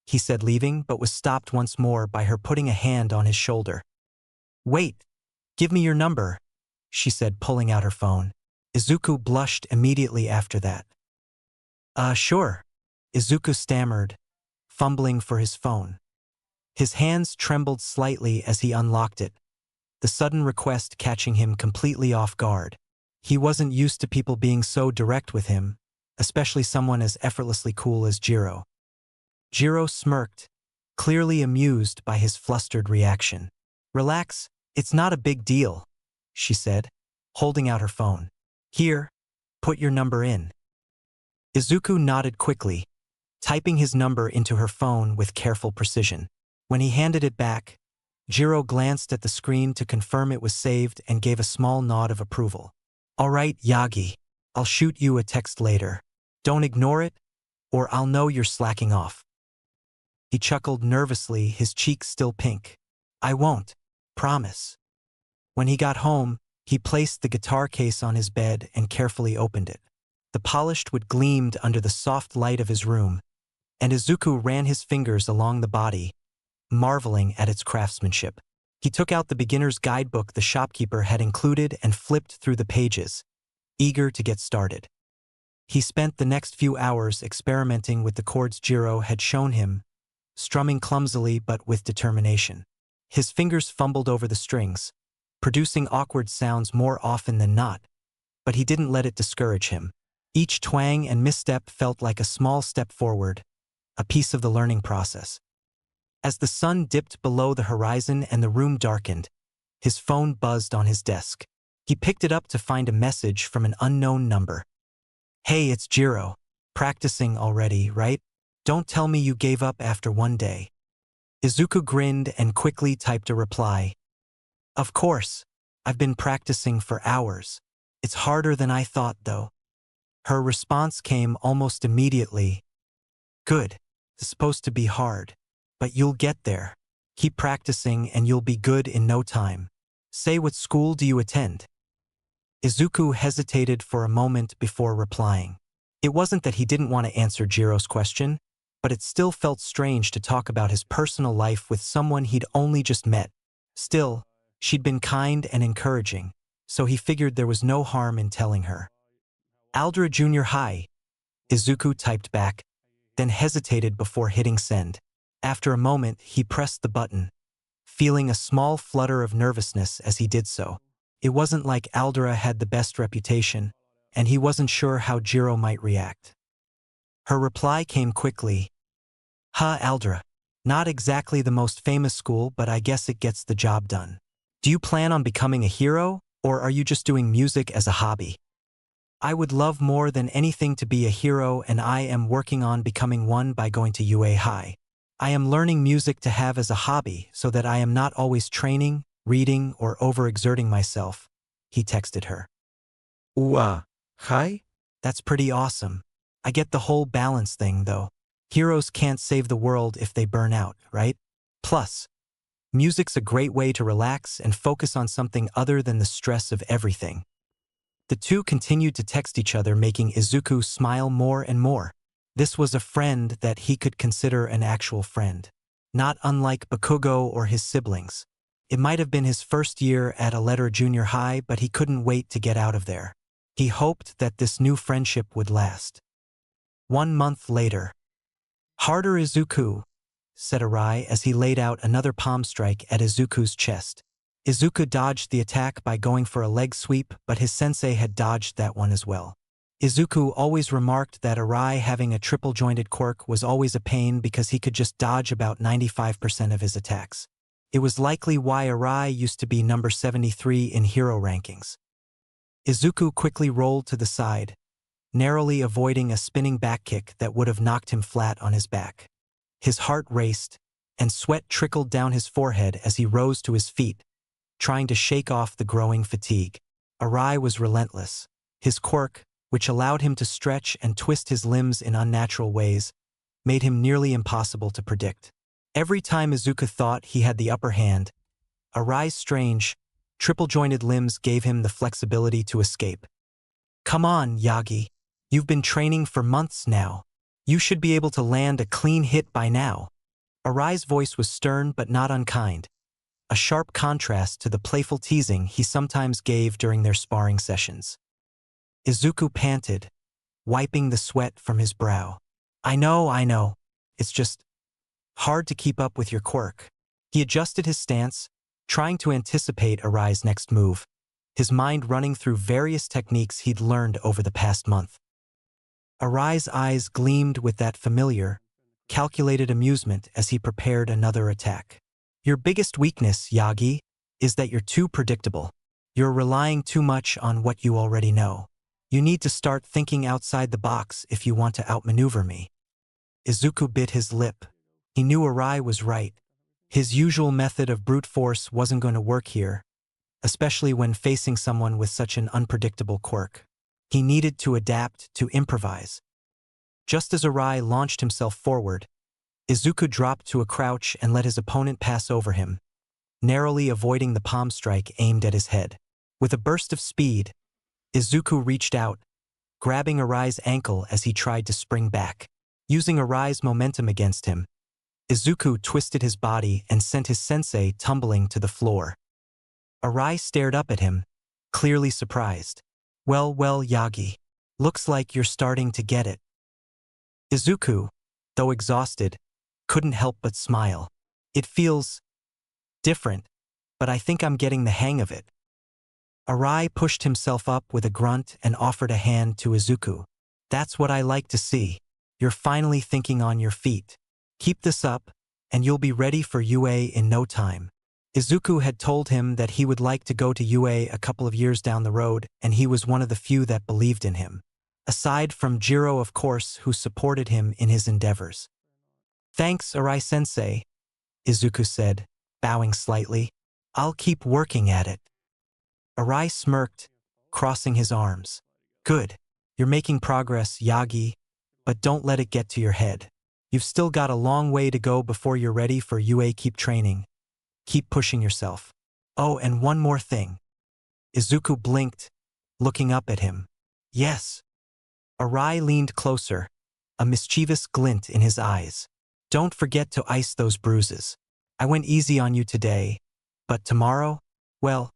he said, leaving, but was stopped once more by her putting a hand on his shoulder. "Wait, give me your number," she said, pulling out her phone. Izuku blushed immediately after that. Sure," Izuku stammered, fumbling for his phone. His hands trembled slightly as he unlocked it, the sudden request catching him completely off guard. He wasn't used to people being so direct with him, especially someone as effortlessly cool as Jiro. Jiro smirked, clearly amused by his flustered reaction. "Relax, it's not a big deal," she said, holding out her phone. "Here, put your number in." Izuku nodded quickly, typing his number into her phone with careful precision. When he handed it back, Jiro glanced at the screen to confirm it was saved and gave a small nod of approval. "All right, Yagi, I'll shoot you a text later. Don't ignore it, or I'll know you're slacking off." He chuckled nervously, his cheeks still pink. "I won't. Promise." When he got home, he placed the guitar case on his bed and carefully opened it. The polished wood gleamed under the soft light of his room, and Izuku ran his fingers along the body, marveling at its craftsmanship. He took out the beginner's guidebook the shopkeeper had included and flipped through the pages, eager to get started. He spent the next few hours experimenting with the chords Jiro had shown him, strumming clumsily but with determination. His fingers fumbled over the strings, producing awkward sounds more often than not, but he didn't let it discourage him. Each twang and misstep felt like a small step forward, a piece of the learning process. As the sun dipped below the horizon and the room darkened, his phone buzzed on his desk. He picked it up to find a message from an unknown number. "Hey, it's Jiro. Practicing already, right? Don't tell me you gave up after one day." Izuku grinned and quickly typed a reply. "Of course. I've been practicing for hours. It's harder than I thought, though." Her response came almost immediately. "Good. It's supposed to be hard. But you'll get there. Keep practicing and you'll be good in no time. Say, what school do you attend?" Izuku hesitated for a moment before replying. It wasn't that he didn't want to answer Jiro's question, but it still felt strange to talk about his personal life with someone he'd only just met. Still, She'd been kind and encouraging, so he figured there was no harm in telling her. Aldra Junior High, Izuku typed back, then hesitated before hitting send. After a moment, he pressed the button, feeling a small flutter of nervousness as he did so. It wasn't like Aldra had the best reputation, and he wasn't sure how Jiro might react. Her reply came quickly. Aldra. Not exactly the most famous school, but I guess it gets the job done. Do you plan on becoming a hero, or are you just doing music as a hobby? I would love more than anything to be a hero, and I am working on becoming one by going to UA High. I am learning music to have as a hobby so that I am not always training, reading, or overexerting myself, he texted her. UA High? That's pretty awesome. I get the whole balance thing, though. Heroes can't save the world if they burn out, right? Plus, music's a great way to relax and focus on something other than the stress of everything. The two continued to text each other, making Izuku smile more and more. This was a friend that he could consider an actual friend. Not unlike Bakugo or his siblings. It might have been his first year at a letter junior high, but he couldn't wait to get out of there. He hoped that this new friendship would last. 1 month later. Harder, Izuku, said Arai as he laid out another palm strike at Izuku's chest. Izuku dodged the attack by going for a leg sweep, but his sensei had dodged that one as well. Izuku always remarked that Arai having a triple-jointed quirk was always a pain because he could just dodge about 95% of his attacks. It was likely why Arai used to be number 73 in hero rankings. Izuku quickly rolled to the side, narrowly avoiding a spinning back kick that would have knocked him flat on his back. His heart raced, and sweat trickled down his forehead as he rose to his feet, trying to shake off the growing fatigue. Arai was relentless. His quirk, which allowed him to stretch and twist his limbs in unnatural ways, made him nearly impossible to predict. Every time Izuku thought he had the upper hand, Arai's strange, triple-jointed limbs gave him the flexibility to escape. Come on, Yagi. You've been training for months now. You should be able to land a clean hit by now. Arai's voice was stern but not unkind, a sharp contrast to the playful teasing he sometimes gave during their sparring sessions. Izuku panted, wiping the sweat from his brow. I know. It's just hard to keep up with your quirk. He adjusted his stance, trying to anticipate Arai's next move, his mind running through various techniques he'd learned over the past month. Arai's eyes gleamed with that familiar, calculated amusement as he prepared another attack. Your biggest weakness, Yagi, is that you're too predictable. You're relying too much on what you already know. You need to start thinking outside the box if you want to outmaneuver me. Izuku bit his lip. He knew Arai was right. His usual method of brute force wasn't going to work here, especially when facing someone with such an unpredictable quirk. He needed to adapt, to improvise. Just as Arai launched himself forward, Izuku dropped to a crouch and let his opponent pass over him, narrowly avoiding the palm strike aimed at his head. With a burst of speed, Izuku reached out, grabbing Arai's ankle as he tried to spring back. Using Arai's momentum against him, Izuku twisted his body and sent his sensei tumbling to the floor. Arai stared up at him, clearly surprised. Well, Yagi. Looks like you're starting to get it. Izuku, though exhausted, couldn't help but smile. It feels different, but I think I'm getting the hang of it. Arai pushed himself up with a grunt and offered a hand to Izuku. That's what I like to see. You're finally thinking on your feet. Keep this up, and you'll be ready for UA in no time. Izuku had told him that he would like to go to UA a couple of years down the road, and he was one of the few that believed in him. Aside from Jiro, of course, who supported him in his endeavors. Thanks, Arai-sensei, Izuku said, bowing slightly. I'll keep working at it. Arai smirked, crossing his arms. Good. You're making progress, Yagi, but don't let it get to your head. You've still got a long way to go before you're ready for UA. Keep training. Keep pushing yourself. Oh, and one more thing. Izuku blinked, looking up at him. Yes. Arai leaned closer, a mischievous glint in his eyes. Don't forget to ice those bruises. I went easy on you today, but tomorrow, Well,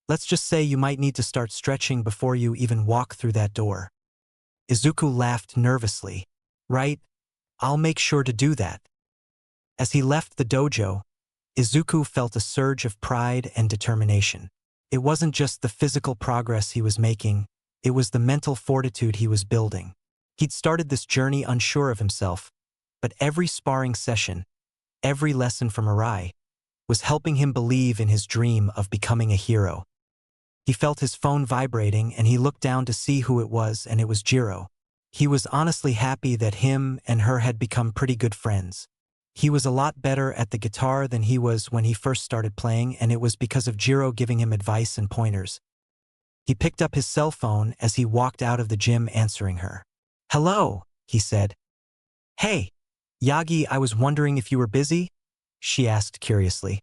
let's just say you might need to start stretching before you even walk through that door. Izuku laughed nervously. Right, I'll make sure to do that. As he left the dojo, Izuku felt a surge of pride and determination. It wasn't just the physical progress he was making, it was the mental fortitude he was building. He'd started this journey unsure of himself, but every sparring session, every lesson from Arai, was helping him believe in his dream of becoming a hero. He felt his phone vibrating and he looked down to see who it was, and it was Jiro. He was honestly happy that him and her had become pretty good friends. He was a lot better at the guitar than he was when he first started playing, and it was because of Jiro giving him advice and pointers. He picked up his cell phone as he walked out of the gym, answering her. "Hello," he said. "Hey, Yagi, I was wondering if you were busy?" she asked curiously.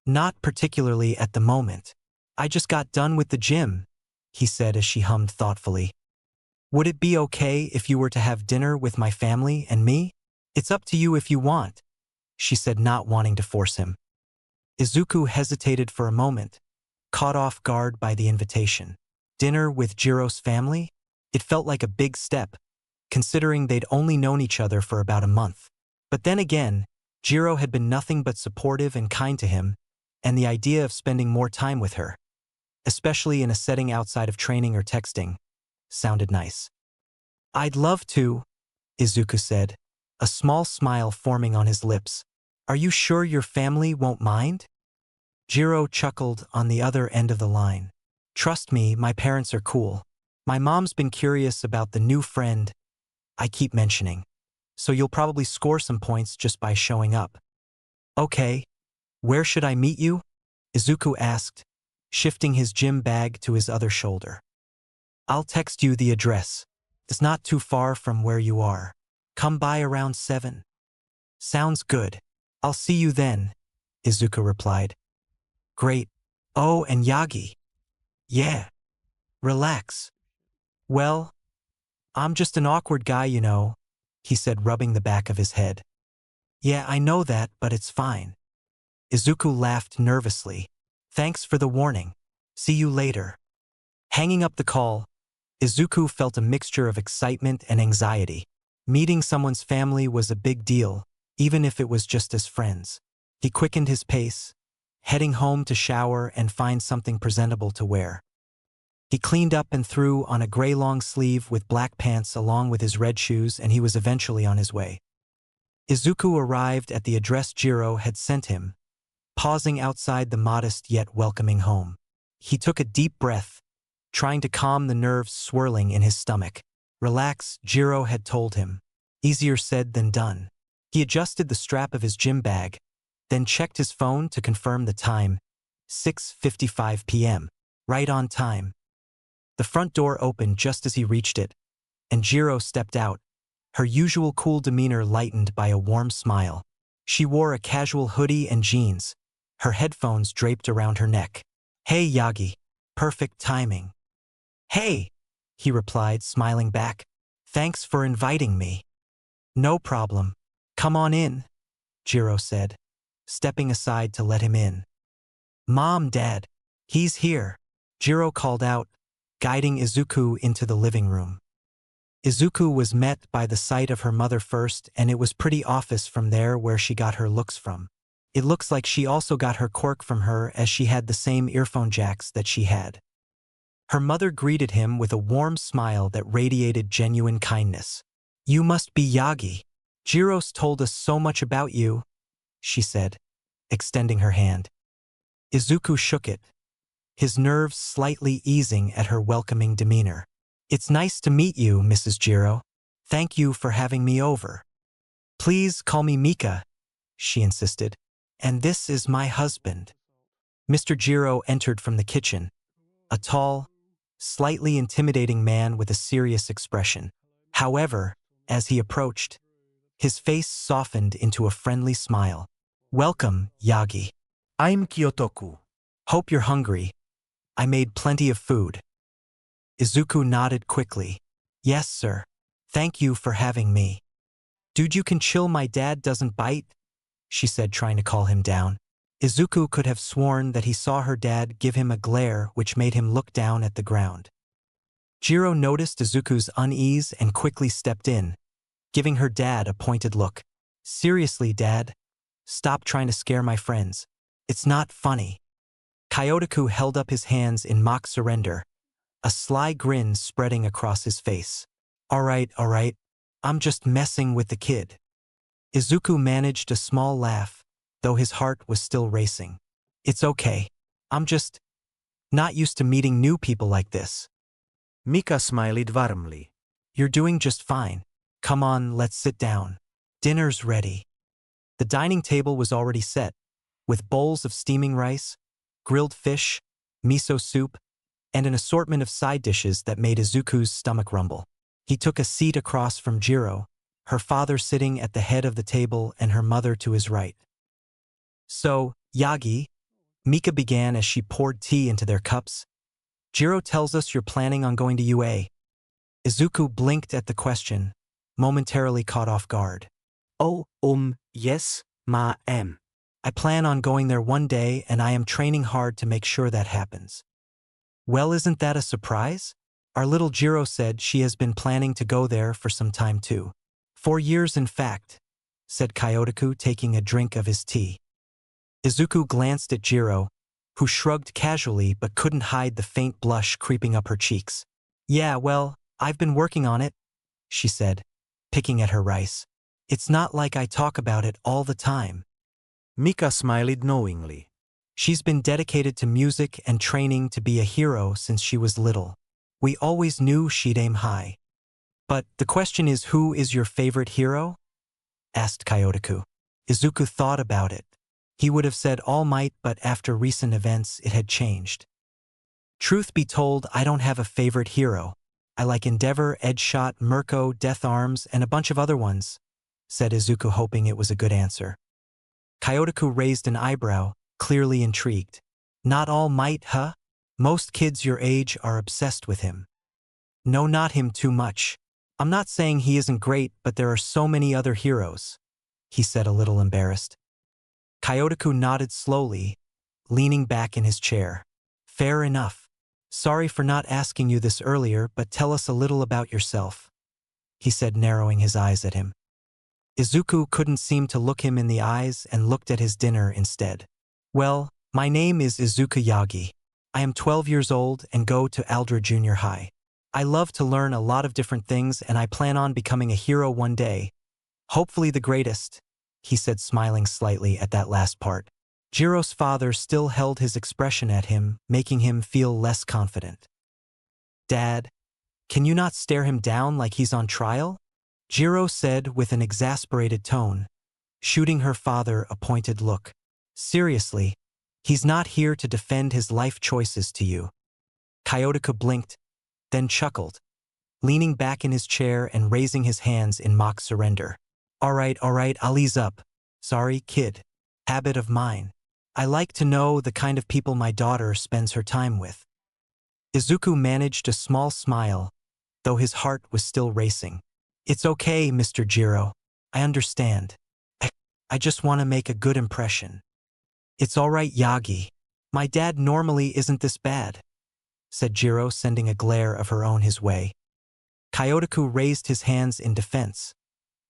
"Not particularly at the moment. I just got done with the gym," he said as she hummed thoughtfully. "Would it be okay if you were to have dinner with my family and me? It's up to you if you want," she said, not wanting to force him. Izuku hesitated for a moment, caught off guard by the invitation. Dinner with Jiro's family? It felt like a big step, considering they'd only known each other for about a month. But then again, Jiro had been nothing but supportive and kind to him, and the idea of spending more time with her, especially in a setting outside of training or texting, sounded nice. "I'd love to," Izuku said, a small smile forming on his lips. "Are you sure your family won't mind?" Jiro chuckled on the other end of the line. "Trust me, my parents are cool. My mom's been curious about the new friend I keep mentioning, so you'll probably score some points just by showing up." "Okay, where should I meet you?" Izuku asked, shifting his gym bag to his other shoulder. "I'll text you the address. It's not too far from where you are. Come by around 7. "Sounds good. I'll see you then," Izuku replied. "Great. Oh, and Yagi." "Yeah. Relax." "Well, I'm just an awkward guy, you know," he said, rubbing the back of his head. "Yeah, I know that, but it's fine." Izuku laughed nervously. "Thanks for the warning. See you later." Hanging up the call, Izuku felt a mixture of excitement and anxiety. Meeting someone's family was a big deal, even if it was just as friends. He quickened his pace, heading home to shower and find something presentable to wear. He cleaned up and threw on a gray long sleeve with black pants along with his red shoes, and he was eventually on his way. Izuku arrived at the address Jiro had sent him, pausing outside the modest yet welcoming home. He took a deep breath, trying to calm the nerves swirling in his stomach. "Relax," Jiro had told him. Easier said than done. He adjusted the strap of his gym bag, then checked his phone to confirm the time. 6:55 p.m. Right on time. The front door opened just as he reached it, and Jiro stepped out, her usual cool demeanor lightened by a warm smile. She wore a casual hoodie and jeans, her headphones draped around her neck. "Hey, Yagi. Perfect timing." "Hey," he replied, smiling back. "Thanks for inviting me." "No problem. Come on in," Jiro said, stepping aside to let him in. "Mom, Dad, he's here," Jiro called out, guiding Izuku into the living room. Izuku was met by the sight of her mother first, and it was pretty obvious from there where she got her looks from. It looks like she also got her quirk from her, as she had the same earphone jacks that she had. Her mother greeted him with a warm smile that radiated genuine kindness. "You must be Yagi. Jiro's told us so much about you," she said, extending her hand. Izuku shook it, his nerves slightly easing at her welcoming demeanor. "It's nice to meet you, Mrs. Jiro. Thank you for having me over." "Please call me Mika," she insisted. "And this is my husband." Mr. Jiro entered from the kitchen, a tall, slightly intimidating man with a serious expression. However, as he approached, his face softened into a friendly smile. "Welcome, Yagi. I'm Kyotoku. Hope you're hungry. I made plenty of food." Izuku nodded quickly. "Yes, sir. Thank you for having me." "Dude, you can chill, my dad doesn't bite," she said, trying to calm him down. Izuku could have sworn that he saw her dad give him a glare which made him look down at the ground. Jiro noticed Izuku's unease and quickly stepped in, giving her dad a pointed look. Seriously, Dad? Stop trying to scare my friends. It's not funny. Kyotoku held up his hands in mock surrender, a sly grin spreading across his face. All right, I'm just messing with the kid. Izuku managed a small laugh, though his heart was still racing. It's okay. I'm just not used to meeting new people like this. Mika smiled warmly. You're doing just fine. Come on, let's sit down. Dinner's ready. The dining table was already set, with bowls of steaming rice, grilled fish, miso soup, and an assortment of side dishes that made Izuku's stomach rumble. He took a seat across from Jiro, her father sitting at the head of the table and her mother to his right. So, Yagi, Mika began as she poured tea into their cups. Jiro tells us you're planning on going to UA. Izuku blinked at the question, momentarily caught off guard. Oh, yes, ma'am. I plan on going there one day and I am training hard to make sure that happens. Well, isn't that a surprise? Our little Jiro said she has been planning to go there for some time too. 4 years in fact, said Kyotoku, taking a drink of his tea. Izuku glanced at Jiro, who shrugged casually but couldn't hide the faint blush creeping up her cheeks. Yeah, well, I've been working on it, she said, picking at her rice. It's not like I talk about it all the time. Mika smiled knowingly. She's been dedicated to music and training to be a hero since she was little. We always knew she'd aim high. But the question is, who is your favorite hero? Asked Kyotoku. Izuku thought about it. He would have said All Might, but after recent events it had changed. Truth be told, I don't have a favorite hero. I like Endeavor, Edgeshot, Mirko, Death Arms, and a bunch of other ones, said Izuku, hoping it was a good answer. Kyotoku raised an eyebrow, clearly intrigued. Not All Might, huh? Most kids your age are obsessed with him. No, not him too much. I'm not saying he isn't great, but there are so many other heroes, he said, a little embarrassed. Kyotoku nodded slowly, leaning back in his chair. Fair enough. Sorry for not asking you this earlier, but tell us a little about yourself, he said, narrowing his eyes at him. Izuku couldn't seem to look him in the eyes and looked at his dinner instead. Well, my name is Izuku Yagi. I am 12 years old and go to Aldra Junior High. I love to learn a lot of different things and I plan on becoming a hero one day. Hopefully the greatest, he said, smiling slightly at that last part. Jiro's father still held his expression at him, making him feel less confident. Dad, can you not stare him down like he's on trial? Jiro said with an exasperated tone, shooting her father a pointed look. Seriously, he's not here to defend his life choices to you. Kyotoku blinked, then chuckled, leaning back in his chair and raising his hands in mock surrender. All right, I'll ease up. Sorry, kid. Habit of mine. I like to know the kind of people my daughter spends her time with. Izuku managed a small smile, though his heart was still racing. It's okay, Mr. Jiro. I understand. I just want to make a good impression. It's all right, Yagi. My dad normally isn't this bad, said Jiro, sending a glare of her own his way. Kyotoku raised his hands in defense,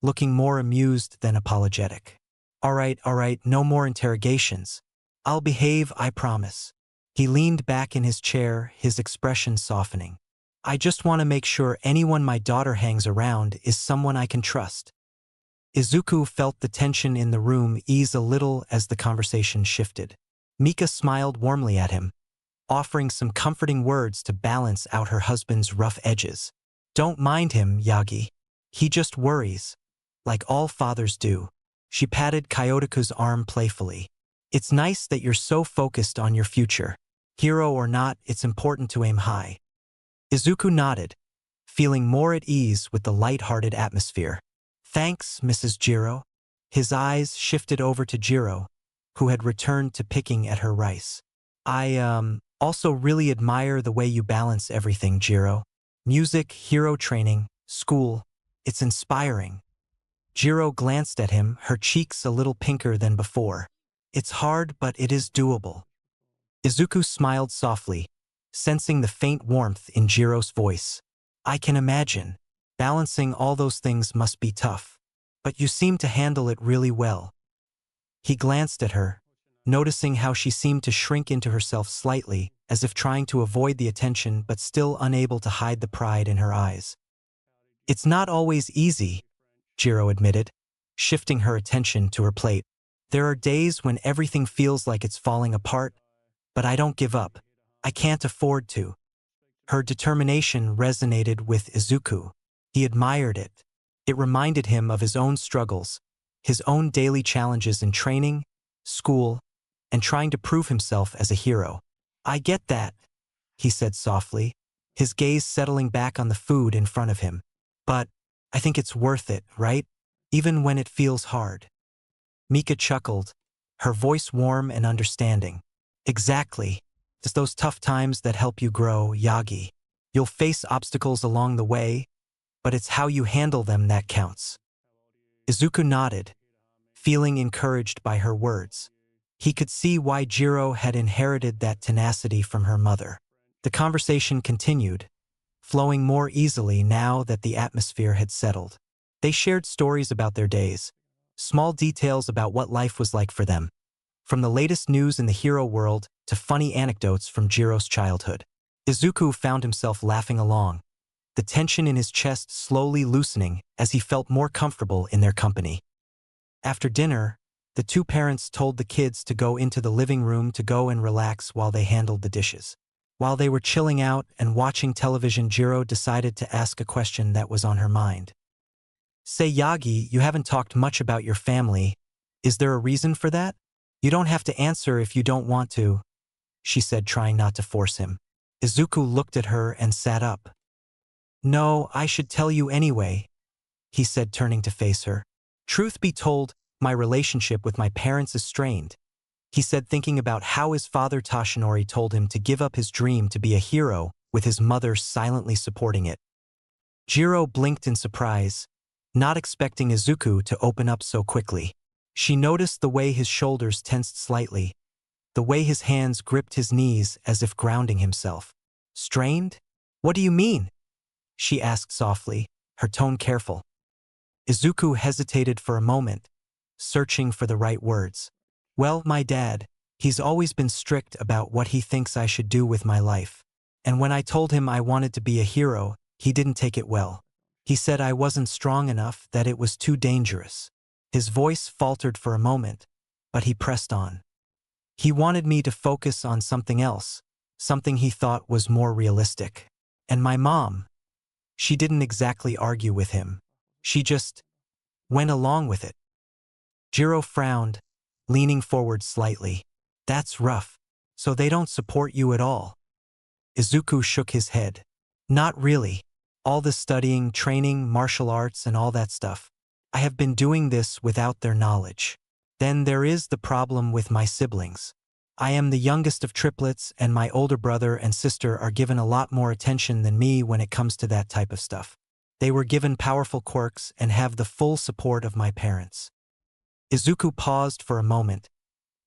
looking more amused than apologetic. All right, no more interrogations. I'll behave, I promise. He leaned back in his chair, his expression softening. I just want to make sure anyone my daughter hangs around is someone I can trust. Izuku felt the tension in the room ease a little as the conversation shifted. Mika smiled warmly at him, offering some comforting words to balance out her husband's rough edges. Don't mind him, Yagi. He just worries, like all fathers do. She patted Kyotoku's arm playfully. It's nice that you're so focused on your future. Hero or not, it's important to aim high. Izuku nodded, feeling more at ease with the light-hearted atmosphere. Thanks, Mrs. Jiro. His eyes shifted over to Jiro, who had returned to picking at her rice. I, also really admire the way you balance everything, Jiro. Music, hero training, school. It's inspiring. Jiro glanced at him, her cheeks a little pinker than before. It's hard, but it is doable. Izuku smiled softly, sensing the faint warmth in Jiro's voice. I can imagine. Balancing all those things must be tough. But you seem to handle it really well. He glanced at her, noticing how she seemed to shrink into herself slightly, as if trying to avoid the attention but still unable to hide the pride in her eyes. It's not always easy, Jiro admitted, shifting her attention to her plate. There are days when everything feels like it's falling apart, but I don't give up. I can't afford to. Her determination resonated with Izuku. He admired it. It reminded him of his own struggles, his own daily challenges in training, school, and trying to prove himself as a hero. I get that, he said softly, his gaze settling back on the food in front of him. But I think it's worth it, right? Even when it feels hard. Mika chuckled, her voice warm and understanding. Exactly. It's those tough times that help you grow, Yagi. You'll face obstacles along the way, but it's how you handle them that counts. Izuku nodded, feeling encouraged by her words. He could see why Jiro had inherited that tenacity from her mother. The conversation continued, flowing more easily now that the atmosphere had settled. They shared stories about their days, small details about what life was like for them, from the latest news in the hero world to funny anecdotes from Jiro's childhood. Izuku found himself laughing along, the tension in his chest slowly loosening as he felt more comfortable in their company. After dinner, the two parents told the kids to go into the living room to go and relax while they handled the dishes. While they were chilling out and watching television, Jiro decided to ask a question that was on her mind. Say, Yagi, you haven't talked much about your family. Is there a reason for that? You don't have to answer if you don't want to, she said, trying not to force him. Izuku looked at her and sat up. No, I should tell you anyway, he said, turning to face her. Truth be told, my relationship with my parents is strained, he said, thinking about how his father Toshinori told him to give up his dream to be a hero, with his mother silently supporting it. Jiro blinked in surprise, not expecting Izuku to open up so quickly. She noticed the way his shoulders tensed slightly, the way his hands gripped his knees as if grounding himself. Strained? What do you mean? She asked softly, her tone careful. Izuku hesitated for a moment, searching for the right words. Well, my dad, he's always been strict about what he thinks I should do with my life. And when I told him I wanted to be a hero, he didn't take it well. He said I wasn't strong enough, that it was too dangerous. His voice faltered for a moment, but he pressed on. He wanted me to focus on something else, something he thought was more realistic. And my mom, she didn't exactly argue with him. She just went along with it. Jiro frowned, leaning forward slightly. That's rough. So they don't support you at all? Izuku shook his head. Not really. All the studying, training, martial arts, and all that stuff. I have been doing this without their knowledge. Then there is the problem with my siblings. I am the youngest of triplets, and my older brother and sister are given a lot more attention than me when it comes to that type of stuff. They were given powerful quirks and have the full support of my parents. Izuku paused for a moment,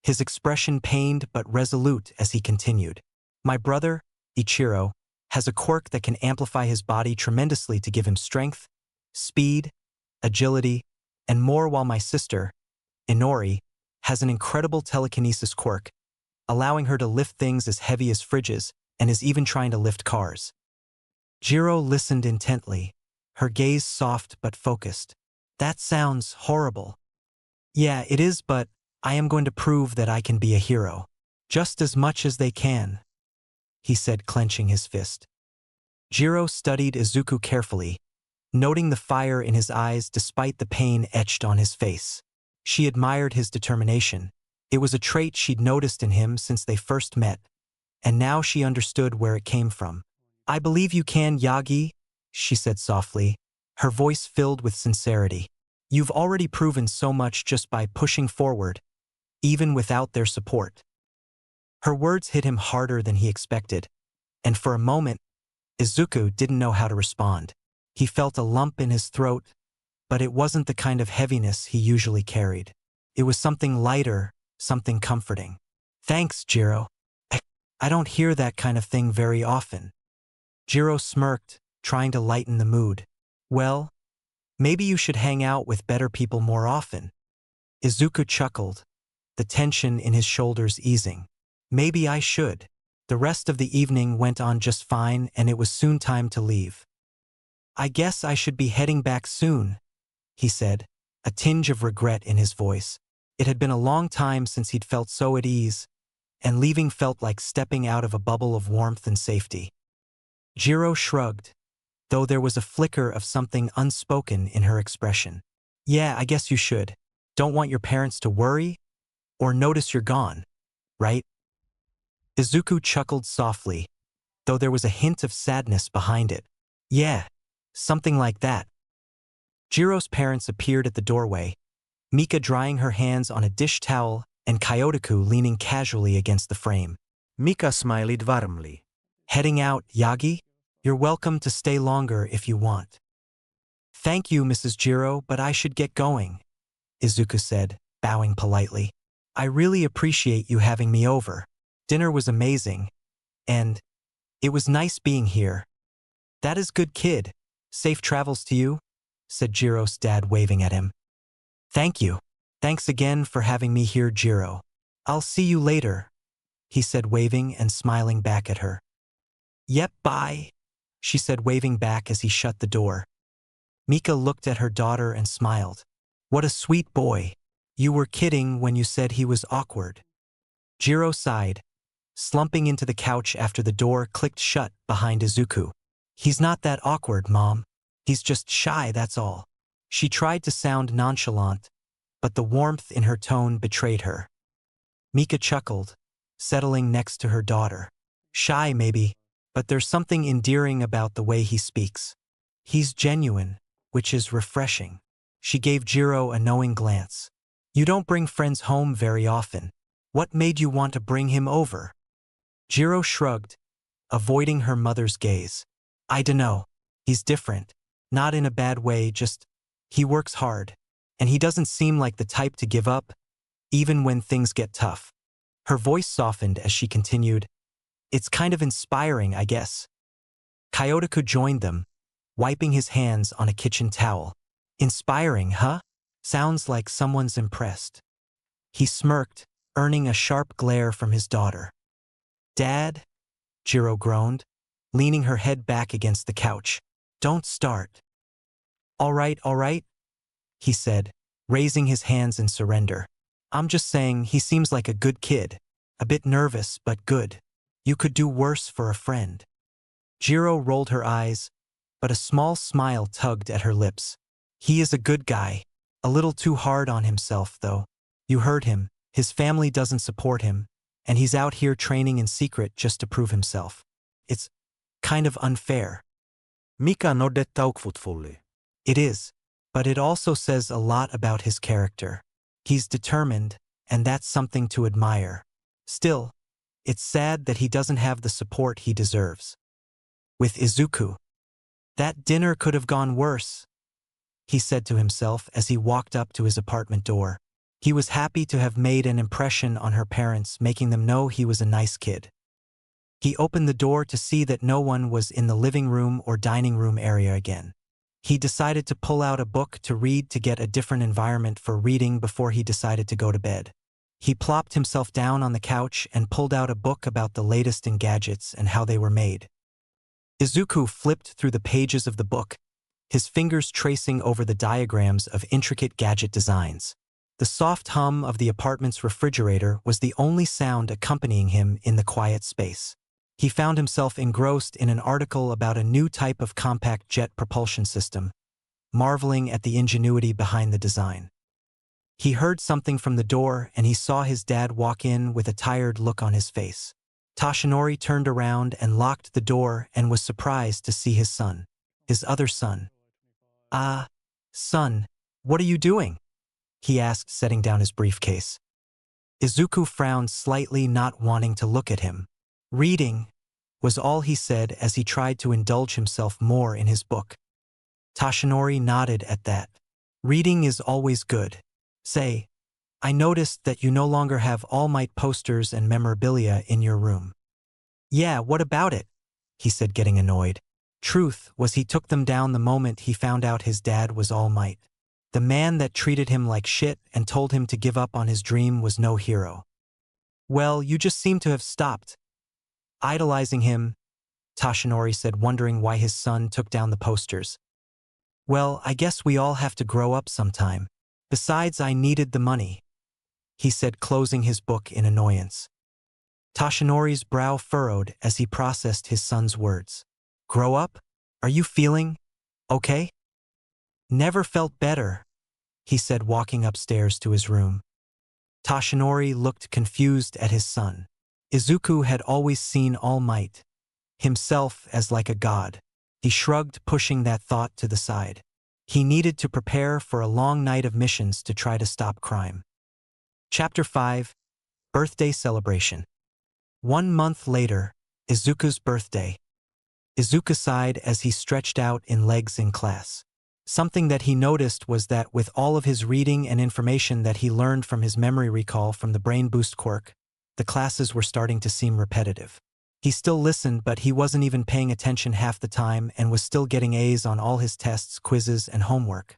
his expression pained but resolute as he continued. My brother, Ichiro, has a quirk that can amplify his body tremendously to give him strength, speed, agility, and more, while my sister, Inori, has an incredible telekinesis quirk, allowing her to lift things as heavy as fridges and is even trying to lift cars. Jiro listened intently, her gaze soft but focused. That sounds horrible. Yeah, it is, but I am going to prove that I can be a hero. Just as much as they can, he said, clenching his fist. Jiro studied Izuku carefully, noting the fire in his eyes despite the pain etched on his face. She admired his determination. It was a trait she'd noticed in him since they first met, and now she understood where it came from. I believe you can, Yagi, she said softly, her voice filled with sincerity. You've already proven so much just by pushing forward, even without their support. Her words hit him harder than he expected, and for a moment, Izuku didn't know how to respond. He felt a lump in his throat, but it wasn't the kind of heaviness he usually carried. It was something lighter, something comforting. Thanks, Jiro. I don't hear that kind of thing very often. Jiro smirked, trying to lighten the mood. Well, maybe you should hang out with better people more often. Izuku chuckled, the tension in his shoulders easing. Maybe I should. The rest of the evening went on just fine and it was soon time to leave. I guess I should be heading back soon, he said, a tinge of regret in his voice. It had been a long time since he'd felt so at ease, and leaving felt like stepping out of a bubble of warmth and safety. Jiro shrugged, though there was a flicker of something unspoken in her expression. Yeah, I guess you should. Don't want your parents to worry or notice you're gone, right? Izuku chuckled softly, though there was a hint of sadness behind it. Yeah, something like that. Jiro's parents appeared at the doorway, Mika drying her hands on a dish towel and Kyotoku leaning casually against the frame. Mika smiled warmly. Heading out, Yagi? You're welcome to stay longer if you want. Thank you, Mrs. Jiro, but I should get going, Izuku said, bowing politely. I really appreciate you having me over. Dinner was amazing, and it was nice being here. That is good, kid. Safe travels to you, said Jiro's dad, waving at him. Thank you. Thanks again for having me here, Jiro. I'll see you later, he said, waving and smiling back at her. Yep, bye, she said, waving back as he shut the door. Mika looked at her daughter and smiled. What a sweet boy. You were kidding when you said he was awkward. Jiro sighed, slumping into the couch after the door clicked shut behind Izuku. He's not that awkward, Mom. He's just shy, that's all. She tried to sound nonchalant, but the warmth in her tone betrayed her. Mika chuckled, settling next to her daughter. Shy, maybe, but there's something endearing about the way he speaks. He's genuine, which is refreshing. She gave Jiro a knowing glance. You don't bring friends home very often. What made you want to bring him over? Jiro shrugged, avoiding her mother's gaze. I dunno. He's different. Not in a bad way, just he works hard. And he doesn't seem like the type to give up, even when things get tough. Her voice softened as she continued. It's kind of inspiring, I guess. Kyotoku joined them, wiping his hands on a kitchen towel. Inspiring, huh? Sounds like someone's impressed. He smirked, earning a sharp glare from his daughter. Dad? Jiro groaned, leaning her head back against the couch. Don't start. All right, he said, raising his hands in surrender. I'm just saying he seems like a good kid. A bit nervous, but good. You could do worse for a friend. Jiro rolled her eyes, but a small smile tugged at her lips. He is a good guy. A little too hard on himself, though. You heard him. His family doesn't support him, and he's out here training in secret just to prove himself. It's kind of unfair. Mika nodded doubtfully. It is, but it also says a lot about his character. He's determined, and that's something to admire. Still, it's sad that he doesn't have the support he deserves. With Izuku, that dinner could have gone worse, he said to himself as he walked up to his apartment door. He was happy to have made an impression on her parents, making them know he was a nice kid. He opened the door to see that no one was in the living room or dining room area again. He decided to pull out a book to read to get a different environment for reading before he decided to go to bed. He plopped himself down on the couch and pulled out a book about the latest in gadgets and how they were made. Izuku flipped through the pages of the book, his fingers tracing over the diagrams of intricate gadget designs. The soft hum of the apartment's refrigerator was the only sound accompanying him in the quiet space. He found himself engrossed in an article about a new type of compact jet propulsion system, marveling at the ingenuity behind the design. He heard something from the door and he saw his dad walk in with a tired look on his face. Toshinori turned around and locked the door and was surprised to see his son, his other son. Son, what are you doing? He asked, setting down his briefcase. Izuku frowned slightly, not wanting to look at him. Reading, was all he said as he tried to indulge himself more in his book. Toshinori nodded at that. Reading is always good. Say, I noticed that you no longer have All Might posters and memorabilia in your room. Yeah, what about it? He said, getting annoyed. Truth was he took them down the moment he found out his dad was All Might. The man that treated him like shit and told him to give up on his dream was no hero. Well, you just seem to have stopped idolizing him, Toshinori said, wondering why his son took down the posters. Well, I guess we all have to grow up sometime. Besides, I needed the money, he said, closing his book in annoyance. Toshinori's brow furrowed as he processed his son's words. Grow up? Are you feeling okay? Never felt better, he said, walking upstairs to his room. Toshinori looked confused at his son. Izuku had always seen All Might himself as like a god. He shrugged, pushing that thought to the side. He needed to prepare for a long night of missions to try to stop crime. Chapter 5. Birthday Celebration. 1 month later, Izuku's birthday. Izuku sighed as he stretched out in legs in class. Something that he noticed was that with all of his reading and information that he learned from his memory recall from the Brain Boost quirk, the classes were starting to seem repetitive. He still listened, but he wasn't even paying attention half the time and was still getting A's on all his tests, quizzes, and homework.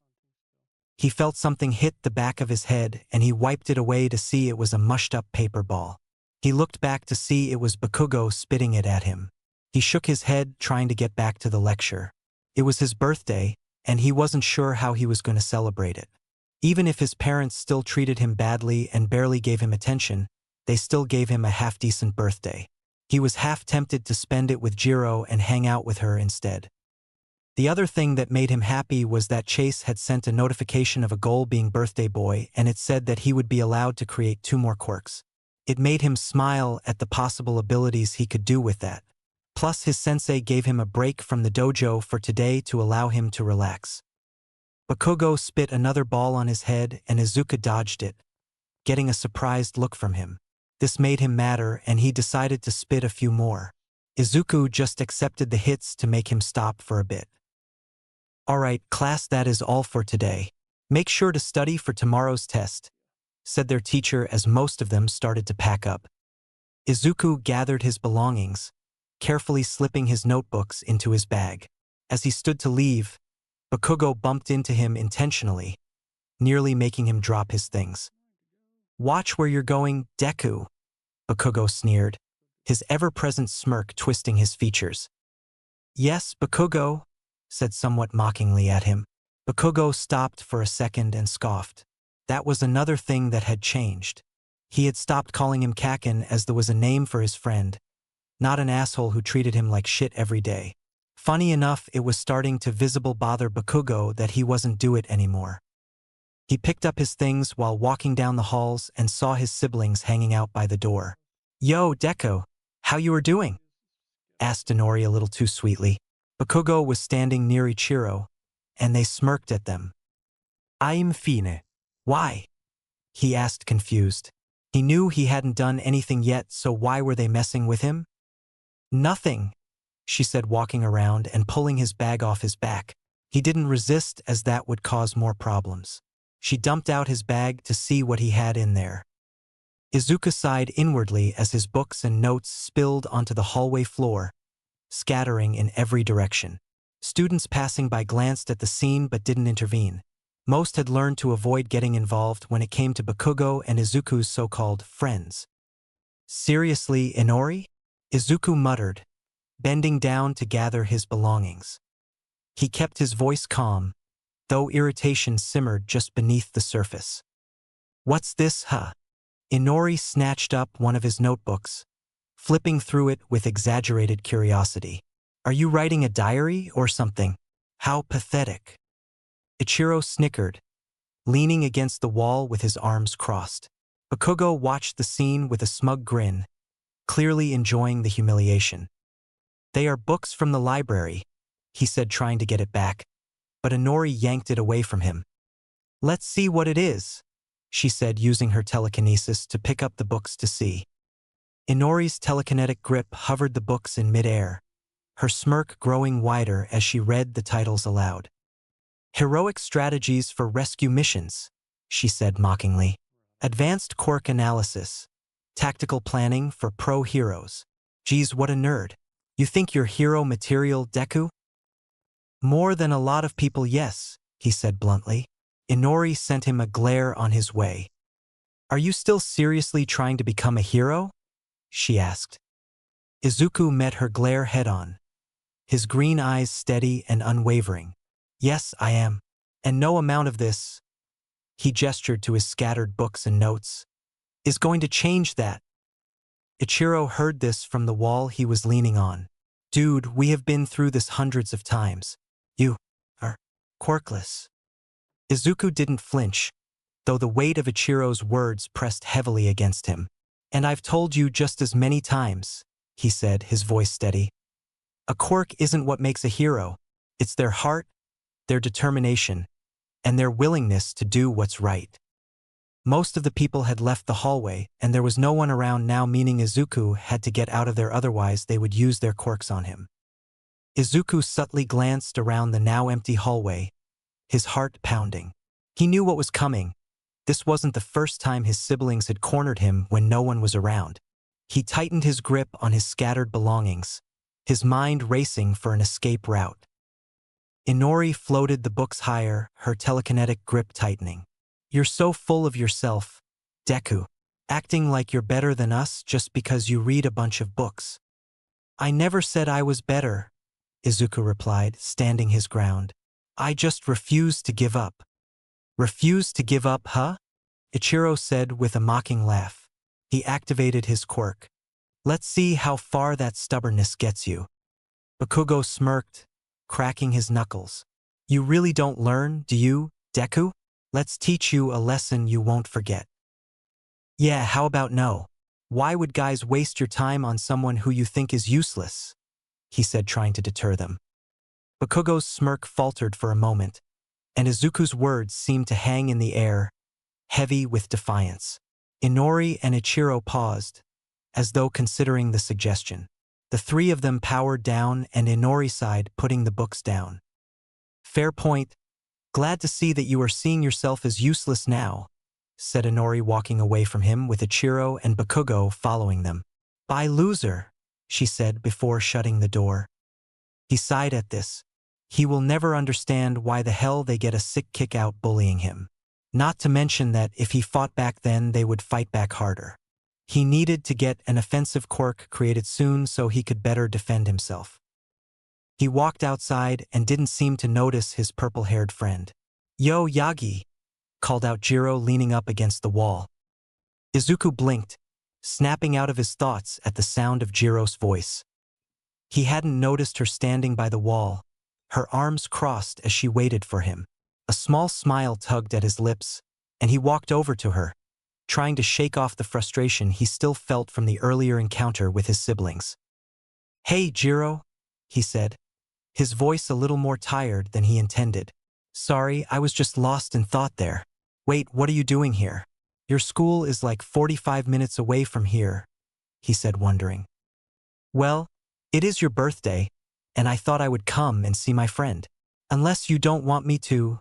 He felt something hit the back of his head, and he wiped it away to see it was a mushed-up paper ball. He looked back to see it was Bakugo spitting it at him. He shook his head, trying to get back to the lecture. It was his birthday, and he wasn't sure how he was going to celebrate it. Even if his parents still treated him badly and barely gave him attention, they still gave him a half-decent birthday. He was half tempted to spend it with Jiro and hang out with her instead. The other thing that made him happy was that Chase had sent a notification of a goal being birthday boy, and it said that he would be allowed to create 2 more quirks. It made him smile at the possible abilities he could do with that. Plus, his sensei gave him a break from the dojo for today to allow him to relax. Bakugo spit another ball on his head and Izuku dodged it, getting a surprised look from him. This made him madder and he decided to spit a few more. Izuku just accepted the hits to make him stop for a bit. Alright, class, that is all for today. Make sure to study for tomorrow's test, said their teacher as most of them started to pack up. Izuku gathered his belongings, carefully slipping his notebooks into his bag. As he stood to leave, Bakugo bumped into him intentionally, nearly making him drop his things. Watch where you're going, Deku, Bakugo sneered, his ever-present smirk twisting his features. Yes, Bakugo, said somewhat mockingly at him. Bakugo stopped for a second and scoffed. That was another thing that had changed. He had stopped calling him Kakin as there was a name for his friend, not an asshole who treated him like shit every day. Funny enough, it was starting to visibly bother Bakugo that he wasn't do it anymore. He picked up his things while walking down the halls and saw his siblings hanging out by the door. Yo, Deku, how you are doing? Asked Inori a little too sweetly. Bakugo was standing near Ichiro, and they smirked at them. I'm fine. Why? He asked, confused. He knew he hadn't done anything yet, so why were they messing with him? Nothing, she said, walking around and pulling his bag off his back. He didn't resist, as that would cause more problems. She dumped out his bag to see what he had in there. Izuku sighed inwardly as his books and notes spilled onto the hallway floor, scattering in every direction. Students passing by glanced at the scene but didn't intervene. Most had learned to avoid getting involved when it came to Bakugo and Izuku's so-called friends. Seriously, Inori? Izuku muttered, bending down to gather his belongings. He kept his voice calm, though irritation simmered just beneath the surface. What's this, huh? Inori snatched up one of his notebooks, flipping through it with exaggerated curiosity. Are you writing a diary or something? How pathetic. Ichiro snickered, leaning against the wall with his arms crossed. Bakugo watched the scene with a smug grin, clearly enjoying the humiliation. They are books from the library, he said, trying to get it back, but Inori yanked it away from him. Let's see what it is, she said, using her telekinesis to pick up the books to see. Inori's telekinetic grip hovered the books in midair, her smirk growing wider as she read the titles aloud. Heroic Strategies for Rescue Missions, she said mockingly. Advanced quirk analysis. Tactical planning for pro heroes. Geez, what a nerd. You think you're hero material, Deku? More than a lot of people, yes, he said bluntly. Inori sent him a glare on his way. Are you still seriously trying to become a hero? She asked. Izuku met her glare head-on, his green eyes steady and unwavering. Yes, I am. And no amount of this, he gestured to his scattered books and notes, is going to change that. Ichiro heard this from the wall he was leaning on. Dude, we have been through this hundreds of times. You are quirkless. Izuku didn't flinch, though the weight of Ichiro's words pressed heavily against him. And I've told you just as many times, he said, his voice steady. A quirk isn't what makes a hero. It's their heart, their determination, and their willingness to do what's right. Most of the people had left the hallway, and there was no one around now, meaning Izuku had to get out of there, otherwise they would use their quirks on him. Izuku subtly glanced around the now empty hallway, his heart pounding. He knew what was coming. This wasn't the first time his siblings had cornered him when no one was around. He tightened his grip on his scattered belongings, his mind racing for an escape route. Inori floated the books higher, her telekinetic grip tightening. You're so full of yourself, Deku, acting like you're better than us just because you read a bunch of books. I never said I was better, Izuku replied, standing his ground. I just refuse to give up. Refuse to give up, huh? Ichiro said with a mocking laugh. He activated his quirk. Let's see how far that stubbornness gets you. Bakugo smirked, cracking his knuckles. You really don't learn, do you, Deku? Let's teach you a lesson you won't forget. Yeah, how about no? Why would guys waste your time on someone who you think is useless? He said, trying to deter them. Bakugo's smirk faltered for a moment, and Izuku's words seemed to hang in the air, heavy with defiance. Inori and Ichiro paused, as though considering the suggestion. The three of them powered down, and Inori sighed, putting the books down. Fair point. Glad to see that you are seeing yourself as useless now, said Inori, walking away from him with Ichiro and Bakugo following them. Bye, loser, she said before shutting the door. He sighed at this. He will never understand why the hell they get a sick kick out bullying him. Not to mention that if he fought back then, they would fight back harder. He needed to get an offensive quirk created soon so he could better defend himself. He walked outside and didn't seem to notice his purple-haired friend. Yo, Yagi, called out Jiro, leaning up against the wall. Izuku blinked, snapping out of his thoughts at the sound of Jiro's voice. He hadn't noticed her standing by the wall, her arms crossed as she waited for him. A small smile tugged at his lips, and he walked over to her, trying to shake off the frustration he still felt from the earlier encounter with his siblings. Hey, Jiro, he said, his voice a little more tired than he intended. Sorry, I was just lost in thought there. Wait, what are you doing here? Your school is like 45 minutes away from here, he said, wondering. Well, it is your birthday, and I thought I would come and see my friend. Unless you don't want me to,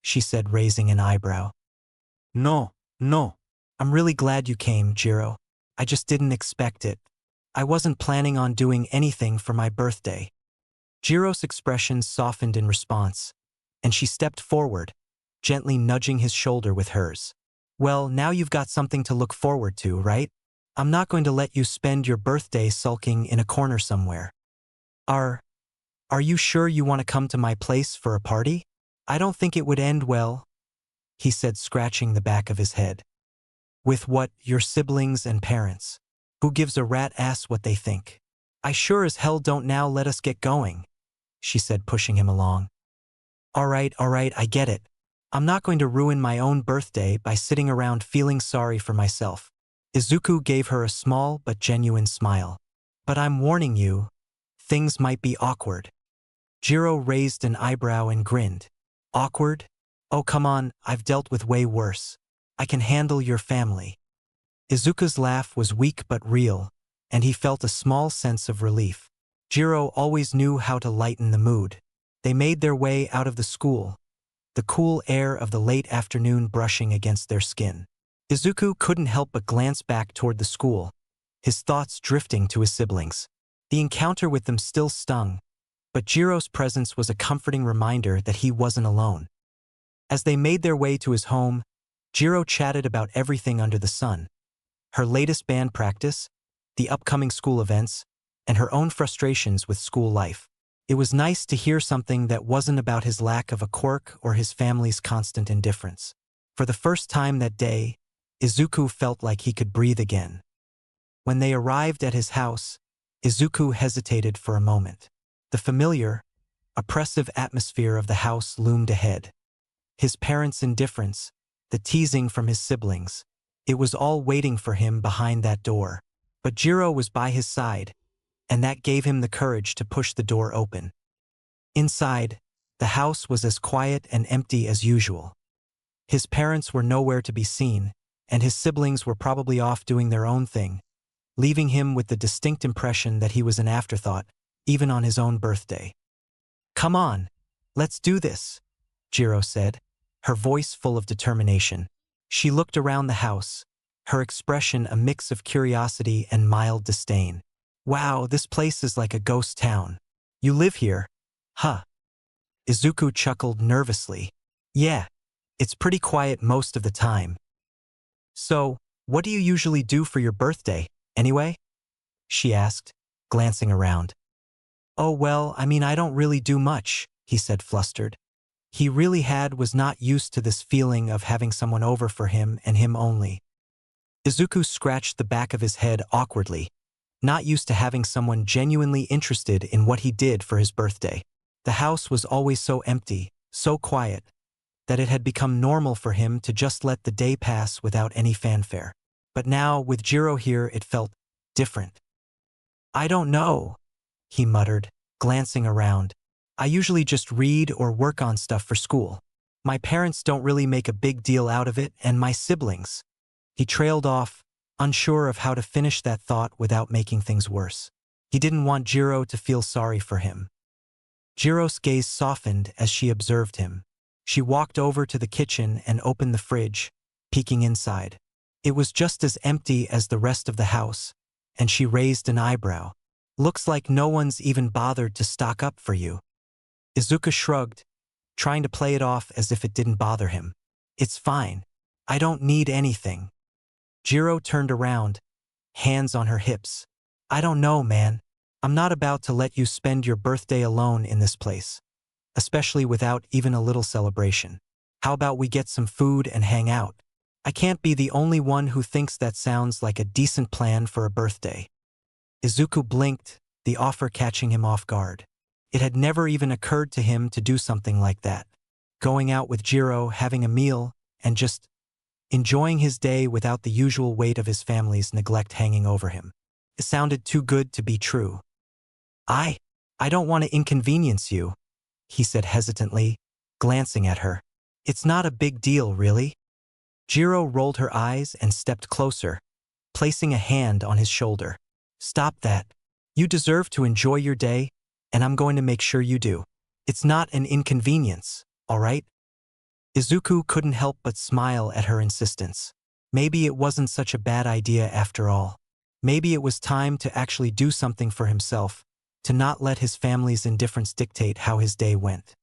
she said, raising an eyebrow. No. I'm really glad you came, Jiro. I just didn't expect it. I wasn't planning on doing anything for my birthday. Jiro's expression softened in response, and she stepped forward, gently nudging his shoulder with hers. Well, now you've got something to look forward to, right? I'm not going to let you spend your birthday sulking in a corner somewhere. Are you sure you want to come to my place for a party? I don't think it would end well, he said, scratching the back of his head. With what, your siblings and parents? Who gives a rat ass what they think? I sure as hell don't. Now let us get going, she said, pushing him along. All right, I get it. I'm not going to ruin my own birthday by sitting around feeling sorry for myself. Izuku gave her a small but genuine smile. But I'm warning you, things might be awkward. Jiro raised an eyebrow and grinned. Awkward? Oh, come on, I've dealt with way worse. I can handle your family. Izuku's laugh was weak but real, and he felt a small sense of relief. Jiro always knew how to lighten the mood. They made their way out of the school, the cool air of the late afternoon brushing against their skin. Izuku couldn't help but glance back toward the school, his thoughts drifting to his siblings. The encounter with them still stung, but Jiro's presence was a comforting reminder that he wasn't alone. As they made their way to his home, Jiro chatted about everything under the sun: her latest band practice, the upcoming school events, and her own frustrations with school life. It was nice to hear something that wasn't about his lack of a quirk or his family's constant indifference. For the first time that day, Izuku felt like he could breathe again. When they arrived at his house, Izuku hesitated for a moment. The familiar, oppressive atmosphere of the house loomed ahead. His parents' indifference, the teasing from his siblings, it was all waiting for him behind that door. But Jiro was by his side, and that gave him the courage to push the door open. Inside, the house was as quiet and empty as usual. His parents were nowhere to be seen, and his siblings were probably off doing their own thing, leaving him with the distinct impression that he was an afterthought, even on his own birthday. "Come on, let's do this," Jiro said, her voice full of determination. She looked around the house, her expression a mix of curiosity and mild disdain. "Wow, this place is like a ghost town. You live here, huh?" Izuku chuckled nervously. "Yeah, it's pretty quiet most of the time." "So, what do you usually do for your birthday, anyway?" she asked, glancing around. "Oh well, I don't really do much," he said, flustered. He really was not used to this feeling of having someone over for him and him only. Izuku scratched the back of his head awkwardly, not used to having someone genuinely interested in what he did for his birthday. The house was always so empty, so quiet, that it had become normal for him to just let the day pass without any fanfare. But now, with Jiro here, it felt different. "I don't know," he muttered, glancing around. "I usually just read or work on stuff for school. My parents don't really make a big deal out of it, and my siblings." He trailed off, unsure of how to finish that thought without making things worse. He didn't want Jiro to feel sorry for him. Jiro's gaze softened as she observed him. She walked over to the kitchen and opened the fridge, peeking inside. It was just as empty as the rest of the house, and she raised an eyebrow. "Looks like no one's even bothered to stock up for you." Izuku shrugged, trying to play it off as if it didn't bother him. "It's fine. I don't need anything." Jiro turned around, hands on her hips. "I don't know, man. I'm not about to let you spend your birthday alone in this place, especially without even a little celebration. How about we get some food and hang out? I can't be the only one who thinks that sounds like a decent plan for a birthday." Izuku blinked, the offer catching him off guard. It had never even occurred to him to do something like that. Going out with Jiro, having a meal, and just enjoying his day without the usual weight of his family's neglect hanging over him. It sounded too good to be true. I don't want to inconvenience you," he said hesitantly, glancing at her. "It's not a big deal, really." Jiro rolled her eyes and stepped closer, placing a hand on his shoulder. "Stop that. You deserve to enjoy your day, and I'm going to make sure you do. It's not an inconvenience, all right?" Izuku couldn't help but smile at her insistence. Maybe it wasn't such a bad idea after all. Maybe it was time to actually do something for himself, to not let his family's indifference dictate how his day went.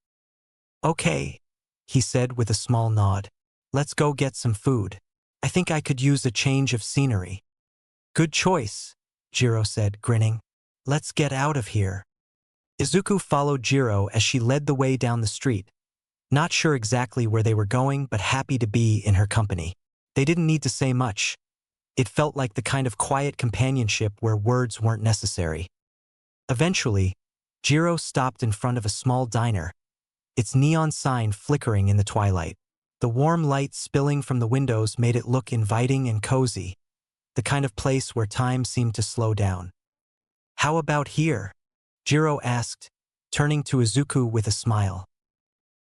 "Okay," he said with a small nod. "Let's go get some food. I think I could use a change of scenery." "Good choice," Jiro said, grinning. "Let's get out of here." Izuku followed Jiro as she led the way down the street, not sure exactly where they were going, but happy to be in her company. They didn't need to say much. It felt like the kind of quiet companionship where words weren't necessary. Eventually, Jiro stopped in front of a small diner, its neon sign flickering in the twilight. The warm light spilling from the windows made it look inviting and cozy, the kind of place where time seemed to slow down. "How about here?" Jiro asked, turning to Izuku with a smile.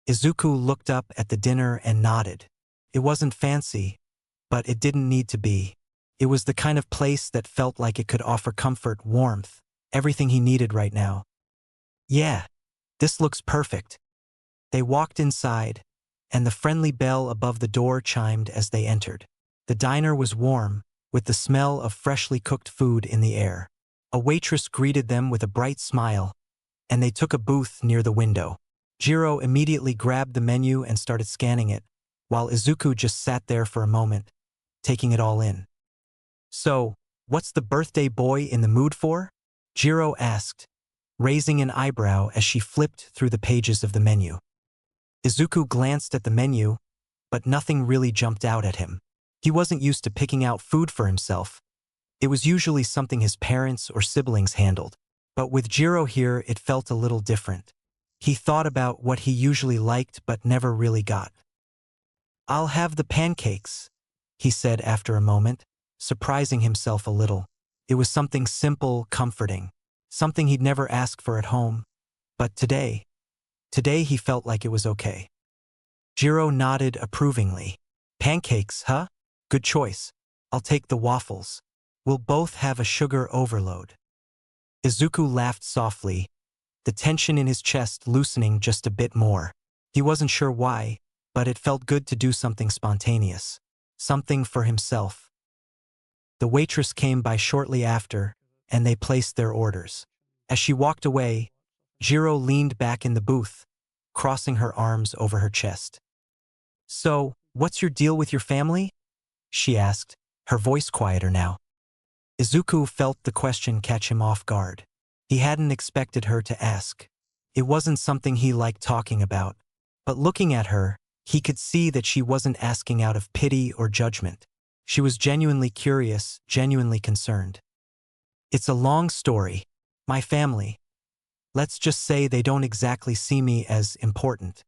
Izuku looked up at the dinner and nodded. It wasn't fancy, but it didn't need to be. It was the kind of place that felt like it could offer comfort, warmth, everything he needed right now. "Yeah, this looks perfect." They walked inside, and the friendly bell above the door chimed as they entered. The diner was warm, with the smell of freshly cooked food in the air. A waitress greeted them with a bright smile, and they took a booth near the window. Jiro immediately grabbed the menu and started scanning it, while Izuku just sat there for a moment, taking it all in. "So, what's the birthday boy in the mood for?" Jiro asked, raising an eyebrow as she flipped through the pages of the menu. Izuku glanced at the menu, but nothing really jumped out at him. He wasn't used to picking out food for himself. It was usually something his parents or siblings handled. But with Jiro here, it felt a little different. He thought about what he usually liked but never really got. "I'll have the pancakes," he said after a moment, surprising himself a little. It was something simple, comforting, something he'd never asked for at home. But today he felt like it was okay. Jiro nodded approvingly. "Pancakes, huh? Good choice. I'll take the waffles. We'll both have a sugar overload." Izuku laughed softly, the tension in his chest loosening just a bit more. He wasn't sure why, but it felt good to do something spontaneous. Something for himself. The waitress came by shortly after, and they placed their orders. As she walked away, Jiro leaned back in the booth, crossing her arms over her chest. "So, what's your deal with your family?" she asked, her voice quieter now. Izuku felt the question catch him off guard. He hadn't expected her to ask. It wasn't something he liked talking about. But looking at her, he could see that she wasn't asking out of pity or judgment. She was genuinely curious, genuinely concerned. "It's a long story. My family. Let's just say they don't exactly see me as important."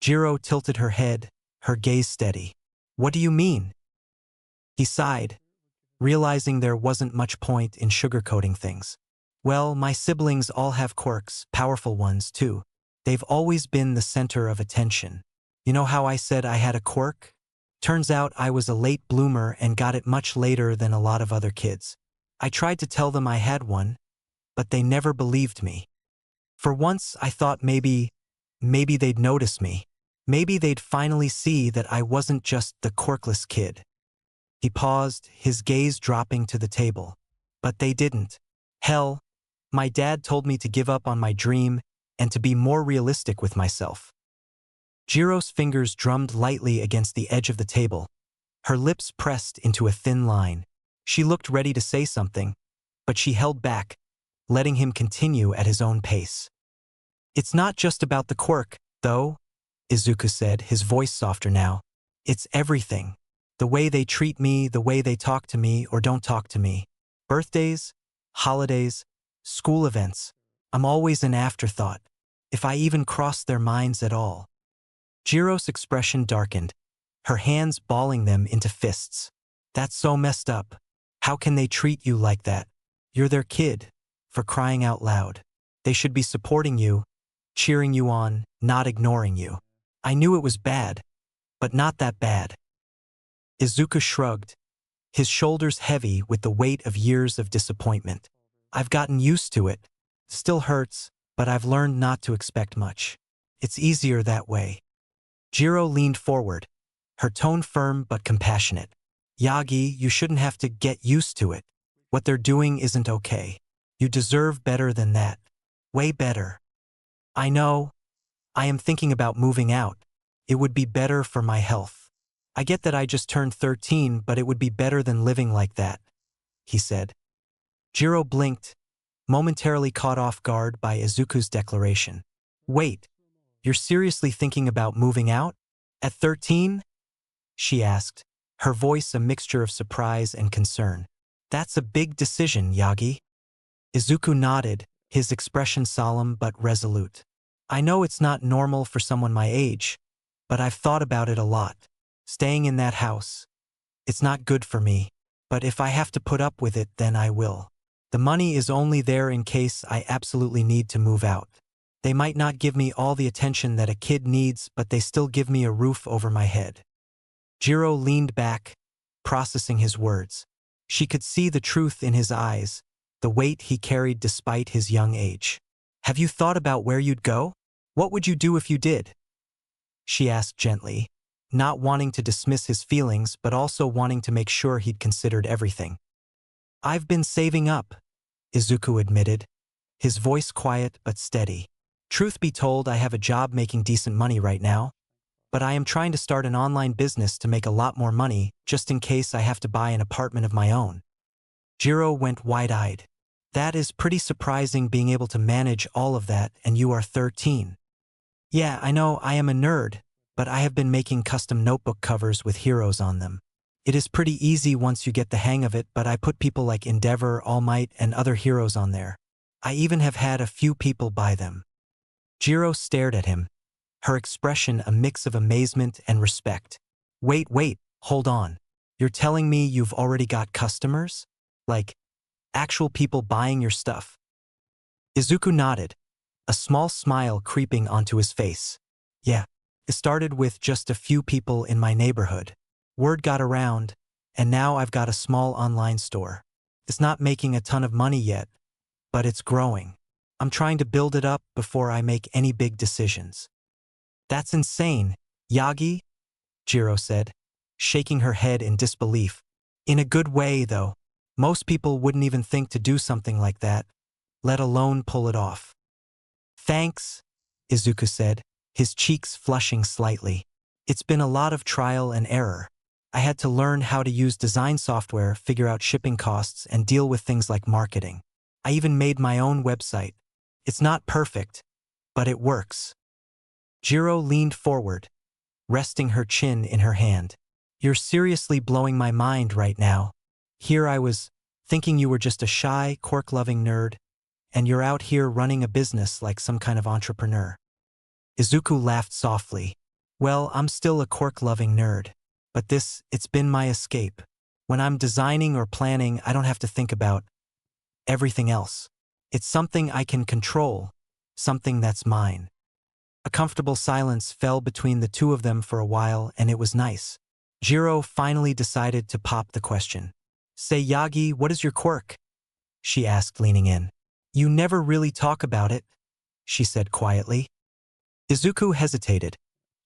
Jiro tilted her head, her gaze steady. "What do you mean?" He sighed, realizing there wasn't much point in sugarcoating things. "Well, my siblings all have quirks, powerful ones too. They've always been the center of attention. You know how I said I had a quirk? Turns out I was a late bloomer and got it much later than a lot of other kids. I tried to tell them I had one, but they never believed me. For once I thought maybe they'd notice me. Maybe they'd finally see that I wasn't just the quirkless kid." He paused, his gaze dropping to the table. "But they didn't. Hell, my dad told me to give up on my dream and to be more realistic with myself." Jiro's fingers drummed lightly against the edge of the table. Her lips pressed into a thin line. She looked ready to say something, but she held back, letting him continue at his own pace. "It's not just about the quirk, though," Izuku said, his voice softer now. "It's everything. The way they treat me, the way they talk to me or don't talk to me. Birthdays, holidays, school events. I'm always an afterthought, if I even cross their minds at all." Jiro's expression darkened, her hands balling them into fists. "That's so messed up. How can they treat you like that? You're their kid, for crying out loud. They should be supporting you, cheering you on, not ignoring you. I knew it was bad, but not that bad." Izuku shrugged, his shoulders heavy with the weight of years of disappointment. "I've gotten used to it. Still hurts, but I've learned not to expect much. It's easier that way." Jiro leaned forward, her tone firm but compassionate. "Yagi, you shouldn't have to get used to it. What they're doing isn't okay. You deserve better than that. Way better. I know. I am thinking about moving out. It would be better for my health. I get that I just turned 13, but it would be better than living like that," he said. Jiro blinked, momentarily caught off guard by Izuku's declaration. "Wait, you're seriously thinking about moving out? At 13? She asked, her voice a mixture of surprise and concern. "That's a big decision, Yagi." Izuku nodded, his expression solemn but resolute. "I know it's not normal for someone my age, but I've thought about it a lot. Staying in that house. It's not good for me, but if I have to put up with it, then I will. The money is only there in case I absolutely need to move out. They might not give me all the attention that a kid needs, but they still give me a roof over my head." Jiro leaned back, processing his words. She could see the truth in his eyes, the weight he carried despite his young age. "Have you thought about where you'd go? What would you do if you did?" she asked gently, not wanting to dismiss his feelings but also wanting to make sure he'd considered everything. "I've been saving up," Izuku admitted, his voice quiet but steady. "Truth be told, I have a job making decent money right now, but I am trying to start an online business to make a lot more money just in case I have to buy an apartment of my own." Jiro went wide-eyed. "That is pretty surprising, being able to manage all of that, and you are 13. "Yeah, I know I am a nerd, but I have been making custom notebook covers with heroes on them. It is pretty easy once you get the hang of it, but I put people like Endeavor, All Might, and other heroes on there. I even have had a few people buy them." Jiro stared at him, her expression a mix of amazement and respect. Wait, hold on. You're telling me you've already got customers? Like, actual people buying your stuff?" Izuku nodded, a small smile creeping onto his face. "Yeah, it started with just a few people in my neighborhood. Word got around, and now I've got a small online store. It's not making a ton of money yet, but it's growing. I'm trying to build it up before I make any big decisions." "That's insane, Yagi," Jiro said, shaking her head in disbelief. "In a good way, though. Most people wouldn't even think to do something like that, let alone pull it off." "Thanks," Izuku said, his cheeks flushing slightly. "It's been a lot of trial and error. I had to learn how to use design software, figure out shipping costs, and deal with things like marketing. I even made my own website. It's not perfect, but it works." Jiro leaned forward, resting her chin in her hand. "You're seriously blowing my mind right now. Here I was, thinking you were just a shy, quirk-loving nerd, and you're out here running a business like some kind of entrepreneur." Izuku laughed softly. "Well, I'm still a quirk-loving nerd, but it's been my escape. When I'm designing or planning, I don't have to think about everything else. It's something I can control, something that's mine." A comfortable silence fell between the two of them for a while, and it was nice. Jiro finally decided to pop the question. "Say, Yagi, what is your quirk?" she asked, leaning in. "You never really talk about it," she said quietly. Izuku hesitated,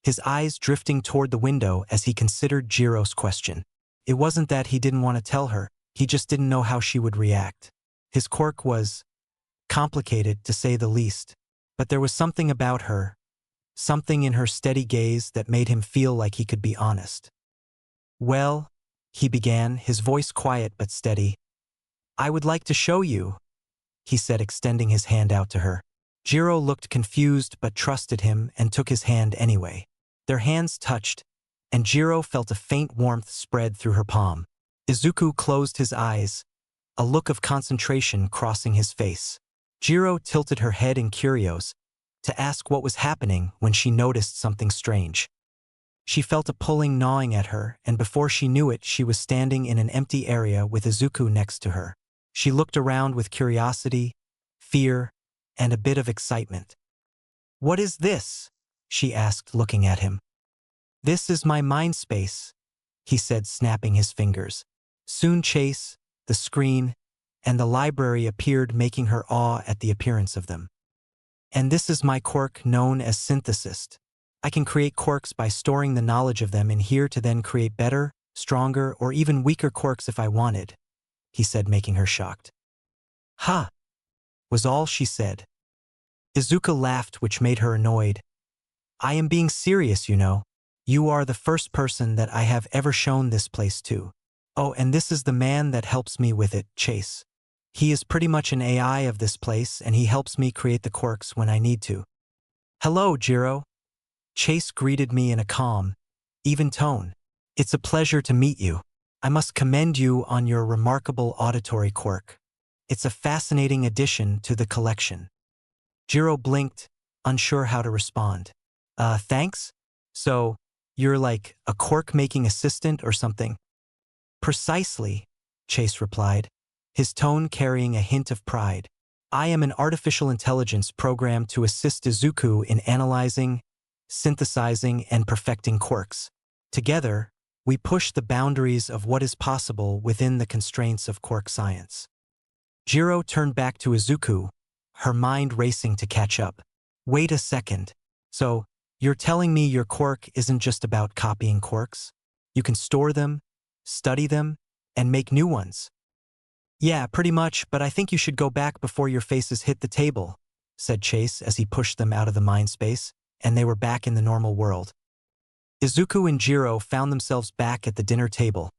his eyes drifting toward the window as he considered Jiro's question. It wasn't that he didn't want to tell her, he just didn't know how she would react. His quirk was complicated, to say the least, but there was something about her, something in her steady gaze that made him feel like he could be honest. "Well," he began, his voice quiet but steady. "I would like to show you," he said, extending his hand out to her. Jiro looked confused but trusted him and took his hand anyway. Their hands touched, and Jiro felt a faint warmth spread through her palm. Izuku closed his eyes, a look of concentration crossing his face. Jiro tilted her head in curios to ask what was happening when she noticed something strange. She felt a pulling gnawing at her, and before she knew it, she was standing in an empty area with Izuku next to her. She looked around with curiosity, fear, and a bit of excitement. "What is this?" she asked, looking at him. "This is my mind space," he said, snapping his fingers. Soon Chase, the screen, and the library appeared, making her awe at the appearance of them. "And this is my quirk, known as Synthesist. I can create quirks by storing the knowledge of them in here to then create better, stronger, or even weaker quirks if I wanted," he said, making her shocked. "Ha!" was all she said. Izuku laughed, which made her annoyed. "I am being serious, you know. You are the first person that I have ever shown this place to. Oh, and this is the man that helps me with it, Chase. He is pretty much an AI of this place, and he helps me create the quirks when I need to." "Hello, Jiro." Chase greeted me in a calm, even tone. "It's a pleasure to meet you. I must commend you on your remarkable auditory quirk. It's a fascinating addition to the collection." Jiro blinked, unsure how to respond. Thanks? So, you're like a quirk-making assistant or something?" "Precisely," Chase replied, his tone carrying a hint of pride. "I am an artificial intelligence programmed to assist Izuku in analyzing, synthesizing, and perfecting quirks. Together, we push the boundaries of what is possible within the constraints of quirk science." Jiro turned back to Izuku, her mind racing to catch up. "Wait a second. So, You're telling me your quirk isn't just about copying quirks? You can store them, study them, and make new ones. Yeah, pretty much, but I think you should go back before your faces hit the table, said Chase as he pushed them out of the mind space, and they were back in the normal world. Izuku and Jiro found themselves back at the dinner table,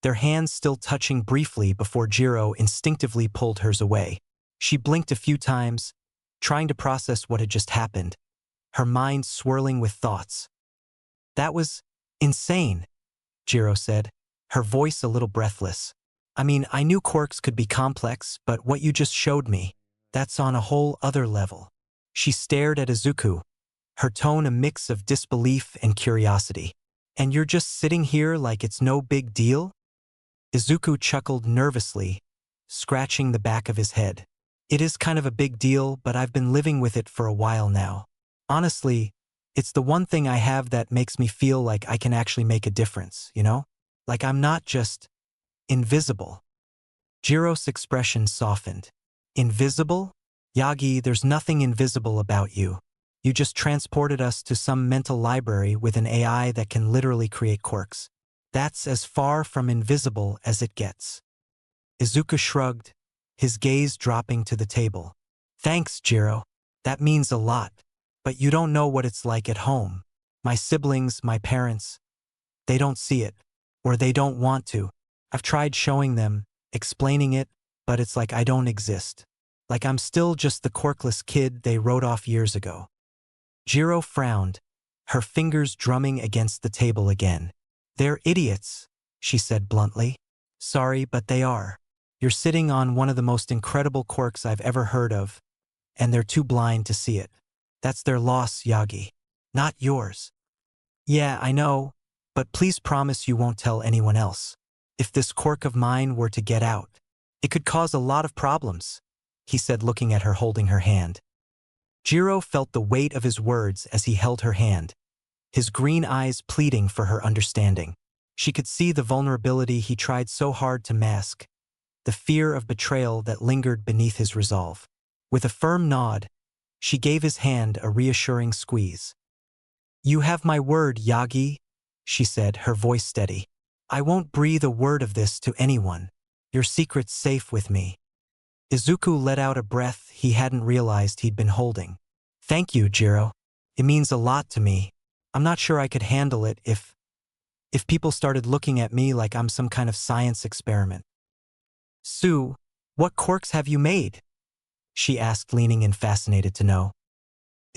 their hands still touching briefly before Jiro instinctively pulled hers away. She blinked a few times, trying to process what had just happened, her mind swirling with thoughts. That was insane, Jiro said, her voice a little breathless. I mean, I knew quirks could be complex, but what you just showed me, that's on a whole other level. She stared at Izuku, her tone a mix of disbelief and curiosity. And you're just sitting here like it's no big deal? Izuku chuckled nervously, scratching the back of his head. It is kind of a big deal, but I've been living with it for a while now. Honestly, it's the one thing I have that makes me feel like I can actually make a difference, you know? Like I'm not just invisible. Jiro's expression softened. Invisible? Yagi, there's nothing invisible about you. You just transported us to some mental library with an AI that can literally create quirks. That's as far from invisible as it gets. Izuku shrugged, his gaze dropping to the table. Thanks, Jiro. That means a lot. But you don't know what it's like at home. My siblings, my parents, they don't see it. Or they don't want to. I've tried showing them, explaining it, but it's like I don't exist. Like I'm still just the quirkless kid they wrote off years ago. Jiro frowned, her fingers drumming against the table again. They're idiots, she said bluntly. Sorry, but they are. You're sitting on one of the most incredible quirks I've ever heard of, and they're too blind to see it. That's their loss, Yagi. Not yours. Yeah, I know, but please promise you won't tell anyone else. If this quirk of mine were to get out, it could cause a lot of problems, he said, looking at her, holding her hand. Jiro felt the weight of his words as he held her hand, his green eyes pleading for her understanding. She could see the vulnerability he tried so hard to mask, the fear of betrayal that lingered beneath his resolve. With a firm nod, she gave his hand a reassuring squeeze. You have my word, Yagi, she said, her voice steady. I won't breathe a word of this to anyone. Your secret's safe with me. Izuku let out a breath he hadn't realized he'd been holding. Thank you, Jiro. It means a lot to me. I'm not sure I could handle it if people started looking at me like I'm some kind of science experiment. Sue, what quirks have you made? She asked, leaning in, fascinated to know.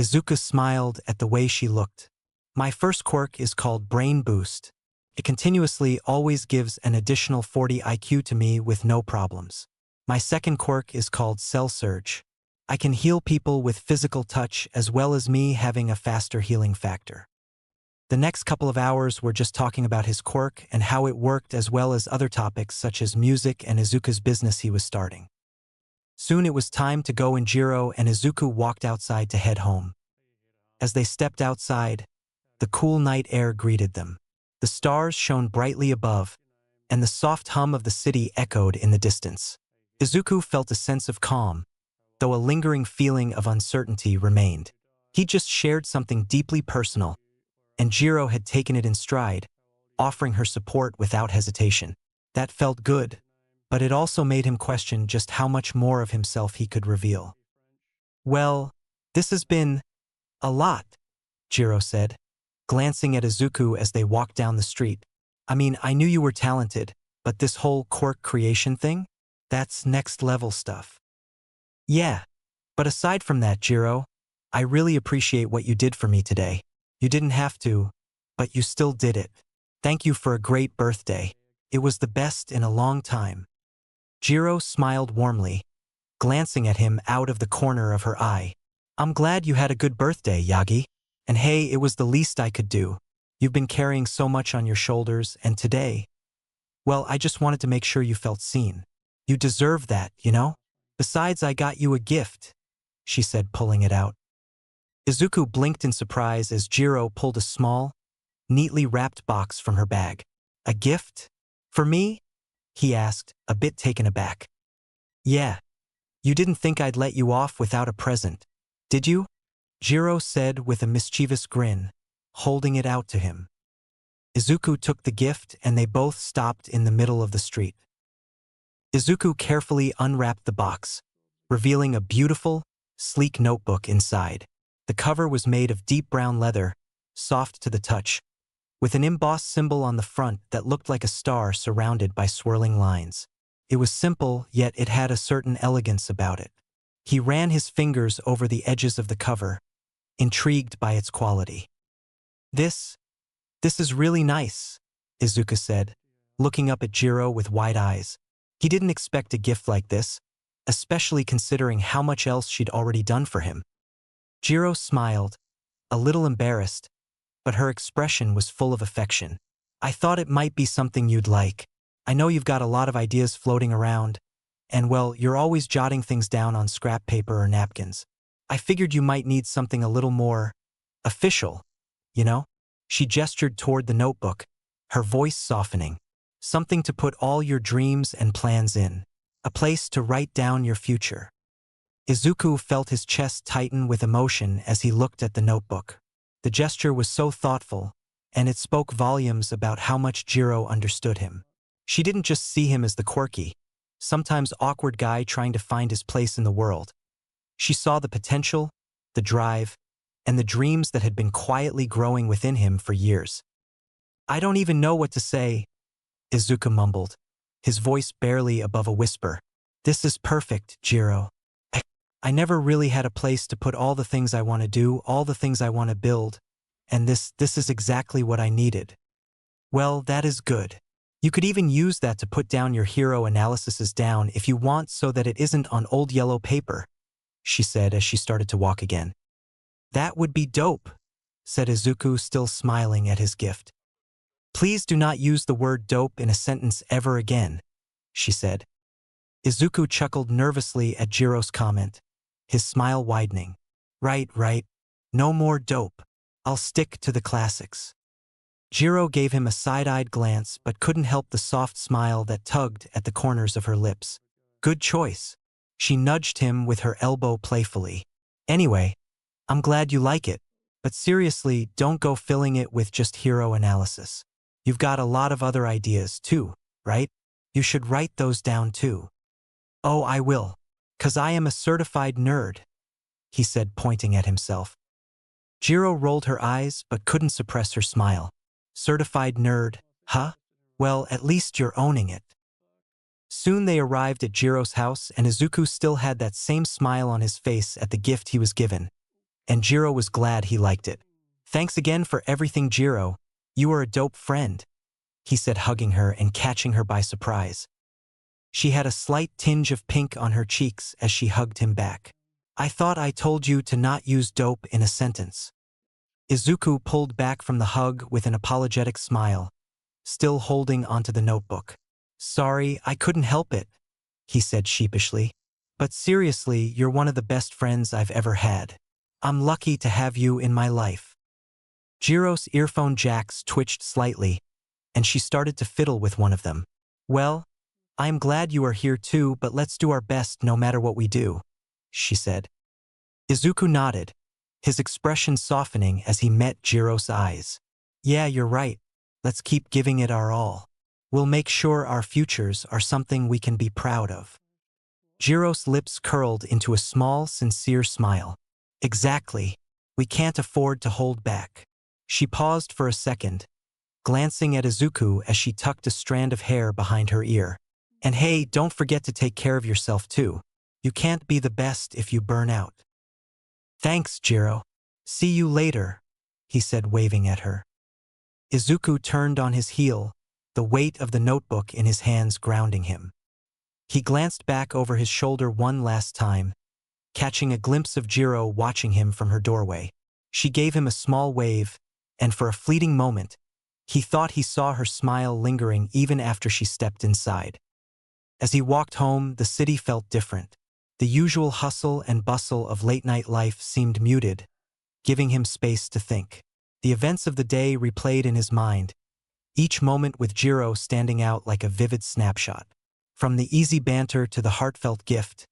Izuku smiled at the way she looked. My first quirk is called Brain Boost. It continuously always gives an additional 40 IQ to me with no problems. My second quirk is called Cell Surge. I can heal people with physical touch as well as me having a faster healing factor. The next couple of hours were just talking about his quirk and how it worked, as well as other topics such as music and Izuku's business he was starting. Soon it was time to go, and Jiro and Izuku walked outside to head home. As they stepped outside, the cool night air greeted them. The stars shone brightly above, and the soft hum of the city echoed in the distance. Izuku felt a sense of calm, though a lingering feeling of uncertainty remained. He just shared something deeply personal, and Jiro had taken it in stride, offering her support without hesitation. That felt good, but it also made him question just how much more of himself he could reveal. Well, this has been a lot, Jiro said, glancing at Izuku as they walked down the street. I mean, I knew you were talented, but this whole quirk creation thing? That's next-level stuff. Yeah, but aside from that, Jiro, I really appreciate what you did for me today. You didn't have to, but you still did it. Thank you for a great birthday. It was the best in a long time. Jiro smiled warmly, glancing at him out of the corner of her eye. I'm glad you had a good birthday, Yagi. And hey, it was the least I could do. You've been carrying so much on your shoulders, and today, well, I just wanted to make sure you felt seen. You deserve that, you know? Besides, I got you a gift, she said, pulling it out. Izuku blinked in surprise as Jiro pulled a small, neatly wrapped box from her bag. A gift? For me? He asked, a bit taken aback. Yeah. You didn't think I'd let you off without a present, did you? Jiro said with a mischievous grin, holding it out to him. Izuku took the gift and they both stopped in the middle of the street. Izuku carefully unwrapped the box, revealing a beautiful, sleek notebook inside. The cover was made of deep brown leather, soft to the touch, with an embossed symbol on the front that looked like a star surrounded by swirling lines. It was simple, yet it had a certain elegance about it. He ran his fingers over the edges of the cover, intrigued by its quality. This is really nice, Izuku said, looking up at Jiro with wide eyes. He didn't expect a gift like this, especially considering how much else she'd already done for him. Jiro smiled, a little embarrassed, but her expression was full of affection. I thought it might be something you'd like. I know you've got a lot of ideas floating around, and well, you're always jotting things down on scrap paper or napkins. I figured you might need something a little more official, you know? She gestured toward the notebook, her voice softening. Something to put all your dreams and plans in. A place to write down your future. Izuku felt his chest tighten with emotion as he looked at the notebook. The gesture was so thoughtful, and it spoke volumes about how much Jiro understood him. She didn't just see him as the quirky, sometimes awkward guy trying to find his place in the world. She saw the potential, the drive, and the dreams that had been quietly growing within him for years. I don't even know what to say, Izuku mumbled, his voice barely above a whisper. This is perfect, Jiro. I never really had a place to put all the things I want to do, all the things I want to build, and this is exactly what I needed. Well, that is good. You could even use that to put down your hero analyses down if you want so that it isn't on old yellow paper, she said as she started to walk again. That would be dope, said Izuku, still smiling at his gift. Please do not use the word dope in a sentence ever again, she said. Izuku chuckled nervously at Jiro's comment, his smile widening. Right. No more dope. I'll stick to the classics. Jiro gave him a side-eyed glance but couldn't help the soft smile that tugged at the corners of her lips. Good choice. She nudged him with her elbow playfully. Anyway, I'm glad you like it, but seriously, don't go filling it with just hero analysis. You've got a lot of other ideas too, right? You should write those down too. Oh, I will, 'cause I am a certified nerd, he said, pointing at himself. Jiro rolled her eyes but couldn't suppress her smile. Certified nerd, huh? Well, at least you're owning it. Soon they arrived at Jiro's house and Izuku still had that same smile on his face at the gift he was given. And Jiro was glad he liked it. Thanks again for everything, Jiro. You are a dope friend, he said, hugging her and catching her by surprise. She had a slight tinge of pink on her cheeks as she hugged him back. I thought I told you to not use dope in a sentence. Izuku pulled back from the hug with an apologetic smile, still holding onto the notebook. Sorry, I couldn't help it, he said sheepishly. But seriously, you're one of the best friends I've ever had. I'm lucky to have you in my life. Jiro's earphone jacks twitched slightly, and she started to fiddle with one of them. Well, I'm glad you are here too, but let's do our best no matter what we do, she said. Izuku nodded, his expression softening as he met Jiro's eyes. Yeah, you're right. Let's keep giving it our all. We'll make sure our futures are something we can be proud of. Jiro's lips curled into a small, sincere smile. Exactly. We can't afford to hold back. She paused for a second, glancing at Izuku as she tucked a strand of hair behind her ear. And hey, don't forget to take care of yourself too. You can't be the best if you burn out. Thanks, Jiro. See you later, he said, waving at her. Izuku turned on his heel, the weight of the notebook in his hands grounding him. He glanced back over his shoulder one last time, catching a glimpse of Jiro watching him from her doorway. She gave him a small wave, and for a fleeting moment, he thought he saw her smile lingering even after she stepped inside. As he walked home, the city felt different. The usual hustle and bustle of late-night life seemed muted, giving him space to think. The events of the day replayed in his mind, each moment with Jiro standing out like a vivid snapshot. From the easy banter to the heartfelt gift,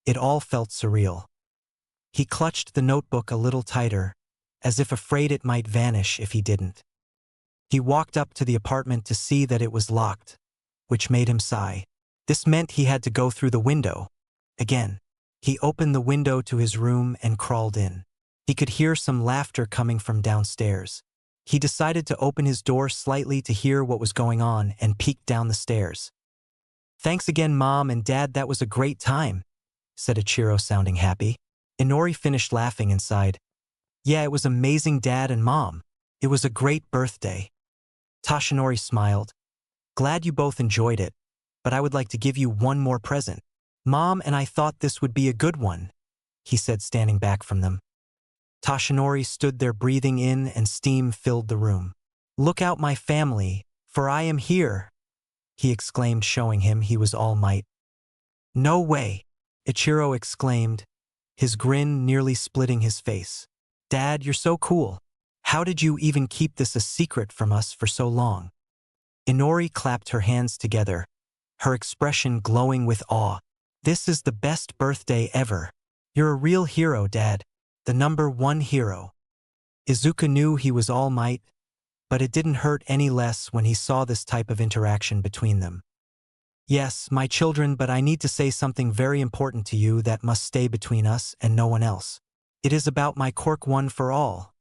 it all felt surreal. He clutched the notebook a little tighter, as if afraid it might vanish if he didn't. He walked up to the apartment to see that it was locked, which made him sigh. This meant he had to go through the window. Again, he opened the window to his room and crawled in. He could hear some laughter coming from downstairs. He decided to open his door slightly to hear what was going on and peeked down the stairs. "Thanks again, Mom and Dad, that was a great time," said Ichiro, sounding happy. Inori finished laughing and sighed. "Yeah, it was amazing, Dad and Mom. It was a great birthday." Toshinori smiled. "Glad you both enjoyed it, but I would like to give you one more present. Mom and I thought this would be a good one," he said, standing back from them. Toshinori stood there, breathing in, and steam filled the room. "Look out, my family, for I am here," he exclaimed, showing him he was All Might. "No way," Ichiro exclaimed, his grin nearly splitting his face. "Dad, you're so cool. How did you even keep this a secret from us for so long?" Inori clapped her hands together, her expression glowing with awe. "This is the best birthday ever. You're a real hero, Dad. The #1 hero." Izuku knew he was All Might, but it didn't hurt any less when he saw this type of interaction between them. "Yes, my children, but I need to say something very important to you that must stay between us and no one else. It is about my Quirk one for all,"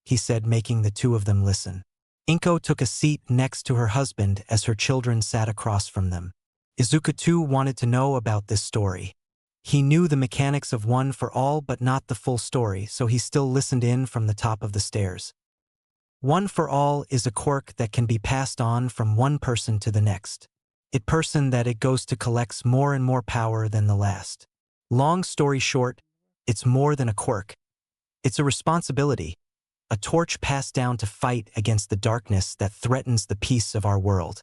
he said, making the two of them listen. Inko took a seat next to her husband as her children sat across from them. Izuku too wanted to know about this story. He knew the mechanics of One for All but not the full story, so he still listened in from the top of the stairs. One for All is a quirk that can be passed on from one person to the next. It person that it goes to collects more and more power than the last. Long story short, it's more than a quirk. It's a responsibility, a torch passed down to fight against the darkness that threatens the peace of our world.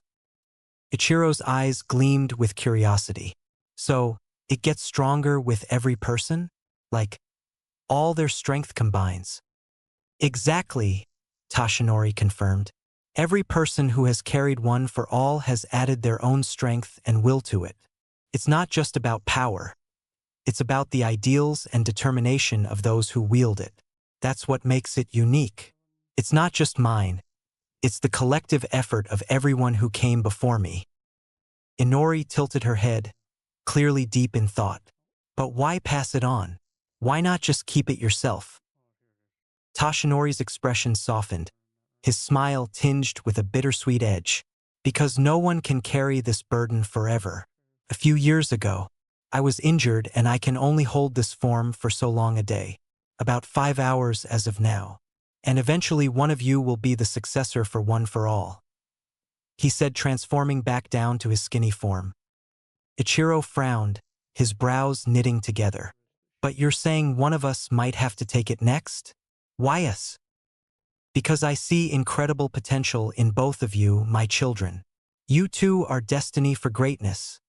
Ichiro's eyes gleamed with curiosity. "So, it gets stronger with every person? Like, all their strength combines?" "Exactly," Toshinori confirmed. "Every person who has carried One for All has added their own strength and will to it. It's not just about power. It's about the ideals and determination of those who wield it. That's what makes it unique. It's not just mine. It's the collective effort of everyone who came before me." Inori tilted her head, clearly deep in thought. "But why pass it on? Why not just keep it yourself?" Toshinori's expression softened, his smile tinged with a bittersweet edge. "Because no one can carry this burden forever. A few years ago, I was injured and I can only hold this form for so long a day. About 5 hours as of now. And eventually one of you will be the successor for One for All," he said, transforming back down to his skinny form. Ichiro frowned, his brows knitting together. "But you're saying one of us might have to take it next? Why us?" "Because I see incredible potential in both of you, my children. You two are destined for greatness,"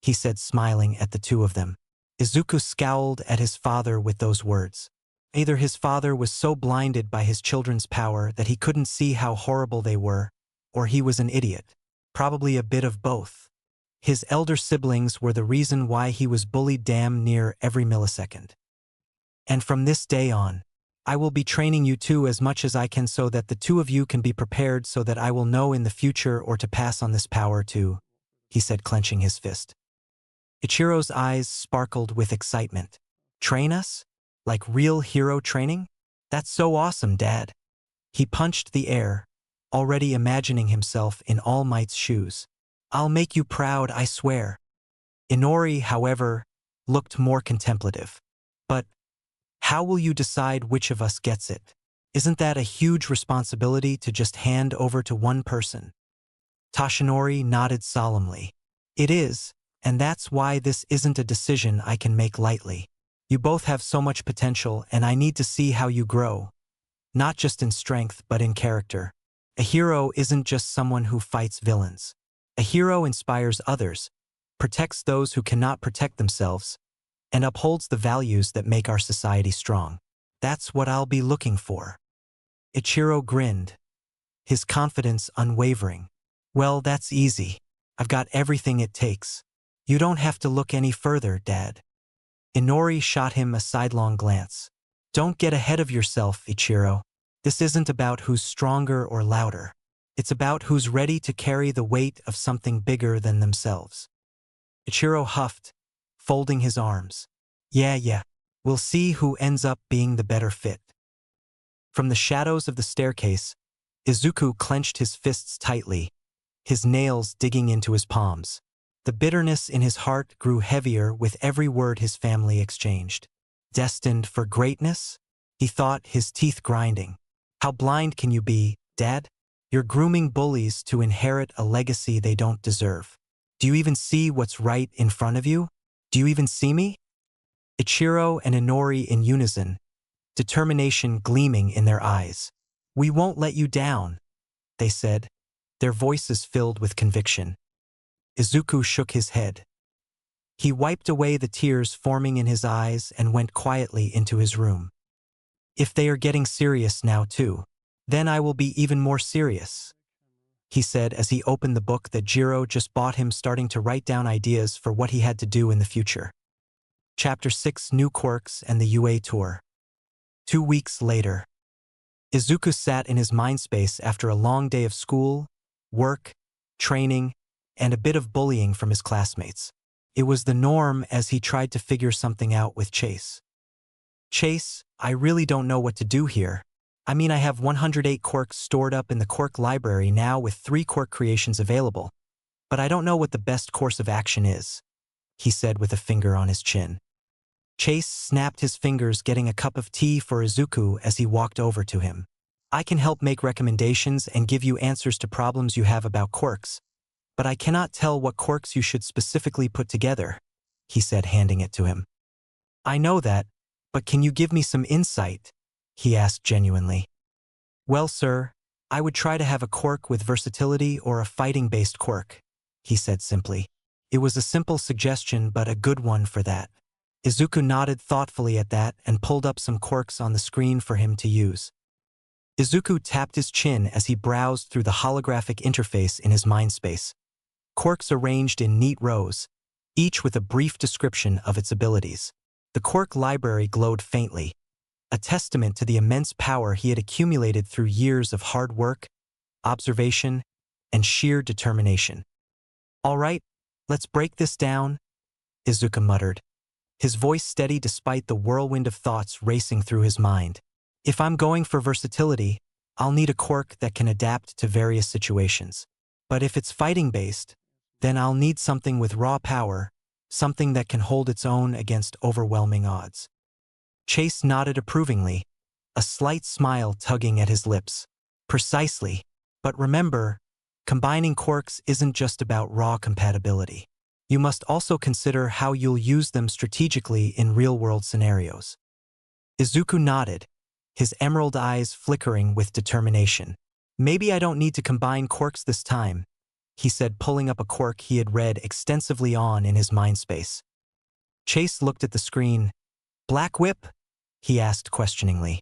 he said, smiling at the two of them. Izuku scowled at his father with those words. Either his father was so blinded by his children's power that he couldn't see how horrible they were, or he was an idiot. Probably a bit of both. His elder siblings were the reason why he was bullied damn near every millisecond. "And from this day on, I will be training you two as much as I can so that the two of you can be prepared so that I will know in the future or to pass on this power to," he said, clenching his fist. Ichiro's eyes sparkled with excitement. "Train us? Like real hero training? That's so awesome, Dad." He punched the air, already imagining himself in All Might's shoes. "I'll make you proud, I swear." Inori, however, looked more contemplative. "But how will you decide which of us gets it? Isn't that a huge responsibility to just hand over to one person?" Toshinori nodded solemnly. "It is, and that's why this isn't a decision I can make lightly. You both have so much potential and I need to see how you grow. Not just in strength but in character. A hero isn't just someone who fights villains. A hero inspires others, protects those who cannot protect themselves, and upholds the values that make our society strong. That's what I'll be looking for." Ichiro grinned, his confidence unwavering. "Well, that's easy. I've got everything it takes. You don't have to look any further, Dad." Inori shot him a sidelong glance. Don't get ahead of yourself, Ichiro. This isn't about who's stronger or louder. It's about who's ready to carry the weight of something bigger than themselves. Ichiro huffed, folding his arms. Yeah. We'll see who ends up being the better fit. From the shadows of the staircase, Izuku clenched his fists tightly, his nails digging into his palms. The bitterness in his heart grew heavier with every word his family exchanged. Destined for greatness? He thought, his teeth grinding. How blind can you be, Dad? You're grooming bullies to inherit a legacy they don't deserve. Do you even see what's right in front of you? Do you even see me? Ichiro and Inori in unison, determination gleaming in their eyes. We won't let you down, they said, their voices filled with conviction. Izuku shook his head. He wiped away the tears forming in his eyes and went quietly into his room. If they are getting serious now too, then I will be even more serious, he said as he opened the book that Jiro just bought him, starting to write down ideas for what he had to do in the future. Chapter 6: New Quirks and the UA Tour. 2 weeks later. Izuku sat in his mindspace after a long day of school, work, training, and a bit of bullying from his classmates. It was the norm as he tried to figure something out with Chase. Chase, I really don't know what to do here. I mean, I have 108 quirks stored up in the quirk library now with 3 quirk creations available, but I don't know what the best course of action is, he said with a finger on his chin. Chase snapped his fingers, getting a cup of tea for Izuku as he walked over to him. I can help make recommendations and give you answers to problems you have about quirks, but I cannot tell what quirks you should specifically put together, he said, handing it to him. I know that, but can you give me some insight? He asked genuinely. Well, sir, I would try to have a quirk with versatility or a fighting-based quirk, he said simply. It was a simple suggestion, but a good one for that. Izuku nodded thoughtfully at that and pulled up some quirks on the screen for him to use. Izuku tapped his chin as he browsed through the holographic interface in his mindspace. Quirks arranged in neat rows, each with a brief description of its abilities. The quirk library glowed faintly, a testament to the immense power he had accumulated through years of hard work, observation, and sheer determination. All right, let's break this down, Izuku muttered, his voice steady despite the whirlwind of thoughts racing through his mind. If I'm going for versatility, I'll need a quirk that can adapt to various situations. But if it's fighting-based, then I'll need something with raw power, something that can hold its own against overwhelming odds. Chase nodded approvingly, a slight smile tugging at his lips. Precisely. But remember, combining quirks isn't just about raw compatibility. You must also consider how you'll use them strategically in real-world scenarios. Izuku nodded, his emerald eyes flickering with determination. Maybe I don't need to combine quirks this time, he said, pulling up a quirk he had read extensively on in his mindspace. Chase looked at the screen. Black Whip? He asked questioningly.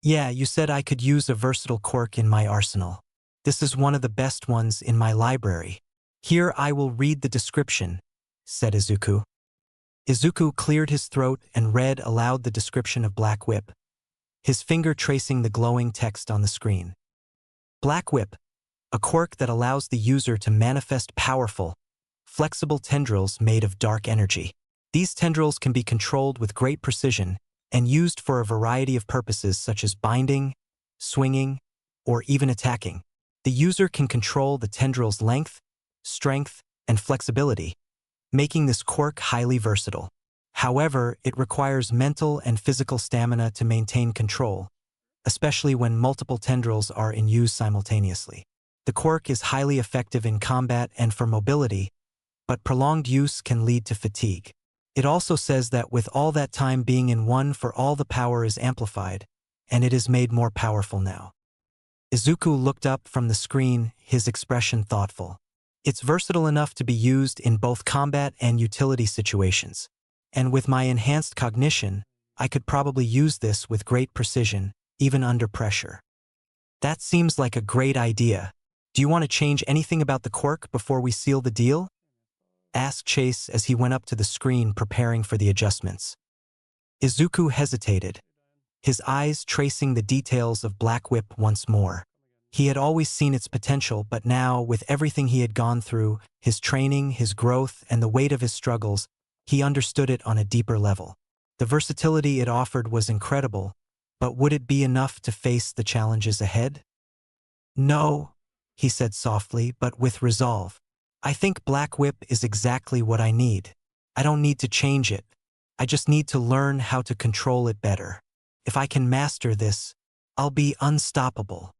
Yeah, you said I could use a versatile quirk in my arsenal. This is one of the best ones in my library. Here I will read the description, said Izuku. Izuku cleared his throat and read aloud the description of Black Whip, his finger tracing the glowing text on the screen. Black Whip, a quirk that allows the user to manifest powerful, flexible tendrils made of dark energy. These tendrils can be controlled with great precision and used for a variety of purposes such as binding, swinging, or even attacking. The user can control the tendril's length, strength, and flexibility, making this quirk highly versatile. However, it requires mental and physical stamina to maintain control, especially when multiple tendrils are in use simultaneously. The quirk is highly effective in combat and for mobility, but prolonged use can lead to fatigue. It also says that with all that time being in one for all, the power is amplified, and it is made more powerful now. Izuku looked up from the screen, his expression thoughtful. It's versatile enough to be used in both combat and utility situations. And with my enhanced cognition, I could probably use this with great precision, even under pressure. That seems like a great idea. Do you want to change anything about the quirk before we seal the deal? asked Chase as he went up to the screen preparing for the adjustments. Izuku hesitated, his eyes tracing the details of Black Whip once more. He had always seen its potential, but now, with everything he had gone through, his training, his growth, and the weight of his struggles, he understood it on a deeper level. The versatility it offered was incredible, but would it be enough to face the challenges ahead? No, he said softly, but with resolve. I think Black Whip is exactly what I need. I don't need to change it. I just need to learn how to control it better. If I can master this, I'll be unstoppable.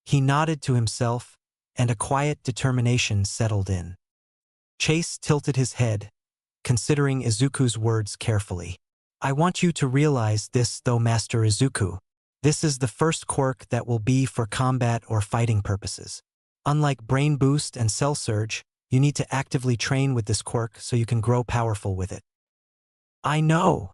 He nodded to himself, and a quiet determination settled in. Chase tilted his head, considering Izuku's words carefully. I want you to realize this, though, Master Izuku. This is the first quirk that will be for combat or fighting purposes. Unlike Brain Boost and Cell Surge, you need to actively train with this quirk so you can grow powerful with it. I know,